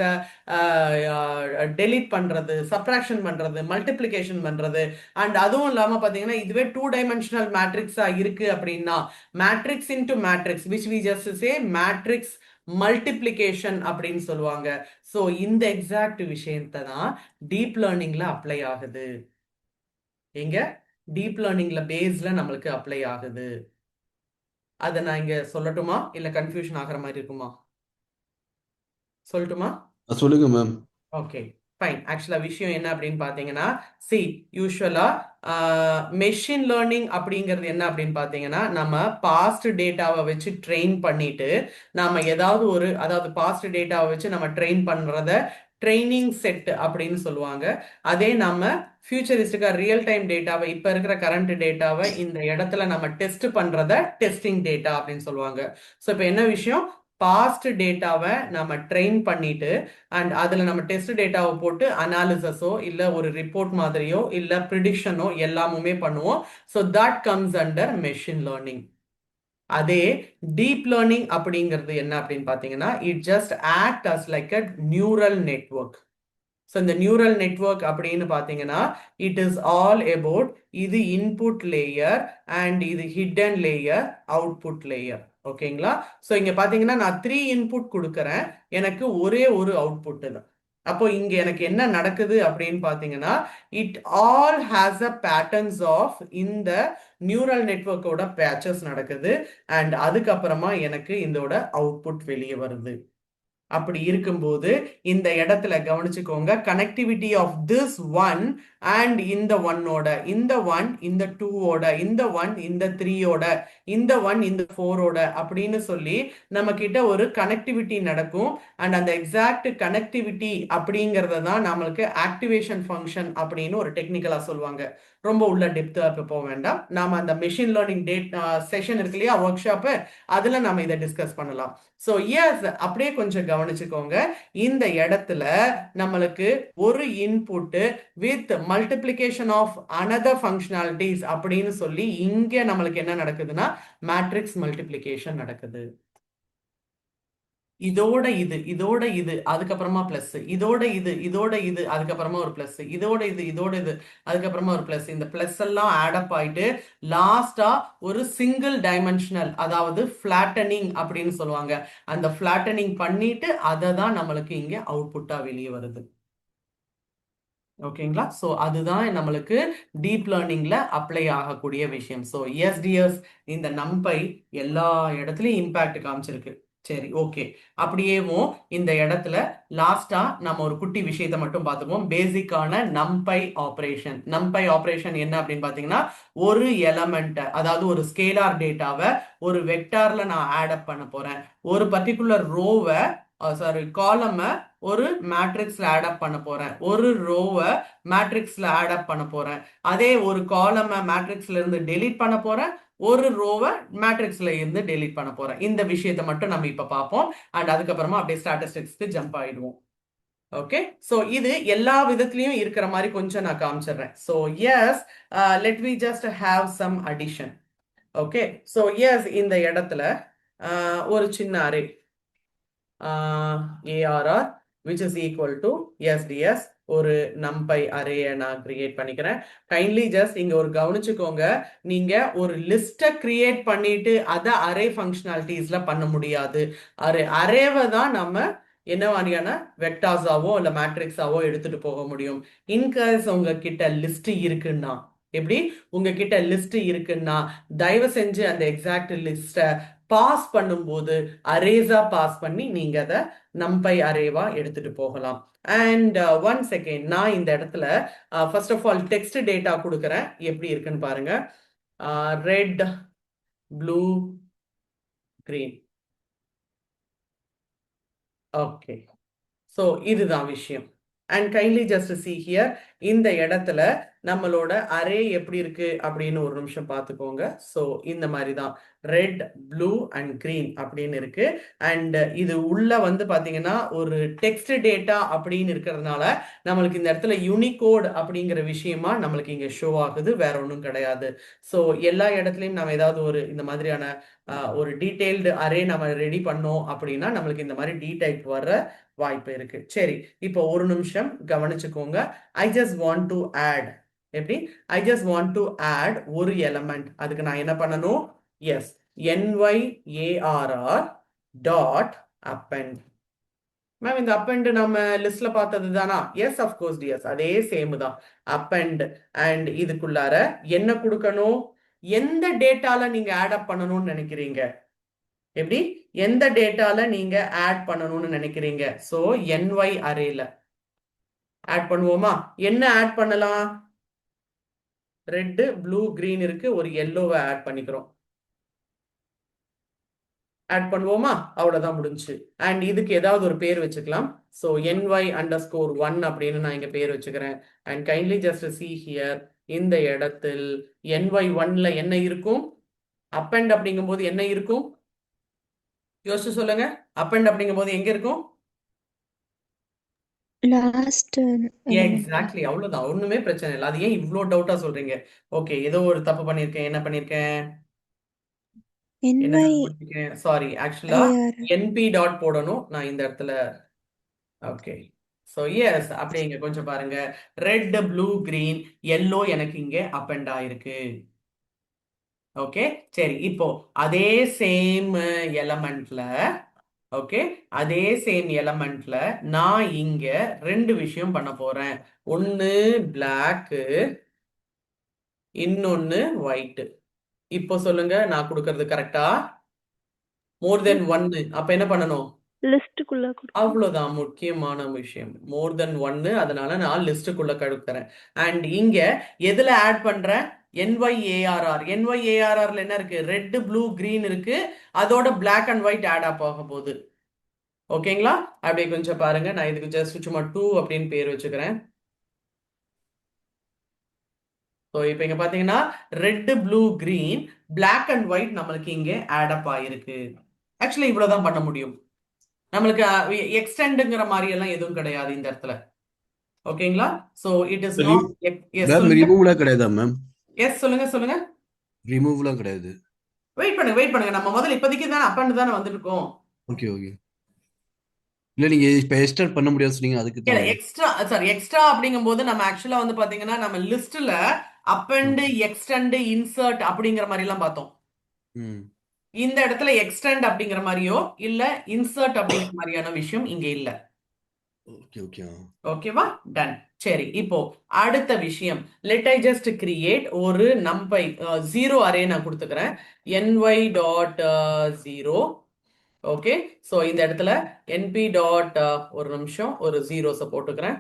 டெலீட் பண்றது, சப்ராக்ஷன் பண்றது, மல்டிப்ளிகேஷன் பண்றது. அண்ட் அதுவும் இல்லாம பாத்தீங்கன்னா இதுவே 2 டைமென்ஷனல் மேட்ரிக்ஸா இருக்கு அப்படின்னா matrix into matrix which we just say matrix multiplication அப்படின்னு சொல்லுவாங்க. ஸோ இந்த எக்ஸாக்ட் விஷயத்தை தான் டீப் லேர்னிங்ல அப்ளை ஆகுது. எங்க டீப் லேர்னிங்ல பேஸ்ல நம்மளுக்கு அப்ளை ஆகுது. அதை நான் இங்க சொல்லட்டுமா இல்ல கன்ஃபியூஷன் ஆகிற மாதிரி இருக்குமா? சொல்லட்டுமா? சொல்லுங்க மேம். Okay fine. ஆக்சுவலா விஷயம் என்ன அப்படின்னு பாத்தீங்கன்னா சி யூஸ்வலா மெஷின் லேர்னிங் அப்படிங்கிறது என்ன அப்படின்னு பாத்தீங்கன்னா நம்ம பாஸ்ட் டேட்டாவை வச்சு ட்ரெயின் பண்ணிட்டு நாம ஏதாவது ஒரு அதாவது பாஸ்ட் டேட்டாவை வச்சு நம்ம ட்ரெயின் பண்றத ட்ரைனிங் செட் அப்படின்னு சொல்லுவாங்க. அதே நம்ம ஃபியூச்சரிஸ்டிக்கா ரியல் டைம் டேட்டாவை இப்ப இருக்கிற கரண்ட் டேட்டாவை இந்த இடத்துல நம்ம டெஸ்ட் பண்றத டெஸ்டிங் டேட்டா அப்படின்னு சொல்லுவாங்க. ஸோ இப்போ என்ன விஷயம்? பாஸ்ட் டேட்டாவை நம்ம ட்ரெயின் பண்ணிட்டு அண்ட் அதுல நம்ம டெஸ்ட் டேட்டாவை போட்டு அனாலிசிஸோ இல்ல ஒரு ரிப்போர்ட் மாதிரியோ இல்ல ப்ரிடிக்ஷனோ எல்லாமுமே பண்ணுவோம். So that comes under machine learning. அதே டீப் லேர்னிங் அப்படிங்கிறது என்ன அப்படின்னு பாத்தீங்கன்னா it just act as like a neural network. So இந்த நியூரல் நெட்வொர்க் அப்படின்னு பார்த்தீங்கன்னா இட் இஸ் ஆல் அபவுட் இது இன்புட் லேயர் அண்ட் இது ஹிடன் லேயர் அவுட்புட் லேயர். ஓகேங்களா? ஸோ இங்க பார்த்தீங்கன்னா நான் 3 இன்புட் கொடுக்குறேன், எனக்கு ஒரே ஒரு அவுட்புட் தான். அப்போ இங்க எனக்கு என்ன நடக்குது அப்படின்னு பார்த்தீங்கன்னா it all has a patterns of இந்த நியூரல் நெட்வொர்க்கோட பேச்சஸ் நடக்குது அண்ட் அதுக்கப்புறமா எனக்கு இதோட அவுட்புட் வெளியே வருது. அப்படி இருக்கும்போது இந்த இடத்துல கவனிச்சுக்கோங்க, connectivity of this one and இந்த ஒன்னோட, இந்த ஒன் இந்த டூவோட, இந்த ஒன் இந்த த்ரீயோட, இந்த ஒன் இந்த ஃபோரோட அப்படின்னு சொல்லி நம்ம கிட்ட ஒரு கனெக்டிவிட்டி நடக்கும். அண்ட் அந்த எக்ஸாக்ட் கனெக்டிவிட்டி அப்படிங்கறத தான் நம்மளுக்கு ஆக்டிவேஷன் ஃபங்க்ஷன் அப்படின்னு ஒரு டெக்னிக்கலா சொல்லுவாங்க. ரொம்ப உள்ள டெப்தா இப்போ போக வேண்டாம். நாம அந்த மெஷின் லேர்னிங் செஷன் இருக்கு இல்லையா, ஒர்க் ஷாப்பு, அதுல நம்ம இதை டிஸ்கஸ் பண்ணலாம். ஸோ எஸ், அப்படியே கொஞ்சம் கவனிச்சுக்கோங்க. இந்த இடத்துல நம்மளுக்கு ஒரு input with multiplication of another functionalities அப்படின்னு சொல்லி இங்க நம்மளுக்கு என்ன நடக்குதுன்னா மேட்ரிக்ஸ் மல்டிப்ளிகேஷன் நடக்குது. இதோட இது, இதோட இது, அதுக்கப்புறமா பிளஸ், இதோட இது, இதோட இது, அதுக்கப்புறமா ஒரு பிளஸ், இதோட இது, இதோட இது, அதுக்கப்புறமா ஒரு பிளஸ். இந்த பிளஸ் எல்லாம் ஆட் அப் ஆயிட்டு லாஸ்டா ஒரு சிங்கிள் டைமென்ஷனல், அதாவது ஃபிளாட்டனிங் அப்படின்னு சொல்லுவாங்க. அந்த ஃபிளாட்டனிங் பண்ணிட்டு அதை தான் நம்மளுக்கு இங்க அவுட்புட்டா வெளியே வருது. ஓகேங்களா? ஸோ அதுதான் நம்மளுக்கு டீப் லேர்னிங்ல அப்ளை ஆகக்கூடிய விஷயம். ஸோ எஸ்டிஎஸ் இந்த நம்பை எல்லா இடத்துலையும் இம்பாக்ட் காமிச்சிருக்கு. சரி, ஓகே. அப்படியேவும் இந்த இடத்துல லாஸ்டா நம்ம ஒரு குட்டி விஷயத்தை மட்டும் பார்த்துப்போம். பேசிக்கான நம்பை ஆப்ரேஷன். நம்பை ஆப்ரேஷன் என்ன அப்படின்னு பார்த்தீங்கன்னா ஒரு எலமெண்ட், அதாவது ஒரு ஸ்கேலார் டேட்டாவை ஒரு வெக்டார்ல நான் ஆட் அப் பண்ண போறேன். ஒரு பர்டிகுலர் ரோவை காலமை ஒரு மேட்ரிக்ஸ்ல ஆட் அப் பண்ண போறேன், ஒரு ரோவை மேட்ரிக்ஸ்ல ஆட் அப் பண்ண போறேன், அதே ஒரு காலமை மேட்ரிக்ஸ்ல இருந்து டெலீட் பண்ண போறேன், ஒரு ரோவை மேட்ரிக்ஸ்ல இருந்து டெலீட் பண்ண போறேன். இந்த விஷயத்தை மட்டும் நம்ம இப்ப பார்ப்போம் அண்ட் அதுக்கப்புறமா அப்படியே ஸ்டாட்டிஸ்டிக்ஸ்க்கு ஜம்ப் ஆயிடுவோம். ஓகே, ஸோ இது எல்லா விதத்திலையும் இருக்கிற மாதிரி கொஞ்சம் நான் காமிச்சிடுறேன். So yes, let we just have some addition. Okay, so yes, இந்த இடத்துல ஒரு சின்ன array ARR which is equal to SDS ஒரு நம்பை அரேயை நான் கிரியேட் பண்ணிக்கிறேன். கைண்ட்லி ஜஸ்ட் இங்க ஒரு கவனிச்சுக்கோங்க, நீங்க ஒரு லிஸ்ட்டை கிரியேட் பண்ணிட்டு அதை அரே ஃபங்க்ஷனாலிட்டிஸ்ல பண்ண முடியாது. அரேவை தான் நம்ம என்ன மாதிரியான வெக்டார்ஸாவோ இல்ல மேட்ரிக்ஸாவோ எடுத்துட்டு போக முடியும். இன்கேஸ் உங்ககிட்ட லிஸ்ட் இருக்குன்னா, எப்படி உங்ககிட்ட லிஸ்ட் இருக்குன்னா தயவு செஞ்சு அந்த எக்ஸாக்ட் லிஸ்ட்டை பாஸ் பண்ணும்போது அரேஸா பாஸ் பண்ணி நீங்க அதை நம்பை அரேவா எடுத்துட்டு போகலாம். அண்ட் ஒன் செகண்ட், நான் இந்த இடத்துல first of all text data கொடுக்குறேன். எப்படி இருக்குன்னு பாருங்க. Red, blue, green. Okay, so இதுதான் விஷயம். And kindly just see here, இந்த இடத்துல நம்மளோட அரே எப்படி இருக்கு அப்படின்னு ஒரு நிமிஷம் பார்த்துக்கோங்க. ஸோ இந்த மாதிரி தான் ரெட், ப்ளூ அண்ட் கிரீன் அப்படின்னு இருக்கு. அண்ட் இது உள்ள வந்து பாத்தீங்கன்னா ஒரு டெக்ஸ்ட் டேட்டா அப்படின்னு இருக்கிறதுனால நம்மளுக்கு இந்த இடத்துல யூனிகோட் அப்படிங்கிற விஷயமா நம்மளுக்கு இங்க ஷோ ஆகுது, வேற ஒன்றும் கிடையாது. ஸோ எல்லா இடத்துலையும் நம்ம ஏதாவது ஒரு இந்த மாதிரியான ஒரு டீடைல்டு அரே நம்ம ரெடி பண்ணோம் அப்படின்னா நம்மளுக்கு இந்த மாதிரி டி டைப் வர வாய்ப்பு இருக்கு. சரி, இப்போ ஒரு நிமிஷம் கவனிச்சுக்கோங்க. I just want to add, எப்படி I just want to add ஒரு எலமெண்ட். அதுக்கு நான் என்ன பண்ணணும்? Yes, nyarr dot append. Ma'am இந்த append நம்ம லிஸ்ட்ல பார்த்தது தானா? எஸ், அஃப்கோர்ஸ் டியர்ஸ், அதே சேம் தான் append. அண்ட் இதுக்குள்ளார என்ன கொடுக்கணும்? எந்த டேட்டால நீங்க ஆட் அப் பண்ணணும்னு நினைக்கிறீங்க? எப்படி எந்த டேட்டால நீங்க ஆட் பண்ணணும்னு நினைக்கிறீங்க? சோ ny அரேல ஆட் பண்ணுவோமா? என்ன ஆட் பண்ணலாம்? ரெட், ப்ளூ, கிரீன் இருக்கு, ஒரு எல்லோவை ஆட் பண்ணிக்கிறோம். ஆட் பண்ணுவோமா? அவ்வளவுதான் முடிஞ்சு. அண்ட் இதுக்கு ஏதாவது ஒரு பேர் வச்சுக்கலாம். ஸோ ny_1 அப்படின்னு நான் இங்க பேர் வச்சுக்கிறேன். And kindly just see here, இந்த இடத்தில் ny1ல என்ன இருக்கும்? append அப்படிங்கும் போது என்ன இருக்கும்? யோசிச்சு சொல்லுங்க. append அப்படிங்கும் போது எங்க இருக்கும்? லாஸ்ட் எக்ஸாக்ட்லி, அவ்வளவுதான், ஒண்ணுமே பிரச்சனை இல்லை. அது ஏன் இவ்வளோ டவுட்டா சொல்றீங்க? ஓகே, ஏதோ ஒரு தப்பு பண்ணிருக்கேன். என்ன பண்ணிருக்கேன்? என்ன தப்பு பண்ணிருக்கேன்? சாரி, ஆக்சுவலா NYAR NP டாட் போடணும் நான் இந்த இடத்துல. ஓகே, ஸோ எஸ் அப்படியே இங்க கொஞ்சம் பாருங்க, ரெட் ப்ளூ கிரீன் எல்லோ எனக்கு இங்க அப்பெண்ட் ஆயிருக்கு. ஓகே, சரி. இப்போ அதே சேம் எலமெண்ட்ல, ஓகே, அதே சேம் எலமெண்ட்ல நான் இங்க ரெண்டு விஷயம் பண்ண போறேன். ஒன்னு பிளாக், இன்னொன்னு ஒயிட். இப்போ சொல்லுங்க, நான் கொடுக்கறது கரெக்டா? மோர் தென் ஒன்னு, அப்ப என்ன பண்ணணும்? லிஸ்ட்டுக்குள்ள கொடுக்கணும். அவ்வளவுதான் முக்கியமான விஷயம். மோர் தென் ஒன்னு, அதனால நான் லிஸ்டுக்குள்ள கடுக்கிறேன். அண்ட் இங்க எதுல ஆட் பண்றேன்? NYARR. NYARRல என்ன இருக்கு? ரெட் ப்ளூ கிரீன் இருக்கு, அதோட black and white add up ஆக போகுது. ஓகேங்களா? அப்படியே கொஞ்சம் பாருங்க, நான் இதுக்கு ஜஸ்ட் சும்மா 2 அப்படின்னு பேர் வச்சுக்கிறேன். ஸோ இப்போ இங்க பாத்தீங்கன்னா red blue green black and white நம்மளுக்கு இங்க ஆட் அப் ஆயிருக்கு. ஆக்சுவலி இவ்வளவுதான் பண்ண முடியும். நம்மளுக்கு எக்ஸ்டெண்டுங்கிற மாதிரி எல்லாம் எதுவும் கிடையாது இந்த இடத்துல. ஓகேங்களா? So it is not. Yes ma'am சொல்லுங்க. ரிமூவ்லாம் கிடையாதா மேம்? எஸ் சொல்லுங்க சொல்லுங்க. ரிமூவ்லாம் கிடையாது. வெயிட் பண்ணுங்க. நம்ம முதல்ல இப்போதைக்கு தானே அப்பன்னு தானே வந்துருக்கோம். Okay okay. இல்ல நீங்க இப்ப எக்ஸ்டெண்ட் பண்ண முடியாது சொன்னீங்க, அதுக்கு தான். எக்ஸ்ட்ரா அப்படிங்கும் போது நம்ம ஆக்சுவலா வந்து பாத்தீங்கன்னா நம்ம லிஸ்ட்ல அப்பெண்ட், எக்ஸ்டெண்ட், இன்சர்ட் அப்படிங்கிற மாதிரி எல்லாம் பார்த்தோம். ம். இந்த இடத்துல எக்ஸ்டெண்ட் அப்படிங்கிற மாதிரியோ இல்ல இன்சர்ட் அப்படிங்கிற மாதிரியான விஷயம் இங்க இல்ல. Okay okay. ஓகேவா? டன். சரி, இப்போ அடுத்த விஷயம், லெட் ஐ ஜஸ்ட் கிரியேட் ஒரு நம்பை 0 அரே நான் கொடுத்துக்கிறேன். ny dot 0. ஓகே, ஸோ இந்த இடத்துல np டாட் ஒரு நிமிஷம் ஒரு ஜீரோஸை போட்டுக்கிறேன்.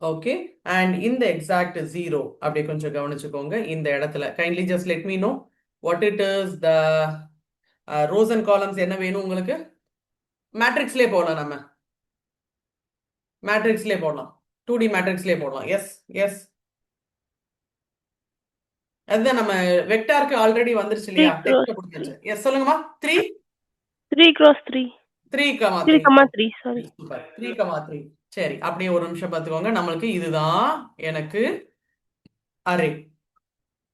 ஓகே, அண்ட் இந்த எக்ஸாக்ட் 0 அப்படியே கொஞ்சம் கவனிச்சுக்கோங்க. இந்த இடத்துல kindly just let me know what it is the rose and columns என்ன வேணும் உங்களுக்கு? மேட்ரிக்ஸ்லேயே போகலாம், நம்ம மேட்ரிக்ஸ்லேயே போடலாம், 2D மேட்ரிக்ஸ்லேயே போடலாம். எஸ் எஸ், அதுதான் நம்ம வெக்டாருக்கு ஆல்ரெடி வந்துருச்சு இல்லையா? 3 cross டெக்ஸ்ட் கொடுத்தாச்சு. எஸ் சொல்லுங்கம்மா. 3 cross 3. 3,3. 3,3 sorry. சூப்பர், 3,3. சரி, அப்படியே ஒரு நிமிஷம் பார்த்துக்கோங்க. நம்மளுக்கு இதுதான் எனக்கு அரே.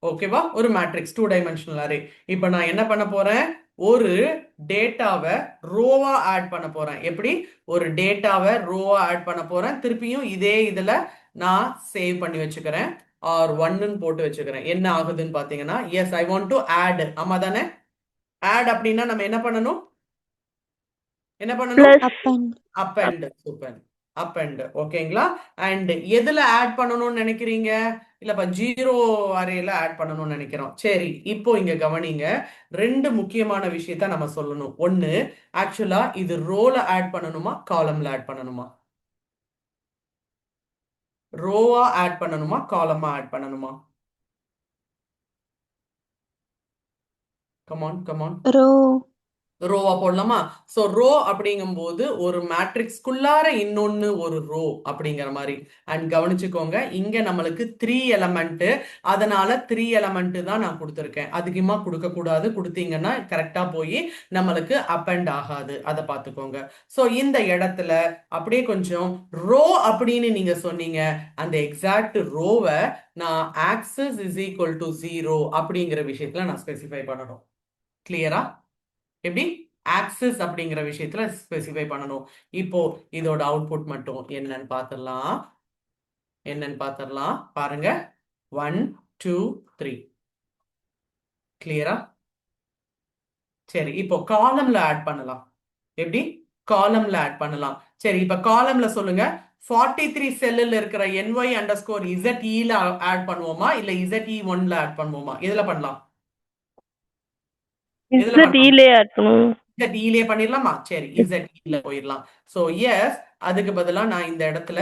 ஓகேவா? ஒரு மேட்ரிக்ஸ் 2 டைமென்ஷனல் அரே. இப்போ நான் என்ன பண்ண போறேன்? ஒரு டேட்டாவை ரோவா ஆட் பண்ண போறேன். எப்படி? ஒரு டேட்டாவை ரோவா ஆட் பண்ண போறேன். திருப்பியும் இதே இதுல நான் சேவ் பண்ணி வச்சுக்கிறேன், ஆர் 1ன்னு போட்டு வச்சுக்கிறேன். என்ன ஆகுதுன்னு பாத்தீங்கன்னா, yes I want to add. ஆமா தானே? ஆட் அப்படின்னா நம்ம என்ன பண்ணணும்? என்ன பண்ணணும்? Plus append. Super, append. ஓகேங்களா? அண்ட் எதுல ஆட் பண்ணணும்னு நினைக்கிறீங்க? இல்லப்பா 0 அரேல ஆட் பண்ணணும்னு நினைக்கிறோம். சரி, இப்போ இங்க கவனிங்க, ரெண்டு முக்கியமான விஷயத்த நம்ம சொல்லணும். ஒன்னு, ஆக்சுவலா இது ரோல ஆட் பண்ணணுமா காலம்ல ஆட் பண்ணணுமா? ரோவா ஆட் பண்ணணுமா காலமா ஆட் பண்ணணுமா? Come on come on. ரோ. ரோவா போடலாமா? சோ ரோ அப்படிங்கும்போது ஒரு மேட்ரிக்ஸ்குள்ளார இன்னொன்னு ஒரு ரோ அப்படிங்கிற மாதிரி. அண்ட் கவனிச்சுக்கோங்க, இங்க நம்மளுக்கு 3 எலமெண்ட், அதனால 3 எலமெண்ட் தான் நான் கொடுத்துருக்கேன். அதிகமா கொடுக்க கூடாது, கொடுத்தீங்கன்னா கரெக்டா போய் நம்மளுக்கு அப்பெண்ட் ஆகாது. அதை பார்த்துக்கோங்க. சோ இந்த இடத்துல அப்படியே கொஞ்சம் ரோ அப்படின்னு நீங்க சொன்னீங்க, அந்த எக்ஸாக்ட் ரோவை நான் ஆக்சஸ் இஸ் ஈக்குவல் டு 0 அப்படிங்கிற விஷயத்துல நான் ஸ்பெசிஃபை பண்ணணும். கிளியரா? எப்படி? ஆக்சிஸ் அப்படிங்கிற விஷயத்துல ஸ்பெசிஃபை பண்ணணும். இப்போ இதோட அவுட்புட் மட்டும் என்னன்னு பார்த்துடலாம். பாருங்க, 1 2 3. கிளியரா? சரி, இப்போ காலம்ல ஆட் பண்ணலாம். எப்படி? காலம்ல ஆட் பண்ணலாம். சரி, இப்ப காலம்ல சொல்லுங்க, 43 செல்லுல இருக்கிற ny_ze ல ஆட் பண்ணுவோமா இல்ல ze1ல ஆட் பண்ணுவோமா? எதுல பண்ணலாம்? எதுல Z பண்ணலாம்? லே ஆட் பண்ணுவோம். ZE பண்ணிடலாமா? சரி, ZE போயிடலாம். சோ எஸ், அதுக்கு பதிலா நான் இந்த இடத்துல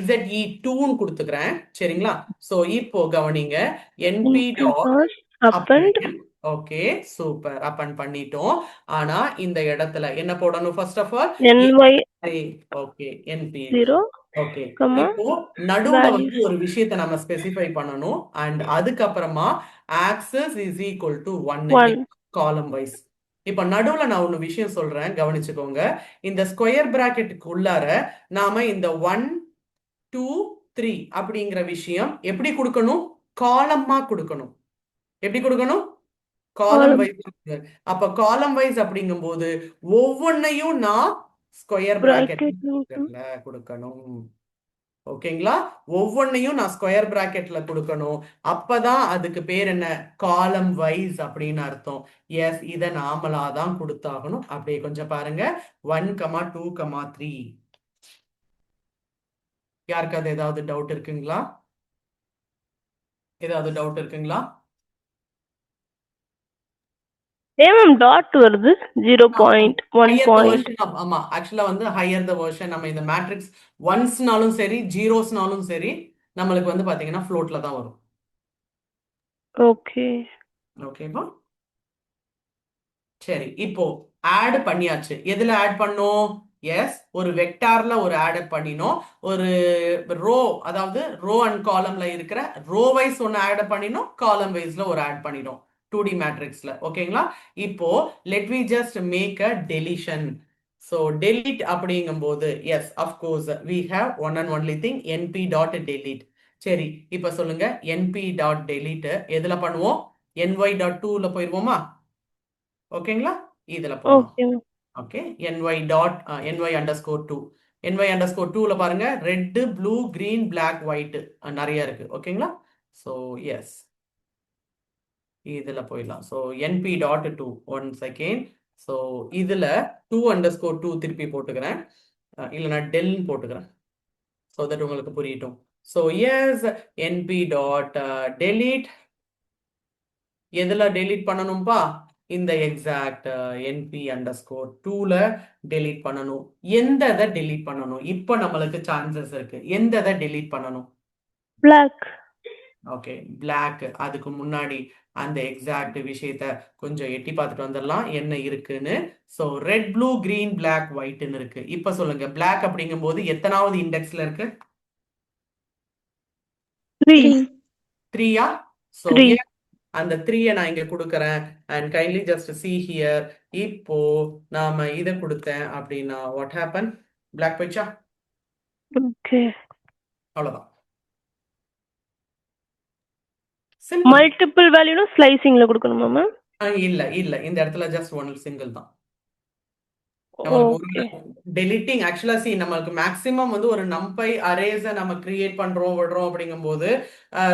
ZE2ன்னு கொடுத்துக்கிறேன். சரிங்களா? சோ இப்போ கவனிங்க, np dot Append okay, super, append பண்ணிட்டோம். ஆனா இந்த இடத்துல என்ன போடணும்? First of all ny okay, np. 0, okay, comma இப்போ நடுவுல values. வந்து ஒரு விஷயத்தை நம்ம ஸ்பெசிஃபை பண்ணணும். அண்ட் அதுக்கப்புறமா ஆக்சஸ் இஸ் ஈக்குவல் டு 1 காலம் வைஸ். இப்ப நடுவுல நான் ஒரு விஷயம் சொல்றேன், கவனிச்சுக்கோங்க. இந்த ஸ்கொயர் பிராக்கெட்டுக்கு உள்ளார நாம இந்த 1 2 3 அப்படிங்கிற விஷயம் எப்படி கொடுக்கணும்? காலமா கொடுக்கணும். எப்படி கொடுக்கணும்? காலம் Column. வைஸ். அப்ப காலம் வைஸ் அப்படிங்கும்போது ஒவ்வொன்னையும் நான் ஸ்கொயர் bracket பிராக்கெட்ல கொடுக்கணும். ஓகேங்களா? ஒவ்வொன்றையும் நான் ஸ்கொயர் பிராக்கெட்ல கொடுக்கணும். அப்பதான் அதுக்கு பேர் என்ன, காலம் வைஸ் அப்படின்னு அர்த்தம். எஸ், இதை நாமளா தான் கொடுத்தாகணும். அப்படியே கொஞ்சம் பாருங்க, 1, 2, 3. யாருக்காவது ஏதாவது டவுட் இருக்குங்களா? ஏதாவது டவுட் இருக்குங்களா? மேம் டாட் வருது 0.1 higher the point version of, ஆமா, ஆக்சுவலா வந்து ஹையர் த வெர்ஷன். நம்ம இந்த மேட்ரிக்ஸ் ஒன்ஸ்னாலும் சரி ஜீரோஸ்னாலும் சரி நம்மளுக்கு வந்து பாத்தீங்கன்னா ஃப்ளோட்ல தான் வரும். ஓகே ஓகேவா? சரி, இப்போ ஆட் பண்ணியாச்சு. எதுல ஆட் பண்ணோம்? எஸ், ஒரு வெக்டார்ல ஒரு ஆட் பண்ணினோம். ஒரு ரோ, அதாவது ரோ அண்ட் காலம்ல இருக்கிற ரோ வைஸ் ஒன்னு ஆட் பண்ணினோம், காலம் வைஸ்ல ஒரு ஆட் பண்ணினோம் 2D மேட்ரிக்ஸ்ல. ஓகேங்களா? இப்போ let we just make a deletion. So delete அப்படிங்கும்போது yes of course we have one and only thing, NP dot delete. சரி, இப்போ சொல்லுங்க, என்பி டாட் டெலிட் எதுல பண்ணுவோம்? ny டாட் 2ல போயிருவோமா? ஓகேங்களா? இதுல போலாம். Okay okay, ny dot ny underscore 2. ny underscore 2ல பாருங்க, red, blue, green, black, white நிறைய இருக்கு. ஓகேங்களா? ஸோ எஸ், இதுல போயிடலாம். So np dot 2, 1 second. So இதுல 2 அண்டர்ஸ்கோர் 2 திருப்பி போட்டுக்கிறேன், இல்லைன்னா டெல்னு போட்டுக்கிறேன், ஸோ தட் உங்களுக்கு புரியட்டும். So yes, np dot delete எதுல டெலீட் பண்ணணும்பா? இந்த எக்ஸாக்ட் np அண்டர்ஸ்கோர் 2ல டெலீட் பண்ணணும். எந்த இதை டெலீட் பண்ணணும்? இப்போ நம்மளுக்கு சான்சஸ் இருக்கு. எந்த இதை டெலீட் பண்ணணும்? black okay, black. அதுக்கு முன்னாடி அந்த எக்ஸாக்ட் விஷயத்த கொஞ்சம் எட்டி பார்த்துட்டு வந்துடலாம் என்ன இருக்குன்னு. So red, blue, green, black, ஒயிட்னு இருக்கு. இப்போ சொல்லுங்க, பிளாக் அப்படிங்கும்போது எத்தனாவது இண்டெக்ஸ்ல இருக்கு? 3 3. 3யா? ஸோ 3 அந்த 3 நான் இங்க கொடுக்கறேன். And kindly just see here. இப்போ நாம இதை கொடுத்தேன் அப்படின்னா what happen? பிளாக் போயிடுச்சா? ஓகே அவ்வளவுதான். சிம்பிள். மல்டிபிள் வேல்யூனா ஸ்லைசிங்ல கொடுக்கணுமா மேம்? இல்ல இல்ல, இந்த இடத்துல ஜஸ்ட் ஒன் சிங்கிள் தான். ஓகே டெலிட்டிங் ஆக்சுவலா நம்மளுக்கு மேக்ஸிமம் வந்து ஒரு நம்பை அரேஸ நம்ம கிரியேட் பண்றோம் விடுறோம் அப்படிங்கும்போது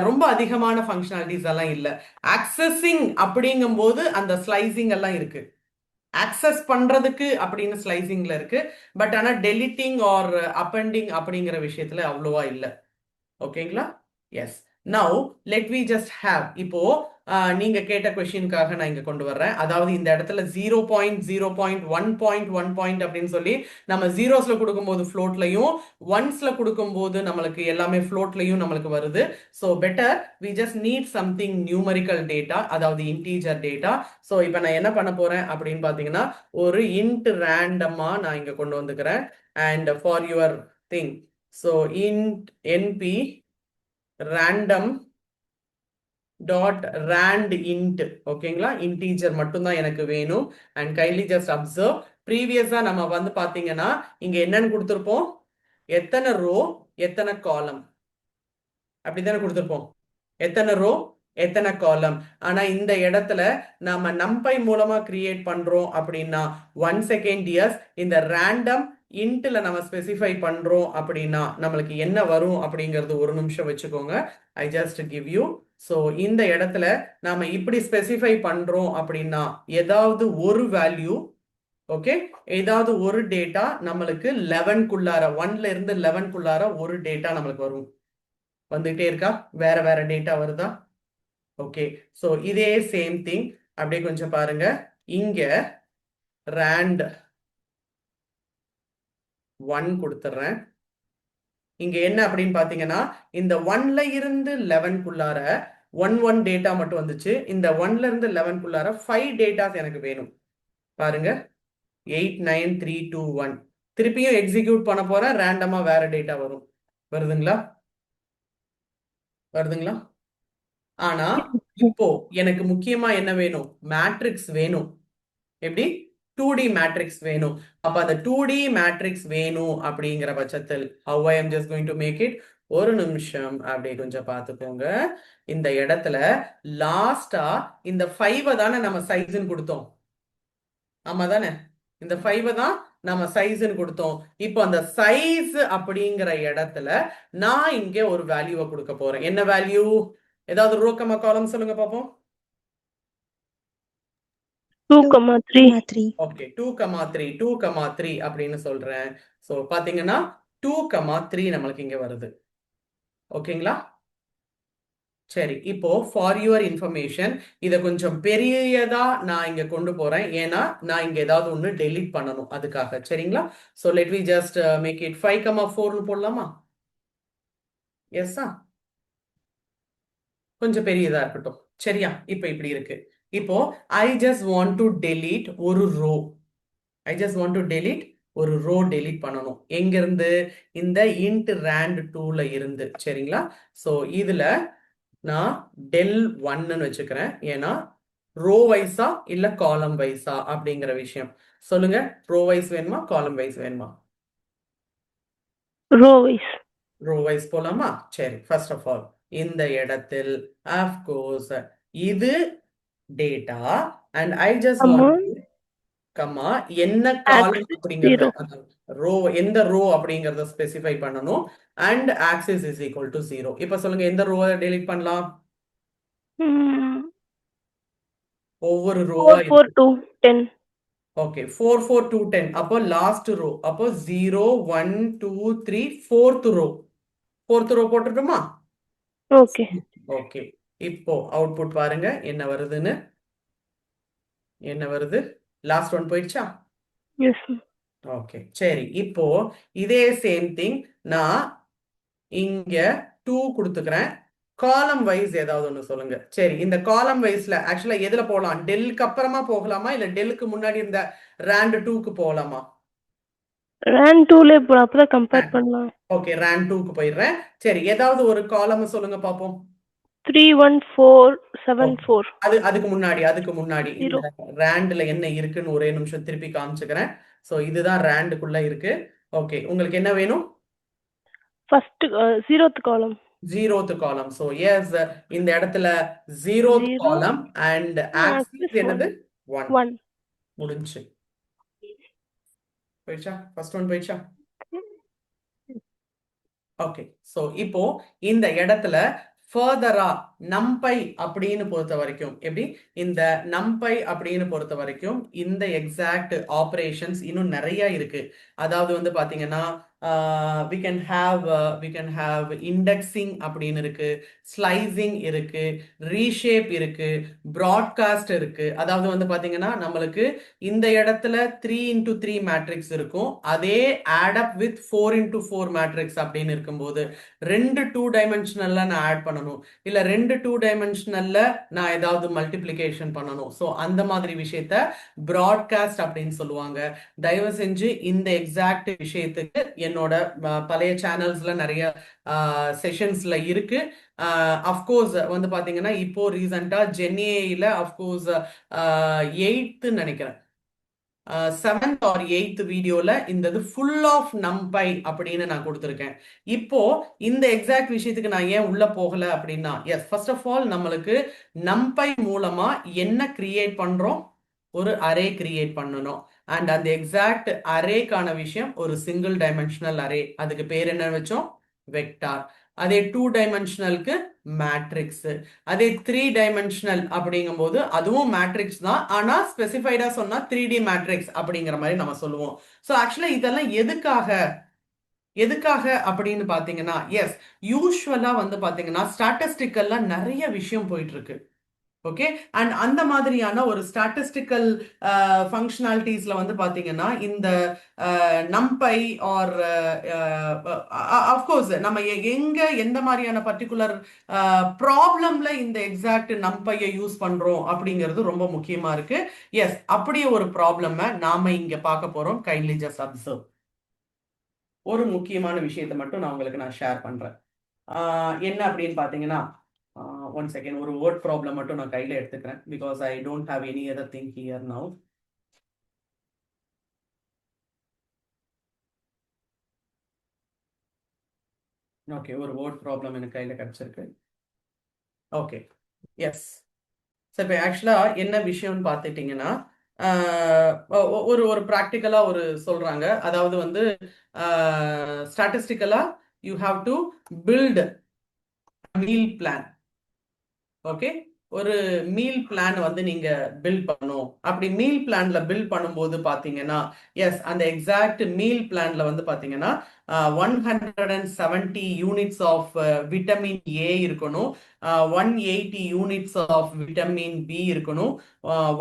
ரொம்ப அதிகமான ஃபங்க்ஷனாலிட்டிஸ் எல்லாம் இல்ல. ஆக்சஸிங் அப்படிங்கும்போது அந்த ஸ்லைசிங் எல்லாம் இருக்கு. ஆக்சஸ் பண்றதுக்கு அப்படின்னு ஸ்லைசிங்ல இருக்கு. பட் ஆனா டெலிட்டிங் ஆர் அப்பெண்டிங் அப்படிங்கிற விஷயத்துல அவ்வளவா இல்ல. ஓகேங்களா? Yes. Now let we just have. இப்போ நீங்க கேட்ட கொஸ்டினுக்காக நான் இங்க கொண்டு வர்றேன். அதாவது இந்த இடத்துல 0.0.1.1 அப்படின்னு சொல்லி நம்ம ஜீரோஸ்ல கொடுக்கும்போது ஃப்ளோட்லையும், ஒன்ஸ்ல கொடுக்கும்போது நம்மளுக்கு எல்லாமே ஃப்ளோட்லையும் நம்மளுக்கு வருது. So better we just need something numerical data, அதாவது இன்டீஜர் டேட்டா. ஸோ இப்போ நான் என்ன பண்ண போறேன் அப்படின்னு பாத்தீங்கன்னா, ஒரு இன்ட் ரேண்டமா நான் இங்க கொண்டு வந்துக்கிறேன். And for your thing, so int np random dot rand int. ஓகேங்களா? இன்டீஜர் மட்டும்தான் எனக்கு வேணும். அண்ட் கைண்ட்லி ஜஸ்ட் அப்சர்வ், ப்ரீவியஸா நம்ம வந்து பாத்தீங்கன்னா இங்க என்னன்னு கொடுத்துருப்போம்? எத்தனை ரோ எத்தனை காலம் அப்படித்தானே கொடுத்துருப்போம். எத்தனை ரோ எத்தனை காலம். ஆனா இந்த இடத்துல நாம நம்பை மூலமா கிரியேட் பண்றோம் அப்படின்னா 1 செகண்ட் இயர்ஸ் இந்த ரேண்டம் இன்ட்ல நம்ம ஸ்பெசிஃபை பண்றோம் அப்படின்னா நம்மளுக்கு என்ன வரும் அப்படிங்கிறது ஒரு நிமிஷம் வச்சுக்கோங்க. ஐ ஜஸ்ட் கிவ் யூ. ஸோ இந்த இடத்துல நாம இப்படி ஸ்பெசிஃபை பண்றோம் அப்படின்னா ஏதாவது ஒரு வேல்யூ, ஓகே, ஏதாவது ஒரு டேட்டா நம்மளுக்கு 11க்குள்ளார, 1ல இருந்து 11க்குள்ளார ஒரு டேட்டா நம்மளுக்கு வரும். வந்துட்டே இருக்கா? வேற வேற டேட்டா வருதா? ஓகே, ஸோ இதே சேம் திங் அப்படியே கொஞ்சம் பாருங்க. இங்க ரேண்ட் 1 கொடுத்துட்றேன். இங்க என்ன அப்படின்னு பாத்தீங்கன்னா, இந்த 1ல இருந்து 11க்குள்ளார 1 டேட்டா மட்டும் வந்துச்சு. இந்த 1ல இருந்து 11க்குள்ளார 5 டேட்டாஸ் எனக்கு வேணும். பாருங்க, 8, 9, 3, 2, 1. திருப்பியும் எக்ஸிக்யூட் பண்ண போறேன், ரேண்டமா வேற டேட்டா வரும். வருதுங்களா? வருதுங்களா? ஆனா இப்போ எனக்கு முக்கியமா என்ன வேணும்? மேட்ரிக்ஸ் வேணும். எப்படி? 2D மேட்ரிக்ஸ் வேணும். அப்ப அந்த 2D மேட்ரிக்ஸ் வேணும் அப்படிங்கிற பட்சத்தில் how I am just going to make it? ஒரு நிமிஷம் அப்படியே கொஞ்சம் பார்த்துக்கோங்க. இந்த இடத்துல லாஸ்டா இந்த 5 தானே நம்ம சைஸ்ன்னு கொடுத்தோம். ஆமா தானே? இந்த 5 தான் நம்ம சைஸ்ன்னு கொடுத்தோம். இப்போ அந்த சைஸ் அப்படிங்கிற இடத்துல நான் இங்க ஒரு வேல்யூவை கொடுக்க போறேன். என்ன வேல்யூ? ஏதாவது ரோ கமா காலம் சொல்லுங்க பாப்போம். 2,3. 3. ஓகே 2,3 2,3 அப்படின்னு சொல்றேன். ஸோ பாத்தீங்கன்னா 2,3 நம்மளுக்கு இங்க வருது. ஓகேங்களா? சரி, இப்போ ஃபார் யுவர் இன்ஃபர்மேஷன் இதை கொஞ்சம் பெரியதா நான் இங்க கொண்டு போறேன். ஏன்னா நான் இங்க ஏதாவது ஒன்று டெலீட் பண்ணணும் அதுக்காக. சரிங்களா? So let we just make it 5,4 போடலாமா? எஸ்ஸா? கொஞ்சம் பெரியதா இருக்கட்டும். சரியா? இப்போ இப்படி இருக்கு. இப்போ I just want to delete ஒரு row. I just want to delete ஒரு ரோ டெலீட் பண்ணணும். எங்க இருந்து? இந்த int rand 2ல இருந்து. சரிங்களா? ஸோ இதுல நான் del 1ன்னு வச்சுக்கிறேன். ஏன்னா ரோ வைஸா இல்ல காலம் வைஸா அப்படிங்கிற விஷயம் சொல்லுங்க. ரோ வைஸ் வேணுமா காலம் வைஸ் வேணுமா? Row wise. ரோ வைஸ் போலாமா? சரி, ஃபர்ஸ்ட் ஆஃப் ஆல் இந்த இடத்தில் அஃப்கோர்ஸ் இது data and I just Comma. Want comma என்ன காலம் Axis அப்படிங்கறத 0. ரோ எந்த ரோ அப்படிங்கறத ஸ்பெசிஃபை பண்ணணும். And axis is equal to 0. இப்ப சொல்லுங்க எந்த ரோவை டெலீட் பண்ணலாம்? Hmm. ஒவ்வொரு 4, ரோவா 4, 2, 10. ஓகே 4 4 2 10. அப்போ லாஸ்ட் ரோ அப்போ 0 1 2 3 4th ரோ. 4th ரோ போட்டுட்டுமா? Okay. ஓகே, இப்போ அவுட்புட் பாருங்க என்ன வருதுன்னு. என்ன வருது? லாஸ்ட் ஒன் போயிடுச்சா? Yes, ma'am. ஓகே சரி, இப்போ இதே சேம் திங் நான் இங்க 2 கொடுத்துக்கிறேன். காலம் வைஸ் ஏதாவது ஒன்று சொல்லுங்க. சரி, இந்த காலம் வைஸ்ல ஆக்சுவலா எதுல போகலாம்? டெல்லுக்கு அப்புறமா போகலாமா இல்ல டெல்லுக்கு முன்னாடி இந்த ரேண்ட் 2க்கு போகலாமா? RAN 2ல போலாம். அப்பதான் கம்பேர் பண்ணலாம். ஓகே ரேண்ட் 2க்கு போயிடுறேன். சரி, ஏதாவது ஒரு காலம் சொல்லுங்க பாப்போம். 3, 1, 4, 7, 4. அதுக்கு முன்னாடி இந்த 0. ரேண்ட்ல என்ன இருக்குன்னு ஒரே நிமிஷம் திருப்பி காமிச்சுக்கிறேன். ஸோ இதுதான் ரேண்டுக்குள்ள இருக்கு. ஓகே, உங்களுக்கு என்ன வேணும்? First 0th column. 0th காலம். ஸோ எஸ், இந்த இடத்துல 0th 0. காலம் அண்ட் Axis ஆக்சிஸ் என்னது? 1. 1. முடிஞ்சு போயிடுச்சா? ஃபர்ஸ்ட் ஒன் போயிடுச்சா? ஓகே, ஸோ இப்போ இந்த இடத்துல ஃபர்தரா நம்பை அப்படின்னு பொறுத்த வரைக்கும் எப்படி? இந்த நம்பை அப்படின்னு பொறுத்த வரைக்கும் இந்த எக்ஸாக்ட் ஆப்ரேஷன்ஸ் இன்னும் நிறைய இருக்கு. அதாவது வந்து பாத்தீங்கன்னா we can have indexing அப்படின்னு இருக்கு, ஸ்லைசிங் இருக்கு, ரீஷேப் இருக்கு, ப்ராட்காஸ்ட் இருக்கு. அதாவது வந்து பாத்தீங்கன்னா நம்மளுக்கு இந்த இடத்துல 3x3 மேட்ரிக்ஸ் இருக்கும். அதே add up with 4x4 matrix அப்படின்னு இருக்கும்போது 2 2 டைமென்ஷனல்ல நான் ஆட் பண்ணணும், இல்ல 2 2 டைமென்ஷனல்ல நான் ஏதாவது மல்டிப்ளிகேஷன் பண்ணணும். ஸோ அந்த மாதிரி விஷயத்த ப்ராட்காஸ்ட் அப்படின்னு சொல்லுவாங்க. தயவு செஞ்சு இந்த எக்ஸாக்ட் விஷயத்துக்கு என்னோட பழைய சேனல்ஸ்ல நிறைய செஷன்ஸ்ல இருக்கு. அஃப்கோர்ஸ் வந்து பாத்தீங்கன்னா இப்போ ரீசெண்டா ஜென்ஏல அஃப்கோர்ஸ் 8th நினைக்கிறேன் 7th or 8th வீடியோல இந்த ஃபுல் ஆஃப் நம்பை அப்படின்னு நான் கொடுத்துருக்கேன். இப்போ இந்த எக்ஸாக்ட் விஷயத்துக்கு நான் ஏன் உள்ள போகல அப்படின்னா, எஸ் ஃபர்ஸ்ட் ஆஃப் ஆல் நம்மளுக்கு நம்பை மூலமா என்ன கிரியேட் பண்றோம்? ஒரு அரே கிரியேட் பண்ணணும். அண்ட் அந்த எக்ஸாக்ட் அரேக்கான விஷயம் ஒரு சிங்கிள் டைமென்ஷனல் அரே. அதுக்கு பேர் என்ன வச்சோம்? வெக்டார். அதே 2 டைமென்ஷனலுக்கு மேட்ரிக்ஸ். அதே 3 டைமென்ஷனல் அப்படிங்கும்போது அதுவும் மேட்ரிக்ஸ் தான், ஆனா ஸ்பெசிஃபைடா சொன்னா 3D மேட்ரிக்ஸ் அப்படிங்கிற மாதிரி நம்ம சொல்லுவோம். ஸோ ஆக்சுவலா இதெல்லாம் எதுக்காக அப்படின்னு பாத்தீங்கன்னா, எஸ் யூஸ்வலா வந்து பாத்தீங்கன்னா ஸ்டாட்டிஸ்டிக்கல்ல நிறைய விஷயம் போயிட்டு இருக்கு. ஓகே, அண்ட் அந்த மாதிரியான ஒரு ஸ்டாட்டிஸ்டிக்கல் ஃபங்க்ஷனாலிட்டிஸ்ல வந்து பாத்தீங்கன்னா இந்த நம்பை ஆர் அஃப்கோர்ஸ் நம்ம எங்க எந்த மாதிரியான பர்டிகுலர் ப்ராப்ளம்ல இந்த எக்ஸாக்ட் நம்பையை யூஸ் பண்றோம் அப்படிங்கிறது ரொம்ப முக்கியமா இருக்கு. எஸ், அப்படியே ஒரு ப்ராப்ளமை நாம இங்க பார்க்க போறோம். Kindly just observe. ஒரு முக்கியமான விஷயத்தை மட்டும் நான் உங்களுக்கு ஷேர் பண்றேன். என்ன அப்படின்னு பாத்தீங்கன்னா, ஒன் செகண்ட், ஒரு வேர்ட் ப்ராப்ளம் மட்டும் நான் கையில எடுத்துக்கிறேன். Because I don't have any other thing here now. Okay, ஒரு வேர்ட் ப்ராப்ளம் எனக்கு கையில கிடைச்சிருக்கு. Okay, S. ஸோ இப்போ ஆக்சுவலா என்ன விஷயம்னு பார்த்துட்டீங்கன்னா, ஒரு ஒரு ப்ராக்டிக்கலா ஒரு சொல்றாங்க. அதாவது வந்து ஸ்டாட்டிஸ்டிக்கலா you have to build meal plan. Okay, ஒரு மீல் பிளான் வந்து நீங்க பில்ட் பண்ணணும். அப்படி மீல் பிளான்ல பில்ட் பண்ணும்போது பாத்தீங்கன்னா எஸ் அந்த எக்ஸாக்ட் மீல் பிளான்ல வந்து பாத்தீங்கன்னா 170 யூனிட்ஸ் ஆஃப் விட்டமின் ஏ இருக்கணும், 180 யூனிட்ஸ் ஆஃப் விட்டமின் பி இருக்கணும்,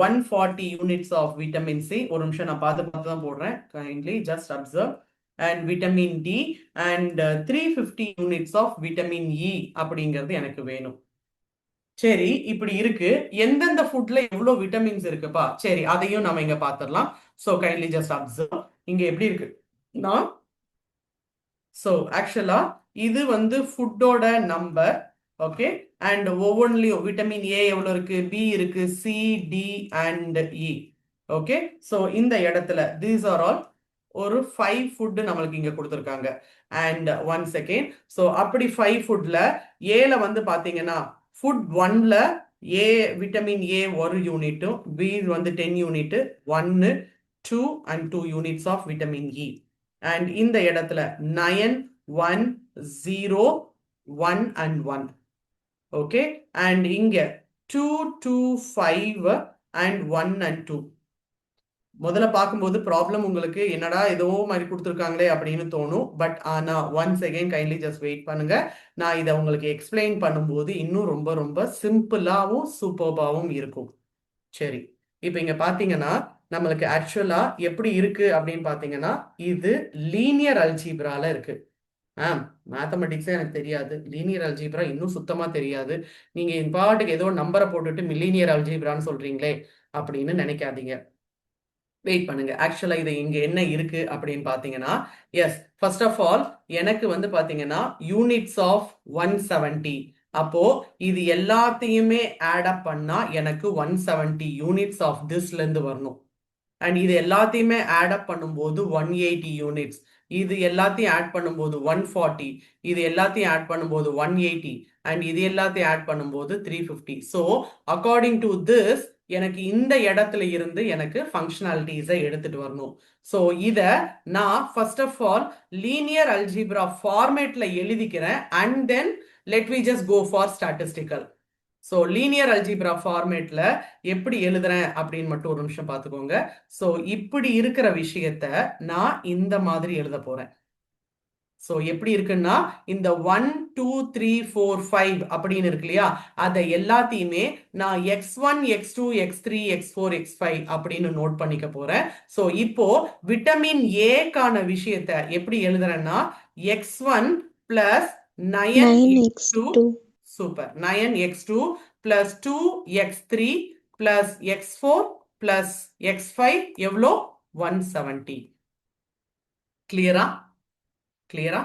140 யூனிட்ஸ் ஆஃப் விட்டமின் சி. ஒரு நிமிஷம் நான் பார்த்து பார்த்து தான் போடுறேன், kindly just observe. And vitamin D and 350 units of vitamin E அப்படிங்கிறது எனக்கு வேணும். சரி, இப்படி இருக்கு. எந்தெந்த ஃபுட்ல எவ்வளவு விட்டமின்ஸ் இருக்குப்பா? சரி, அதையும் நம்ம இங்க பாத்துடலாம். So kindly just observe. இங்க எப்படி இருக்கு நான் சோ ஆக்சுவலா இது வந்து ஃபுட்டோட நம்பர். ஓகே, அண்ட் ஒவ்வொன்றிலையும் விட்டமின் ஏ எவ்வளவு இருக்கு, பி இருக்கு, C, D and E. Okay, so இந்த இடத்துல தீஸ் ஆர் ஆல் ஒரு 5 ஃபுட் நம்மளுக்கு இங்க கொடுத்துருக்காங்க. அண்ட் ஒன் செகண்ட், ஸோ அப்படி 5 ஃபுட்ல ஏல வந்து பாத்தீங்கன்னா ஃபுட் 1ல ஏ விட்டமின் ஏ ஒரு யூனிட்டும், பி வந்து 10 unit, 1 2 and 2 units of vitamin E. And இந்த இடத்துல 9 1 0 1 அண்ட் 1. ஓகே, அண்ட் இங்க 2 2 5 அண்ட் 1 அண்ட் 2. முதல்ல பார்க்கும்போது ப்ராப்ளம் உங்களுக்கு என்னடா ஏதோ மாதிரி கொடுத்துருக்காங்களே அப்படின்னு தோணும். பட் ஆனா once again kindly just wait பண்ணுங்க. நான் இதை உங்களுக்கு எக்ஸ்பிளைன் பண்ணும்போது இன்னும் ரொம்ப ரொம்ப சிம்பிளாகவும் சூப்பர்பாவும் இருக்கும். சரி, இப்போ இங்க பாத்தீங்கன்னா நம்மளுக்கு ஆக்சுவலா எப்படி இருக்கு அப்படின்னு பாத்தீங்கன்னா இது லீனியர் அல்ஜீப்ரால இருக்கு. மேத்தமெட்டிக்ஸே எனக்கு தெரியாது, லீனியர் அல்ஜீப்ரா இன்னும் சுத்தமா தெரியாது. நீங்க இம்பார்ட்டுக்கு ஏதோ நம்பரை போட்டுட்டு லீனியர் அல்ஜீப்ரான்னு சொல்றீங்களே அப்படின்னு நினைக்காதீங்க. வெயிட் பண்ணுங்க. ஆக்சுவலா இது இங்க என்ன இருக்கு அப்படின்னு பாத்தீங்கன்னா எஸ் ஃபர்ஸ்ட் ஆஃப் ஆல் எனக்கு வந்து பாத்தீங்கன்னா யூனிட்ஸ் ஆஃப் 170. அப்போ இது எல்லாத்தையுமே ஆட் அப் பண்ணா எனக்கு 170 யூனிட்ஸ் ஆஃப் திஸ்ல இருந்து வரணும். அண்ட் இது எல்லாத்தையுமே ஆட் அப் பண்ணும்போது 180 யூனிட்ஸ், இது எல்லாத்தையும் ஆட் பண்ணும்போது 140, இது எல்லாத்தையும் ஆட் பண்ணும்போது 180 அண்ட் இது எல்லாத்தையும் ஆட் பண்ணும்போது 350. ஸோ அக்கார்டிங் டு திஸ் எனக்கு இந்த இடத்துல இருந்து எனக்கு ஃபங்க்ஷனாலிட்டிஸை எடுத்துட்டு வரணும். ஸோ இதை நான் first of all linear algebra ஃபார்மேட்ல எழுதிக்கிறேன். And then let we just go for statistical. So linear algebra ஃபார்மேட்ல எப்படி எழுதுறேன் அப்படின்னு மட்டும் ஒரு நிமிஷம் பார்த்துக்கோங்க. ஸோ இப்படி இருக்கிற விஷயத்த நான் இந்த மாதிரி எழுத போறேன். ஸோ எப்படி இருக்குன்னா இந்த 1 2 3 4 5 அப்படின்னு இருக்கு இல்லையா, அதை எல்லாத்தையுமே நான் x1 x2 x3 x4 x5 அப்படின்னு நோட் பண்ணிக்க போறேன். ஸோ இப்போ விட்டமின் ஏக்கான விஷயத்த எப்படி எழுதுறேன்னா x1 plus 9x2 super 9x2 plus 2x3 plus x4 plus x5 எவ்வளோ 170. கிளியரா? கிளியரா?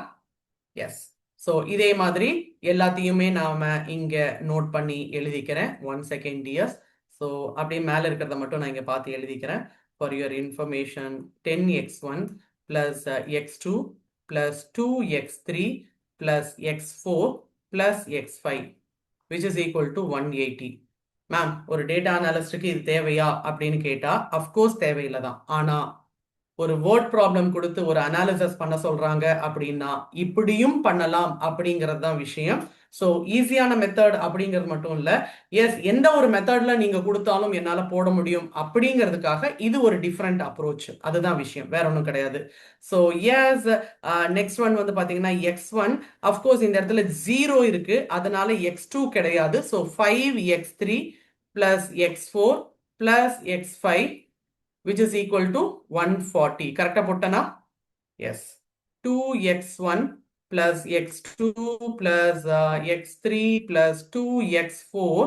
எஸ். ஸோ இதே மாதிரி எல்லாத்தையுமே நாம இங்க நோட் பண்ணி எழுதிக்கிறேன். 1 செகண்ட் டியர்ஸ். ஸோ அப்படியே மேல இருக்கிறத மட்டும் நான் இங்க பார்த்து எழுதிக்கிறேன். For your information 10x1 plus x2 plus 2x3 plus x4 plus x5 which is equal to 180. Ma'am, ஒரு டேட்டா அனாலிஸ்டுக்கு இது தேவையா அப்படின்னு கேட்டா அஃப்கோர்ஸ் தேவையில்லை தான். ஆனா ஒரு வேர்ட் ப்ராப்ளம் கொடுத்து ஒரு அனாலிசிஸ் பண்ண சொல்றாங்க அப்படின்னா இப்படியும் பண்ணலாம் அப்படிங்கிறது தான் விஷயம். ஸோ ஈஸியான மெத்தட் அப்படிங்கிறது மட்டும் இல்ல, எஸ் எந்த ஒரு மெத்தட்ல நீங்க கொடுத்தாலும் என்னால போட முடியும் அப்படிங்கிறதுக்காக இது ஒரு டிஃப்ரெண்ட் அப்ரோச். அதுதான் விஷயம், வேற ஒன்றும் கிடையாது. ஸோ எஸ் நெக்ஸ்ட் ஒன் வந்து பாத்தீங்கன்னா x1 அஃப்கோர்ஸ் இந்த இடத்துல 0 இருக்கு, அதனால x2 கிடையாது. So 5x3 plus x4 plus x5 which is equal to 140. கரெக்டா போட்டனா? S. 2x1 plus x2 plus x3 plus 2x4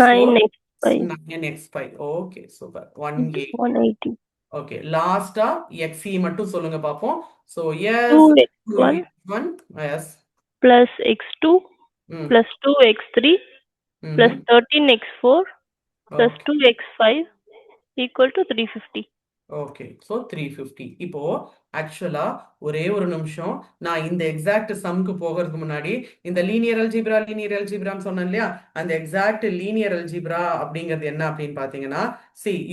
9x5. Okay, super. 180. Okay, last xe மட்டும் சொல்லுங்க பாப்போம். So yes, 2x1 yes plus x2 plus 2x3 plus 13x4 plus 2x5 equal to 350. Okay, so 350. இப்போ ஆக்சுவலா ஒரே ஒரு நிமிஷம், நான் இந்த எக்ஸாக்ட் சம்க்கு போகிறதுக்கு முன்னாடி இந்த லீனியர் அல்ஜிப்ரான்னு சொன்னேன் இல்லையா, அந்த எக்ஸாக்ட் லீனியர் அல்ஜிப்ரா அப்படிங்கிறது என்ன அப்படின்னு பார்த்தீங்கன்னா,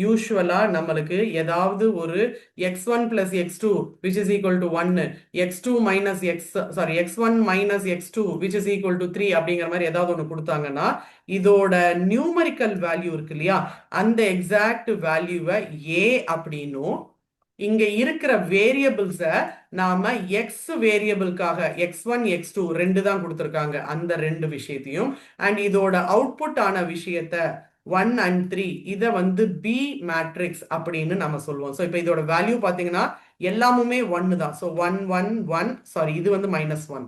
யூஸ்வலா நம்மளுக்கு ஏதாவது ஒரு x1 plus x2 which is equal to 1, x2 minus x1 minus x2 which is equal to 3 அப்படிங்கிற மாதிரி ஏதாவது ஒன்று கொடுத்தாங்கன்னா, இதோட நியூமரிக்கல் வேல்யூ இருக்கு இல்லையா, அந்த எக்ஸாக்ட் வேல்யூவை a அப்படின்னும், இங்க இருக்கிற வேரியபிள்ஸ நாம எக்ஸ் வேரியபிளுக்காக x1 x2 ரெண்டு தான் கொடுத்துருக்காங்க, அந்த ரெண்டு விஷயத்தையும், அண்ட் இதோட அவுட்புட் ஆன விஷயத்த 1 and 3 இதை வந்து பி மேட்ரிக்ஸ் அப்படின்னு நம்ம சொல்லுவோம். ஸோ இப்போ இதோட வேல்யூ பார்த்தீங்கன்னா எல்லாமுமே 1 தான். ஸோ 1 1 1 சாரி, இது வந்து -1.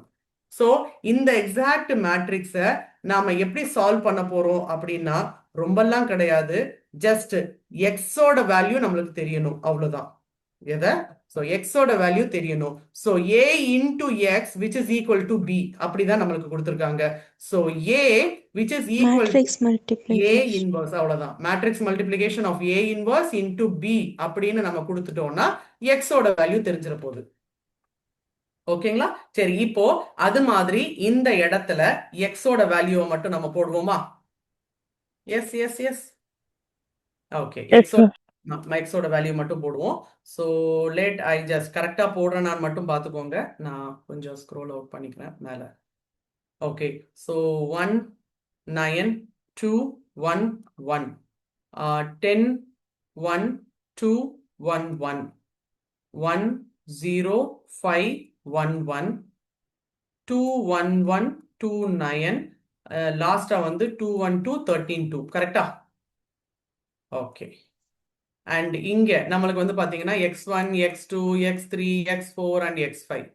ஸோ இந்த எக்ஸாக்ட் மேட்ரிக்ஸை நாம எப்படி சால்வ் பண்ண போறோம் அப்படின்னா ரொம்பலாம் கிடையாது, ஜஸ்ட் எக்ஸோட வேல்யூ நம்மளுக்கு தெரியணும், அவ்வளவுதான். எதை? ஸோ எக்ஸோட வேல்யூ தெரியணும். So A into X which is equal to B அப்படிதான் நம்மளுக்கு கொடுத்துருக்காங்க. So A which is equal matrix A multiplication. Inverse, அவ்வளவுதான். Matrix multiplication of A inverse into B அப்படின்னு நம்ம கொடுத்துட்டோம்னா எக்ஸோட வேல்யூ தெரிஞ்சிட போகுது. ஓகேங்களா? சரி, இப்போ அது மாதிரி இந்த இடத்துல எக்ஸோட வேல்யூவை மட்டும் நம்ம போடுவோமா? எஸ் எஸ் எஸ் ஓகே, எக்ஸோட வேல்யூ மட்டும் போடுவோம். ஸோ லேட் ஐ ஜஸ்ட் கரெக்டா போடுறேன் நான் மட்டும் பார்த்துக்கோங்க, நான் கொஞ்சம் ஸ்க்ரோல் அவுட் பண்ணிக்கிறேன் மேல. ஓகே, ஸோ 1 9 2 1 1 10 1 2 1 1 1 0 5 1 1 2 1 1 2 9 லாஸ்டா வந்து 2 1 2 13 2. கரெக்டா? ஓகே, அண்ட் இங்க நம்மளுக்கு வந்து பாத்தீங்கன்னா x1 x2 x3 x4 and x5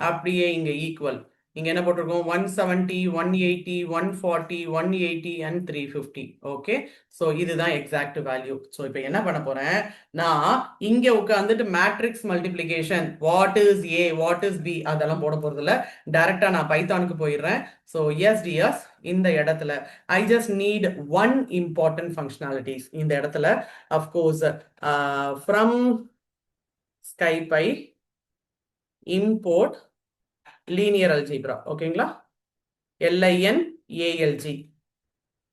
அப்படியே இங்க ஈக்குவல். இங்க என்ன போட்டிருக்கோம்? 170 180 140 180 அண்ட் 350. ஓகே, ஸோ இதுதான் எக்ஸாக்ட் வேல்யூ. ஸோ இப்போ என்ன பண்ண போறேன், நான் இங்க உட்காந்துட்டு matrix multiplication what is A what is B அதெல்லாம் போட போறது இல்லை, டைரக்டா நான் பைத்தானுக்கு போயிடுறேன். ஸோ எஸ்டிஎஸ் இந்த இடத்துல I just need one important functionalities. இந்த இடத்துல of course from SciPy import linear algebra. ஓகேங்களா? LINALG.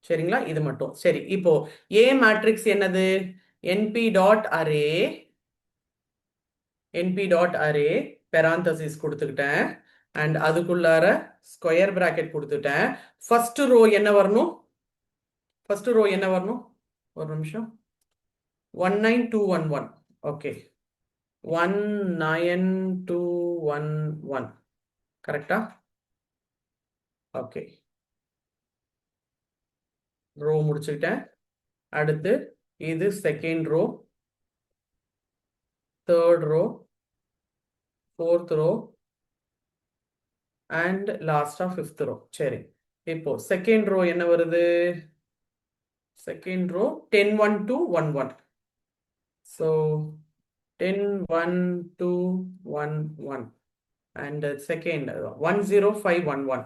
சரிங்களா? இது மட்டும் சரி. இப்போ ஏ மேட்ரிக்ஸ் என்னது? np.array parenthesis கொடுத்துக்கிட்டேன், அண்ட் அதுக்குள்ளார ஸ்கொயர் பிராக்கெட் கொடுத்துட்டேன். ஃபர்ஸ்ட் ரோ என்ன வரணும்? ஒரு நிமிஷம். 19211. ஓகே, 19211. கரெக்டா? ஓகே, ரோ முடிச்சுக்கிட்டேன். அடுத்து இது second row, third row, fourth row and லாஸ்டா ஃபிஃப்த் ரோ. சரி, இப்போ செகண்ட் ரோ என்ன வருது? Second row 10 1 2 1 1. So 10 1 2 1 1 and second 10511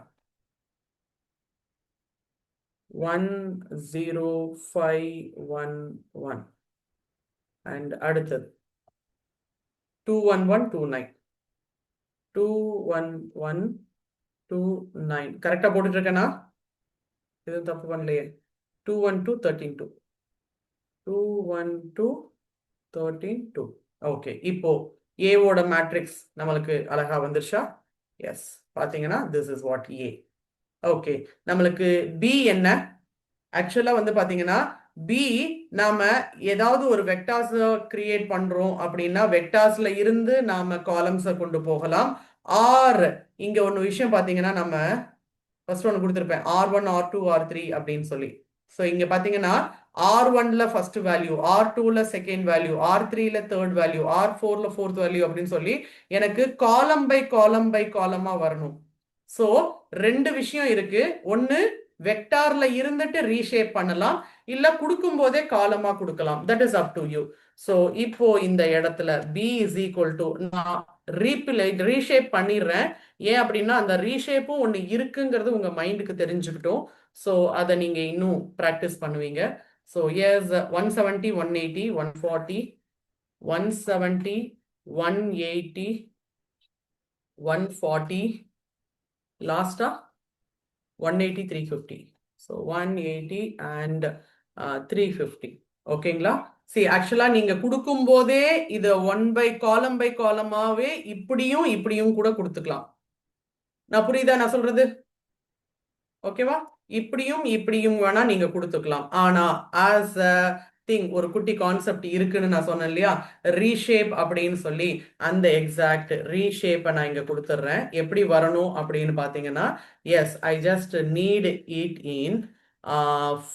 10511 and அடுத்தது 21129 21129. கரெக்டா போட்டுட்டு இருக்கேனா? இது தப்பு பண்ணலையே. 212 13 2. ஓகே, இப்போ ஏவோட மேட்ரிக்ஸ் நம்மளுக்கு அழகா வந்துருச்சா? எஸ், பாத்தீங்கன்னா this is what A. Okay, நம்மளுக்கு பி என்ன? ஆக்சுவலா வந்து பாத்தீங்கன்னா பி, நாம ஏதாவது ஒரு வெக்டார்ஸ் கிரியேட் பண்றோம் அப்படின்னா வெக்டார்ஸ்ல இருந்து நாம காலம்ஸை கொண்டு போகலாம். ஆர் இங்க ஒன்னு விஷயம் பாத்தீங்கன்னா, நம்ம ஃபர்ஸ்ட் ஒன்று கொடுத்துருப்பேன் R1 R2 R3 அப்படின்னு சொல்லி. ஸோ இங்க பாத்தீங்கன்னா R1ல ஃபர்ஸ்ட் வேல்யூ, R2ல செகண்ட் வேல்யூ, R3ல தேர்ட் வேல்யூ, R4ல ஃபோர்த் வேல்யூ அப்படின்னு சொல்லி எனக்கு காலம் பை காலமா வரணும். ஸோ ரெண்டு விஷயம் இருக்கு. ஒன்னு வெக்டார்ல இருந்துட்டு ரீஷேப் பண்ணலாம், இல்ல கொடுக்கும் போதே காலமா கொடுக்கலாம். That is up to you. So இப்போ இந்த இடத்துல B இஸ் ஈக்குவல் டு, நான் ரீஷேப் பண்ணிடுறேன். ஏன் அப்படின்னா அந்த ரீஷேப்பும் ஒன்று இருக்குங்கிறது உங்க மைண்டுக்கு தெரிஞ்சுக்கிட்டோம். ஸோ அதை நீங்க இன்னும் ப்ராக்டிஸ் பண்ணுவீங்க. ஸோ எஸ் 170 180 140 170, 180, 140, லாஸ்டா 180, 350. So 180 and 350. ஓகேங்களா? see ஆக்சுவலா நீங்க கொடுக்கும் போதே இத ஒன் பை காலமாவே இப்படியும் இப்படியும் கூட கொடுத்துக்கலாம். நான் புரியுதா நான் சொல்றது? ஓகேவா? இப்படியும் இப்படியும் வேணா நீங்க கொடுத்துக்கலாம். ஆனா ஆஸ் அ திங் ஒரு குட்டி கான்செப்ட் இருக்குன்னு நான் சொன்னேன் இல்லையா, ரீஷேப் அப்படின்னு சொல்லி, அந்த எக்ஸாக்ட் ரீஷேப்பை நான் இங்க கொடுத்துட்றேன். எப்படி வரணும் அப்படின்னு பாத்தீங்கன்னா, yes I just need it in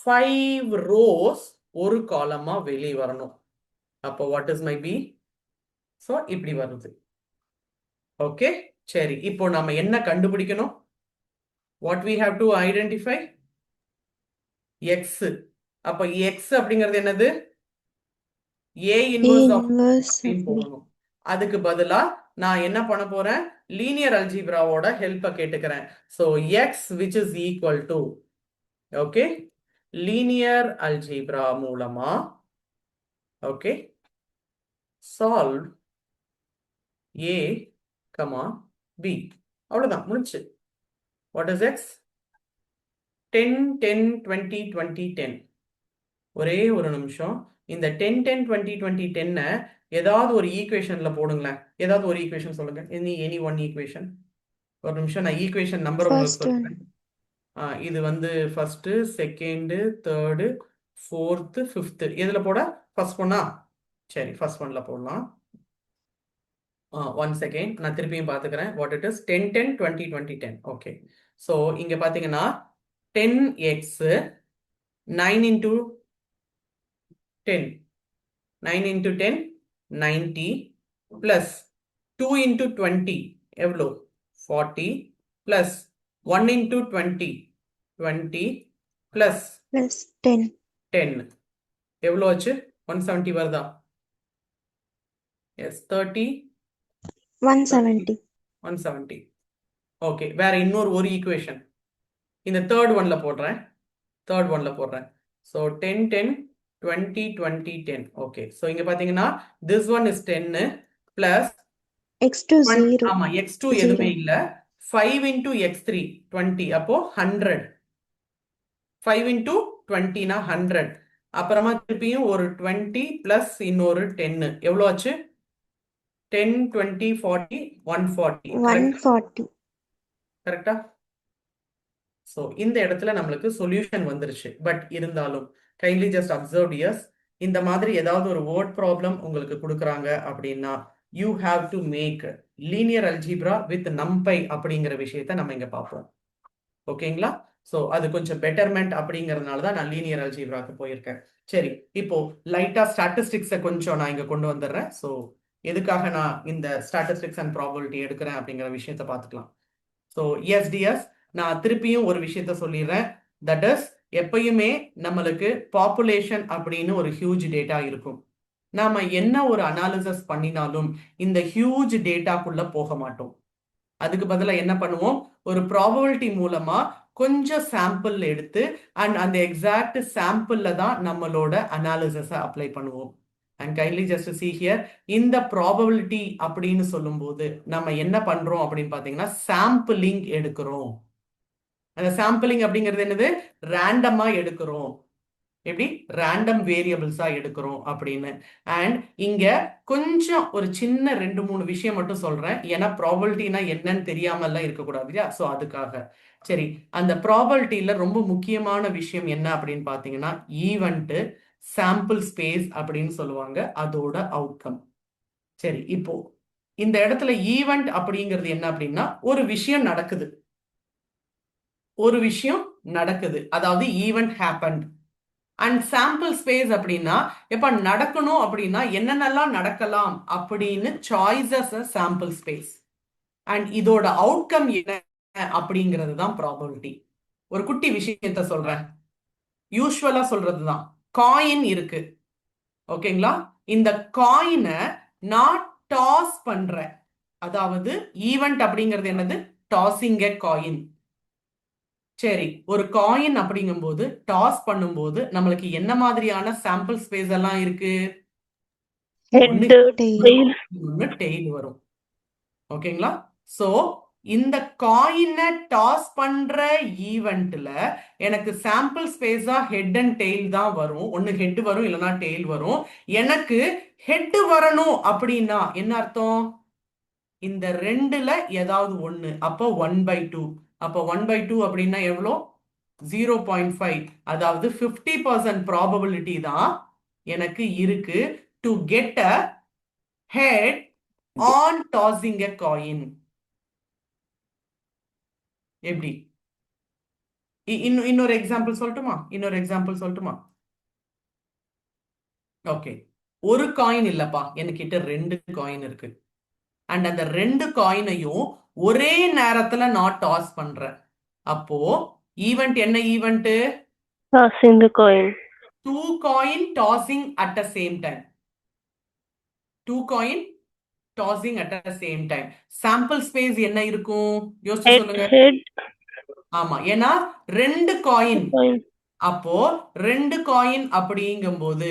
5 rows ஒரு காலமா வெளியே வரணும். அப்போ what is my B? So இப்படி வருது. ஓகே சரி, இப்போ நம்ம என்ன கண்டுபிடிக்கணும்? What we have to identify? x. அப்ப x அப்படிங்கிறது என்னது? a A inverse of inverse of அப்படின்னு B. போடணும். அதுக்கு பதிலா நான் என்ன பண்ண போறேன்? லீனியர் அல்ஜிப்ராவோட ஹெல்ப்பை கேட்டுக்கிறேன். So x which is equal to, okay, linear algebra மூலமா ஓகே சால்வ் a, b. அவ்வளவுதான், முடிச்சு. What is x? 10, 10, 20, 20, 10. ஒரே ஒரு நிமிஷம். இந்த 10, 10, 20, 20, 10 ஏதாவது ஒரு ஈக்குவேஷன்ல போடுங்களேன். ஏதாவது ஒரு ஈக்குவேஷன் சொல்லுங்க. Any one equation. ஒரு நிமிஷம், நான் ஈக்குவேஷன் நம்பர் உங்களுக்கு First one. சொல்றேன். இது வந்து first, second, third, fourth, fifth. எதுல போட? ஃபர்ஸ்ட் ஒன்னா? சரி, ஃபர்ஸ்ட் ஒன்ல போடலாம். ஒன் செகண்ட், நான் திருப்பியும் பார்த்துக்கிறேன். What it is? 10, 10, 20, 20, 10. Okay, so இங்க பாத்தீங்கன்னா 10x 9 into 10. 9 into 10, 90 plus 2 into 20, எவ்வளோ? 40 plus 1 into 20, 20 plus Plus 10. 10. எவ்வளோ ஆச்சு? 170 வருதா? எஸ், 30, 170. 170. ஓகே, வேற ஒரு ஈக்குவேஷன் இந்த தேர்ட் ஒன்ல போடுறேன். ஸோ 10, 10, 20, 20, 10. ஓகே, ஸோ இங்க பாத்தீங்கன்னா this one is 10 plus X2 0. ஆமா, x2 0. எதுவுமே இல்ல. 5 into x3 20, அப்போ 100. 5 into 20 னா 100. அப்புறமா திருப்பியும் ஒரு 20 பிளஸ் இன்னொரு 10. எவ்வளோ ஆச்சு? 10, 20, 40, 140. 140. கரெக்டா? ஸோ இந்த இடத்துல நம்மளுக்கு சொல்யூஷன் வந்துருச்சு. பட் இருந்தாலும் கைண்ட்லி ஜஸ்ட் அப்சர்வ் இயர்ஸ், இந்த மாதிரி ஏதாவது ஒரு வேர்ட் ப்ராப்ளம் உங்களுக்கு கொடுக்குறாங்க அப்படின்னா you have to make linear algebra with NumPy அப்படிங்கிற விஷயத்த நம்ம இங்க பார்ப்போம். ஓகேங்களா? ஸோ அது கொஞ்சம் பெட்டர்மெண்ட் அப்படிங்கறதுனால தான் நான் லீனியர் அல்ஜிப்ராக்கு போயிருக்கேன். சரி, இப்போ லைட்டா ஸ்டாட்டிஸ்டிக்ஸை கொஞ்சம் நான் இங்க கொண்டு வந்துடுறேன். ஸோ எதுக்காக நான் இந்த ஸ்டாட்டிஸ்டிக்ஸ் அண்ட் ப்ராபபிலிட்டி எடுக்கிறேன் அப்படிங்கிற விஷயத்த பார்த்துக்கலாம். ஸோ எஸ்டிஎஸ், நான் திருப்பியும் ஒரு விஷயத்த சொல்லிடுறேன். தட் இஸ், எப்பயுமே நம்மளுக்கு பாப்புலேஷன் அப்படின்னு ஒரு ஹியூஜ் டேட்டா இருக்கும். நாம என்ன ஒரு அனாலிசிஸ் பண்ணினாலும் இந்த ஹியூஜ் டேட்டாக்குள்ள போக மாட்டோம். அதுக்கு பதிலாக என்ன பண்ணுவோம்? ஒரு ப்ராபபிலிட்டி மூலமா கொஞ்சம் சாம்பிள் எடுத்து அண்ட் அந்த எக்ஸாக்ட் சாம்பிள்ல தான் நம்மளோட அனாலிசிஸை அப்ளை பண்ணுவோம். And kindly just see here, இந்த ப்ராபபிலிட்டி அப்படின்னு சொல்லும்போது நம்ம என்ன பண்றோம் அப்படின்னு பாத்தீங்கன்னா சாம்பிளிங் எடுக்கிறோம். அந்த சாம்பிளிங் அப்படிங்கிறது என்னது? ரேண்டமா எடுக்கிறோம். எப்படி? ரேண்டம் வேரியபிள்ஸா எடுக்கிறோம் அப்படின்னு. அண்ட் இங்க கொஞ்சம் ஒரு சின்ன 2-3 விஷயம் மட்டும் சொல்றேன். ஏன்னா ப்ராபபிலிட்டினா என்னன்னு தெரியாம எல்லாம் இருக்கக்கூடாது இல்லையா? ஸோ அதுக்காக. சரி, அந்த ப்ராபபிலிட்டியில ரொம்ப முக்கியமான விஷயம் என்ன அப்படின்னு பாத்தீங்கன்னா ஈவெண்ட் சாம்பிள் ஸ்பேஸ் அப்படின்னு சொல்லுவாங்க, அதோட அவுட்கம். சரி, இப்போ இந்த இடத்துல ஈவெண்ட் அப்படிங்கிறது என்ன அப்படின்னா ஒரு விஷயம் நடக்குது, அதாவது event happened. And sample space அப்படின்னா எப்ப நடக்கணும் அப்படின்னா என்னென்னலாம் நடக்கலாம் அப்படின்னு சாய்ஸஸ் சாம்பிள் ஸ்பேஸ். அண்ட் இதோட அவுட்கம் என்ன அப்படிங்கிறது தான் ப்ராபபிலிட்டி. ஒரு குட்டி விஷயத்த சொல்றேன், யூஸ்வலா சொல்றதுதான். காயின் இருக்கு, ஓகேங்களா? இந்த காயினை நான் டாஸ் பண்றேன். அதாவது ஈவெண்ட் அப்படிங்கிறது என்னது? டாஸிங் எ காயின். சரி, ஒரு காயின் அப்படிங்கும்போது டாஸ் பண்ணும்போது நம்மளுக்கு என்ன மாதிரியான சாம்பிள் ஸ்பேஸ் எல்லாம் இருக்கு? ஒன்னு ஹெட் டெய்ல் டெய்ல் ஒன்னு டெய்ல் வரும். ஓகேங்களா? சோ இந்த காயினை டாஸ் பண்ற ஈவெண்ட்ல எனக்கு சாம்பிள் ஸ்பேஸா ஹெட் அண்ட் டெய்ல் தான் வரும். ஒன்னு ஹெட் வரும் இல்லைன்னா டெய்ல் வரும். எனக்கு ஹெட் வரணும் அப்படின்னா என்ன அர்த்தம்? இந்த ரெண்டுல ஏதாவது ஒண்ணு. அப்போ 1/2. அப்போ 1/2 அப்படின்னா எவ்வளோ? 0.5. அதாவது 50% ப்ராபபிலிட்டி தான் எனக்கு இருக்கு to get a head on tossing a coin. எப்படி? இன்னொரு எக்ஸாம்பிள் சொல்லட்டுமா? ஓகே, ஒரு காயின் இல்லப்பா, என்கிட்ட 2 காயின் இருக்கு. அண்ட் அந்த 2 காயினையும் ஒரே நேரத்துல நான் டாஸ் பண்றேன். அப்போ ஈவெண்ட் என்ன event? tossing the coin. 2 coin tossing at the same time. 2 coin tossing at the same time. Sample space என்ன இருக்கும்? யோசிச்சு Head சொல்லுங்க. head ஆமா, ஏன்னா 2 காயின். coin. அப்போ 2 காயின் அப்படிங்கும்போது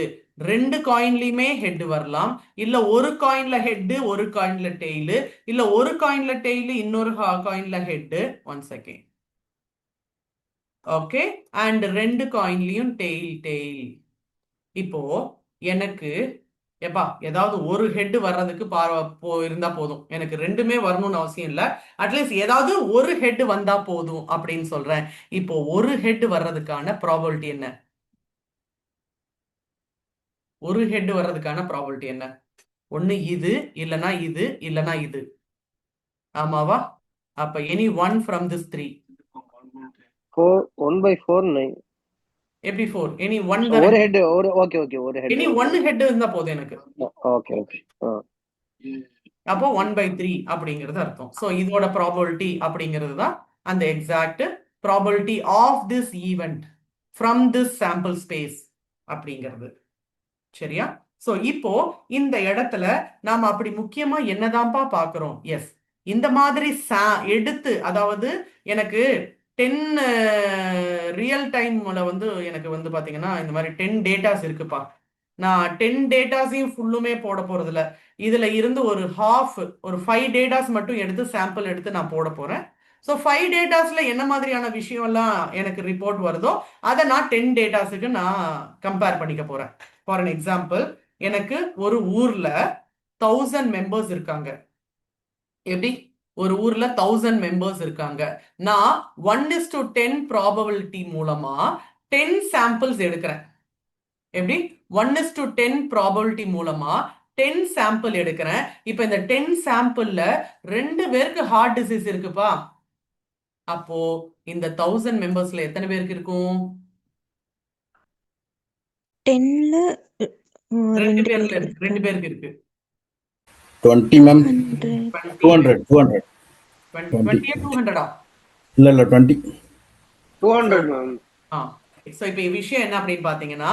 2 காயின்லயுமே ஹெட் வரலாம், இல்ல ஒரு காயின்ல ஹெட் ஒரு காயின்ல டெய்லு, இல்ல ஒரு காயின்ல டெய்லு இன்னொரு காயின்ல ஹெட். 1 செகண்ட். ஓகே, அண்ட் 2 காயின்லயும் டெய்ல். இப்போ எனக்கு எப்பா ஏதாவது ஒரு ஹெட் வர்றதுக்கு இருந்தா போதும். எனக்கு 2மே வரணும்னு அவசியம் இல்ல. அட்லீஸ்ட் ஏதாவது ஒரு ஹெட் வந்தா போதும் அப்படின்னு சொல்றேன். இப்போ ஒரு ஹெட் வர்றதுக்கான ப்ராபபிலிட்டி என்ன? ஒரு ஹெட் வர்றதுக்கான ப்ராபபிலிட்டி என்ன? ஒண்ணு இது இல்லனா இது இல்லனா இது. ஆமாவா? அப்ப எனி ஒன் ஃப்ரம் திஸ் 3. 1/4 9. எப்படி 4? எனி ஒன் ஒரு தானே? ஹெட் ஓகே ஒரு ஹெட் எனி ஒன் ஹெட் இருந்தா போதும் எனக்கு. ஓகே அப்போ 1/3 அப்படிங்கிறது அர்த்தம். ஸோ இதோட ப்ராபபிலிட்டி அப்படிங்கிறது தான் அந்த exact probability of this event from this sample space அப்படிங்கிறது. சரியா? ஸோ இப்போ இந்த இடத்துல நாம அப்படி முக்கியமா என்னதான்ப்பா பார்க்கிறோம்? எஸ், இந்த மாதிரி எடுத்து, அதாவது எனக்கு 10 ரியல் டைம்ல வந்து எனக்கு வந்து பாத்தீங்கன்னா இந்த மாதிரி 10 டேட்டாஸ் இருக்குப்பா. நான் 10 டேட்டாஸையும் ஃபுல்லுமே போட போறது இல்ல. இதுல இருந்து ஒரு ஒரு 5 டேட்டாஸ் மட்டும் எடுத்து சாம்பிள் எடுத்து நான் போட போறேன். ஸோ 5 டேட்டாஸ்ல என்ன மாதிரியான விஷயம் எல்லாம் எனக்கு ரிப்போர்ட் வருதோ அதை நான் 10 டேட்டாஸுக்கு நான் கம்பேர் பண்ணிக்க போறேன். ஃபார் அன் எக்ஸாம்பிள், எனக்கு ஒரு ஊர்ல 1000 மெம்பர்ஸ் இருக்காங்க. எப்படி? ஒரு ஊர்ல 1000 மெம்பர்ஸ் இருக்காங்க. நான் 1:10 ப்ராபபிலிட்டி மூலமா 10 சாம்பிள்ஸ் எடுக்கிறேன். எப்படி? 1:10 ப்ராபபிலிட்டி மூலமா 10 சாம்பிள் எடுக்கிறேன். இப்ப இந்த 10 சாம்பிள்ல 2 பேருக்கு ஹார்ட் டிசீஸ் இருக்குப்பா. அப்போ இந்த 1000 மெம்பர்ஸ்ல எத்தனை பேருக்கு இருக்கும்? 10ல 2 2 பேருக்கு பேர் இருக்கு. 2 பேருக்கு இருக்கு. 20 மேம். 100 200 200 20 200 இல்ல 20 200 மேம். ஸோ இப்போ விஷயம் என்ன அப்படின்னு பார்த்தீங்கன்னா,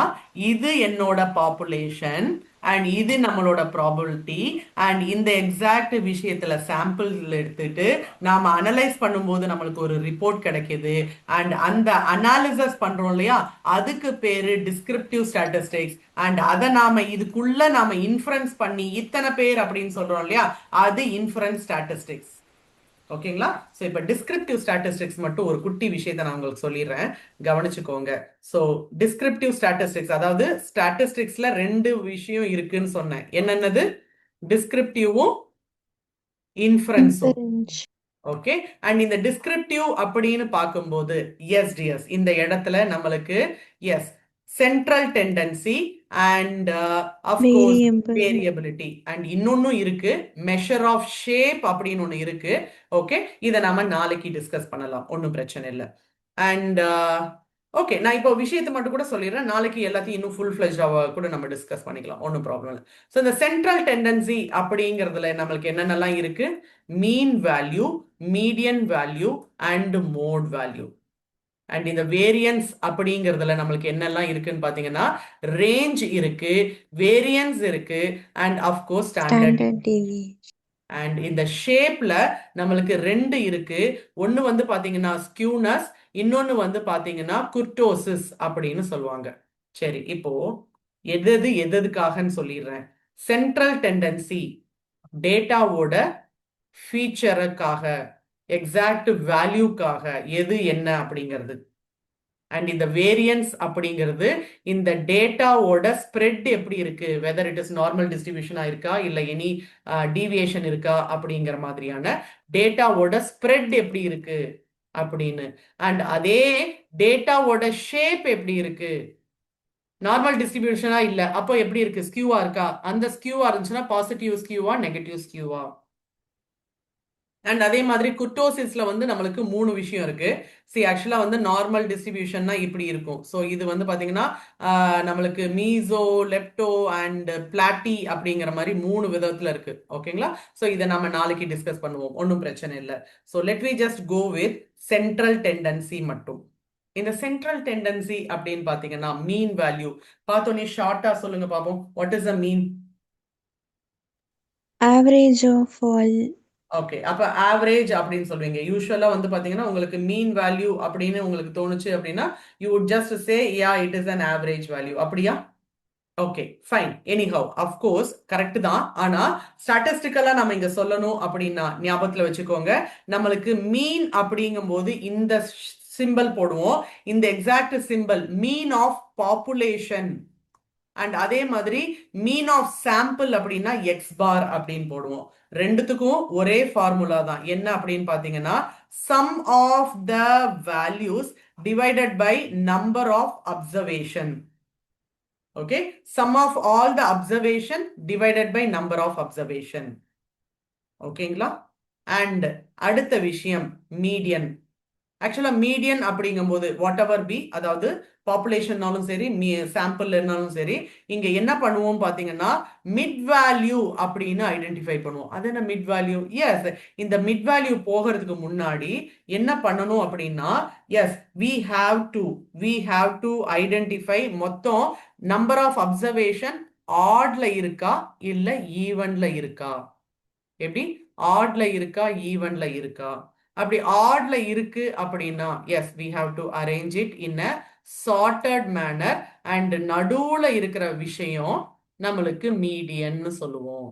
இது என்னோட பாப்புலேஷன் அண்ட் இது நம்மளோட ப்ராபபிலிட்டி. அண்ட் இந்த எக்ஸாக்ட் விஷயத்துல சாம்பிள் எடுத்துட்டு நாம அனலைஸ் பண்ணும்போது நம்மளுக்கு ஒரு ரிப்போர்ட் கிடைக்குது. அண்ட் அந்த அனாலிசிஸ் பண்றோம் இல்லையா, அதுக்கு பேரு டிஸ்கிரிப்டிவ் ஸ்டாட்டிஸ்டிக்ஸ். அண்ட் அதை இதுக்குள்ள நாம இன்ஃபரன்ஸ் பண்ணி இத்தனை பேர் அப்படின்னு சொல்றோம் இல்லையா, அது இன்ஃபரன்ஸ் ஸ்டாட்டிஸ்டிக்ஸ். ஓகேங்களா? ஸோ இப்போ டிஸ்கிரிப்டிவ் ஸ்டாட்டிஸ்டிக்ஸ் மட்டும் ஒரு குட்டி விஷயத்தை நான் உங்களுக்கு சொல்லிடுறேன், கவனிச்சுக்கோங்க. ஸோ டிஸ்கிரிப்டிவ் ஸ்டாட்டிஸ்டிக்ஸ், அதாவது ஸ்டாட்டிஸ்டிக்ஸ்ல 2 விஷயம் இருக்குன்னு சொன்னேன். என்னென்னது? டிஸ்கிரிப்டிவும் இன்ஃபரன்ஸும். inference. ஓகே, அண்ட் இந்த டிஸ்கிரிப்டிவ் அப்படின்னு பார்க்கும்போது எஸ்டிஎஸ் இந்த இடத்துல நம்மளுக்கு as central tendency and of course Variable. Variability and இன்னொன்னும் இருக்கு, மெஷர் ஆஃப் ஷேப் அப்படின்னு ஒன்று இருக்கு. ஓகே, இதை நாம நாளைக்கு டிஸ்கஸ் பண்ணலாம், ஒன்றும் பிரச்சனை இல்லை. அண்ட் ஓகே, நான் இப்போ விஷயத்தை மட்டும் கூட சொல்லிடுறேன், நாளைக்கு எல்லாத்தையும் இன்னும் ஃபுல் ஃபிளெஜ்டாக கூட நம்ம டிஸ்கஸ் பண்ணிக்கலாம், ஒன்றும் ப்ராப்ளம் இல்லை. ஸோ இந்த சென்ட்ரல் டெண்டன்சி அப்படிங்கிறதுல நம்மளுக்கு என்னென்னலாம் இருக்கு? Mean value, median value and mode value. And இந்த வேரியன்ஸ் அப்படிங்கிறதுல நம்மளுக்கு என்னெல்லாம் இருக்குன்னு பார்த்தீங்கன்னா, ரேஞ்ச் இருக்கு, வேரியன்ஸ் இருக்கு and of course standard. Standard deviation. அண்ட் இந்த ஷேப்ல நம்மளுக்கு 2 இருக்கு. ஒன்னு வந்து பாத்தீங்கன்னா ஸ்கியூனஸ், இன்னொன்னு வந்து பாத்தீங்கன்னா குர்டோசிஸ் அப்படின்னு சொல்லுவாங்க. சரி, இப்போ எதுக்காகன்னு சொல்லிடுறேன். சென்ட்ரல் டெண்டன்சி டேட்டாவோட ஃபீச்சருக்காக எக்ஸாக்ட் வேல்யூக்காக எது என்ன அப்படிங்கிறது. அண்ட் இந்த வேரியன்ஸ் அப்படிங்கிறது இந்த டேட்டாவோட ஸ்ப்ரெட் எப்படி இருக்கு, வெதர் இட் இஸ் நார்மல் டிஸ்ட்ரிபியூஷனா இருக்கா இல்ல எனி டீவியேஷன் இருக்கா அப்படிங்கிற மாதிரியான டேட்டாவோட ஸ்ப்ரெட் எப்படி இருக்கு அப்படின்னு. அண்ட் அதே டேட்டாவோட ஷேப் எப்படி இருக்கு, நார்மல் டிஸ்ட்ரிபியூஷனா இல்ல அப்போ எப்படி இருக்கு, ஸ்கியூவா இருக்கா, அந்த ஸ்கியூவா இருந்துச்சுன்னா பாசிட்டிவ் ஸ்கியூவா நெகட்டிவ் ஸ்கியூவா. அண்ட் அதே மாதிரி குர்டோசிஸ்ல வந்து நம்மளுக்கு 3 விஷயம் இருக்கு. ஆக்சுவலா வந்து நார்மல் டிஸ்ட்ரிபியூஷன்னா இப்படி இருக்கும். ஸோ இது வந்து பாத்தீங்கன்னா நம்மளுக்கு மீசோ, லெப்டோ அண்ட் பிளாட்டி அப்படிங்கிற மாதிரி 3 விதத்துல இருக்கு. ஓகேங்களா? ஸோ இதை நம்ம நாளைக்கு டிஸ்கஸ் பண்ணுவோம், ஒன்றும் பிரச்சனை இல்லை. So let we just go with central tendency மட்டும். இந்த சென்ட்ரல் டெண்டன்சி அப்படின்னு பாத்தீங்கன்னா மீன் வேல்யூ பார்த்தோன்னே ஷார்ட்டா சொல்லுங்க பாப்போம். What is a mean? Average of all. Okay, அப்ப ஆவரேஜ் அப்படின்னு சொல்வீங்க. யூஸ்வலா வந்து பாத்தீங்கன்னா உங்களுக்கு மீன் வேல்யூ அப்படின்னு உங்களுக்கு தோணுச்சு அப்படின்னா you would just say yeah it is an average value. அப்படியா? Okay fine. Anyhow of course correct தான். ஆனா ஸ்டாட்டிஸ்டிக்கலா நம்ம இங்க சொல்லணும் அப்படின்னா ஞாபகத்துல வச்சுக்கோங்க, நம்மளுக்கு மீன் அப்படிங்கும்போது இந்த சிம்பிள் போடுவோம். இந்த exact simple mean of population. And அதே மாதிரி மீன் ஆஃப் சாம்பிள் அப்படின்னா எக்ஸ் பார் அப்படின்னு போடுவோம். ரெண்டுத்துக்கும் ஒரே ஃபார்முலா தான். என்ன அப்படின்னு பாத்தீங்கன்னா sum of the values divided by number of observation. Okay, sum of all the observation divided by number of observation. ஓகேங்களா? அண்ட் அடுத்த விஷயம் மீடியன். ஆக்சுவலா மீடியன் அப்படிங்கும்போது வாட் எவர் பி, அதாவது பாப்புலேஷன்னாலும் சரி சாம்பிள் இருந்தாலும் சரி, இங்க என்ன பண்ணுவோம் பாத்தீங்கன்னா மிட் வேல்யூ அப்படின்னு ஐடென்டிஃபை பண்ணுவோம். அது என்ன மிட் வேல்யூ? எஸ், இந்த மிட் வேல்யூ போகிறதுக்கு முன்னாடி என்ன பண்ணணும் அப்படின்னா yes we have to identify மொத்தம் நம்பர் ஆஃப் அப்சர்வேஷன் ஆட்ல இருக்கா இல்ல ஈவன்ல இருக்கா. எப்படி? ஆட்ல இருக்கா ஈவன்ல இருக்கா. அப்படி ஆட்ல இருக்கு அப்படின்னா yes we have to arrange it in a sorted manner and நடுவுல இருக்கிற விஷயம் நம்மளுக்கு மீடியன்னு சொல்லுவோம்.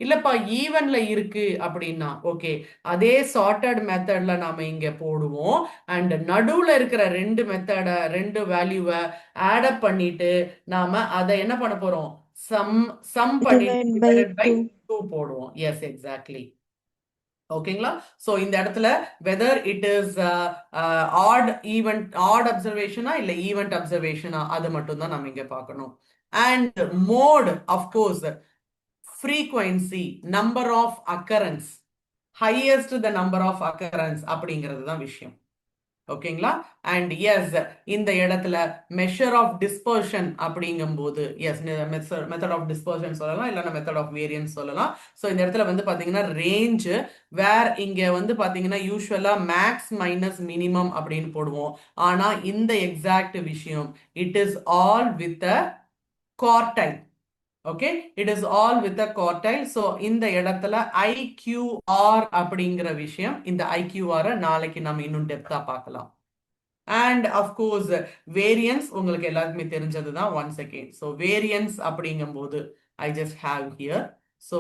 இல்லப்பா ஈவன்ல இருக்கு அப்படின்னா ஓகே, அதே சார்ட்டட் மெத்தட்ல நாம இங்க போடுவோம். அண்ட் நடுவுல இருக்கிற ரெண்டு வேல்யூவை ஆட் அப் பண்ணிட்டு நாம அதை என்ன பண்ண போறோம், சம் பண்ணிட்டு Divide by divided by 2. 2 போடுவோம். Yes exactly. ஓகேங்களா? சோ இந்த இடத்துல வெதர் இட் இஸ் ஆட் அப்சர்வேஷனா இல்ல ஈவென்ட் அப்சர்வேஷனா அது மட்டும் தான் நம்ம இங்க பார்க்கணும். And mode of course frequency, number of occurrence, highest the number of occurrence அப்படிங்கிறது தான் விஷயம். ஓகேங்களா? அண்ட் எஸ் இந்த இடத்துல மெஷர் ஆஃப் டிஸ்பர்ஷன் அப்படிங்கும்போது எஸ் மெத்தட் ஆஃப் டிஸ்பர்ஷன் சொல்லலாம், இல்லைன்னா மெத்தட் ஆஃப் வேரியன்ஸ் சொல்லலாம். ஸோ இந்த இடத்துல வந்து பாத்தீங்கன்னா ரேஞ்ச் வேர் இங்க வந்து பாத்தீங்கன்னா யூஸ்வலா மேக்ஸ் மைனஸ் மினிமம் அப்படின்னு போடுவோம். ஆனா இந்த எக்ஸாக்ட் விஷயம் it is all with a quartile. Okay, it is all with a quartile. So இந்த இடத்துல IQR அப்படிங்கிற விஷயம், இந்த IQR நாளைக்கு நம்ம இன்னும் டெப்தா பார்க்கலாம். அண்ட் அஃப்கோர்ஸ் வேரியன்ஸ் உங்களுக்கு எல்லாருக்குமே தெரிஞ்சது தான். One second. ஸோ வேரியன்ஸ் அப்படிங்கும்போது I just have here. So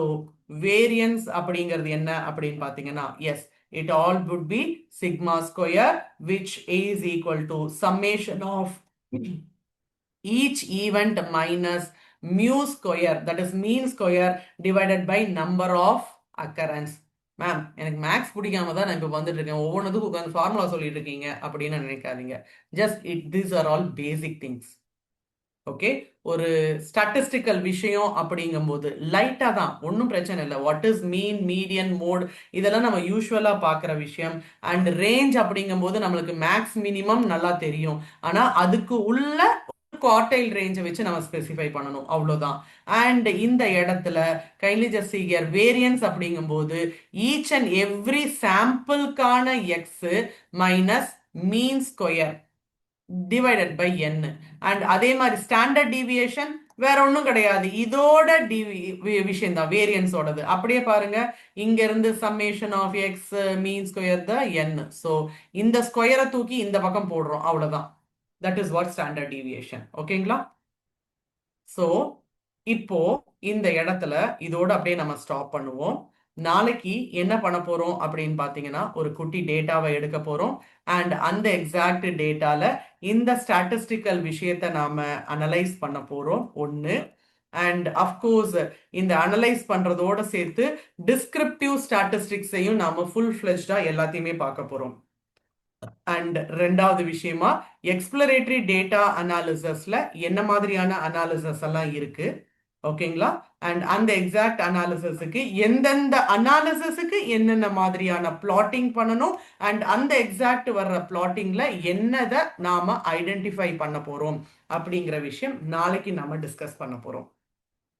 variance அப்படிங்கிறது என்ன அப்படின்னு பார்த்தீங்கன்னா yes it all would be sigma square which is equal to summation of each event minus mu square, that is mean square divided by number of occurrence. Ma'am எனக்கு maths பிடிக்காம தான் நான் இப்போ வந்துட்டு இருக்கேன், ஒவ்வொன்றுக்கும் உட்காந்து ஃபார்முலா சொல்லிட்டு இருக்கீங்க அப்படின்னு நினைக்காதீங்க. Just these are all basic things. Okay, ஒரு ஸ்டாட்டிஸ்டிக்கல் விஷயம் அப்படிங்கும்போது லைட்டா தான், ஒன்றும் பிரச்சனை இல்லை. What is mean, median, mode இதெல்லாம் நம்ம யூஸ்வலா பார்க்குற விஷயம். அண்ட் ரேஞ்ச் அப்படிங்கும்போது நம்மளுக்கு மேக்ஸ் மினிமம் நல்லா தெரியும், ஆனா அதுக்கு உள்ள குவார்டைல் ரேஞ்சை வச்சு நம்ம ஸ்பெசிஃபை பண்ணணும், அவ்வளவுதான். அண்ட் இந்த இடத்துல kindly just see here variance அப்படிங்கும்போது ஈச் அண்ட் எவ்ரி சாம்பிளுக்கான X minus mean square divided by n. And அதே மாதிரி ஸ்டாண்டர்ட் டீவியேஷன் வேற ஒன்றும் கிடையாது, இதோட விஷயம் தான் வேரியன்ஸோடது. அப்படியே பாருங்க, இங்க இருந்து summation of x mean square the n. So இந்த ஸ்கொயரை தூக்கி இந்த பக்கம் போடுறோம், அவ்வளவுதான். That is what standard deviation. ஓகேங்களா? So இப்போ இந்த இடத்துல இதோட அப்படியே நம்ம ஸ்டாப் பண்ணுவோம். நாளைக்கு என்ன பண்ண போறோம் அப்படின்னு பாத்தீங்கன்னா ஒரு குட்டி டேட்டாவை எடுக்க போறோம். அண்ட் அந்த எக்ஸாக்ட் டேட்டால இந்த ஸ்டாட்டிஸ்டிக்கல் விஷயத்தை நாம அனலைஸ் பண்ண போறோம் ஒண்ணு. அண்ட் அஃப்கோர்ஸ் இந்த அனலைஸ் பண்றதோட சேர்த்து டிஸ்கிரிப்டிவ் ஸ்டாட்டிஸ்டிக்ஸையும் நாம ஃபுல் ஃபிளெஜ்டா எல்லாத்தையுமே பார்க்க போறோம். அண்ட் ரெண்டாவது விஷயமா எக்ஸ்ப்ளரேட்டரி டேட்டா அனாலிசிஸ்ல என்ன மாதிரியான அனாலிசிஸ் எல்லாம் இருக்கு, ஓகேங்களா? அண்ட் அந்த எக்ஸாக்ட் அனாலிசிஸுக்கு எந்தெந்த அனாலிசிஸுக்கு என்னென்ன மாதிரியான பிளாட்டிங் பண்ணணும், அண்ட் அந்த எக்ஸாக்ட் வர்ற பிளாட்டிங்ல என்னதை நாம ஐடென்டிஃபை பண்ண போறோம் அப்படிங்கிற விஷயம் நாளைக்கு நாம டிஸ்கஸ் பண்ண போறோம்.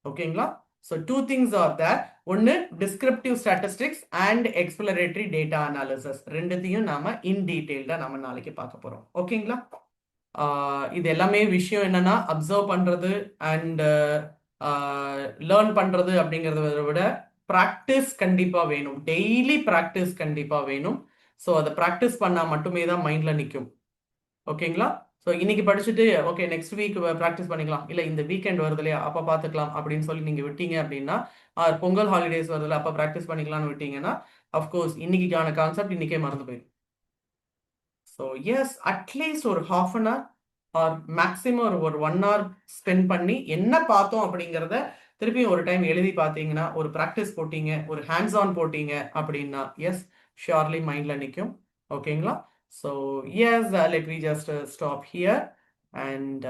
ஓகேங்களா? So 2 things are there. ஒன்று descriptive statistics and exploratory data analysis, ரெண்டுத்தையும் நாம இன் டீட்டெயில்டா நம்ம நாளைக்கு பார்க்க போறோம். ஓகேங்களா? இது எல்லாமே விஷயம் என்னன்னா அப்சர்வ் பண்றது அண்ட் லேர்ன் பண்றது அப்படிங்கிறத விட ப்ராக்டிஸ் கண்டிப்பா வேணும். டெய்லி ப்ராக்டிஸ் கண்டிப்பா வேணும். ஸோ அதை ப்ராக்டிஸ் பண்ணா மட்டுமே தான் மைண்ட்ல நிற்கும். ஓகேங்களா? ஸோ இன்னைக்கு படிச்சுட்டு ஓகே நெக்ஸ்ட் வீக் ப்ராக்டிஸ் பண்ணிக்கலாம், இல்லை இந்த வீக்கெண்ட் வருது இல்லையா அப்போ பார்த்துக்கலாம் அப்படின்னு சொல்லி நீங்கள் விட்டீங்க அப்படின்னா, பொங்கல் ஹாலிடேஸ் வருதுல அப்போ ப்ராக்டிஸ் பண்ணிக்கலாம்னு விட்டீங்கன்னா அஃப்கோர்ஸ் இன்னைக்கான கான்செப்ட் இன்னைக்கே மறந்து போயிடும். ஸோ எஸ், அட்லீஸ்ட் ஒரு ½ an hour ஆர் மேக்ஸிமம் ஒரு 1 hour ஸ்பெண்ட் பண்ணி என்ன பார்த்தோம் அப்படிங்கிறத திருப்பியும் ஒரு டைம் எழுதி பார்த்தீங்கன்னா, ஒரு ப்ராக்டிஸ் போட்டீங்க, ஒரு ஹேண்ட்ஸ் ஆன் போட்டீங்க அப்படின்னா எஸ் ஷியோர்லி மைண்ட்ல நிற்கும். ஓகேங்களா? So yes, let me just stop here and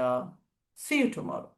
see you tomorrow.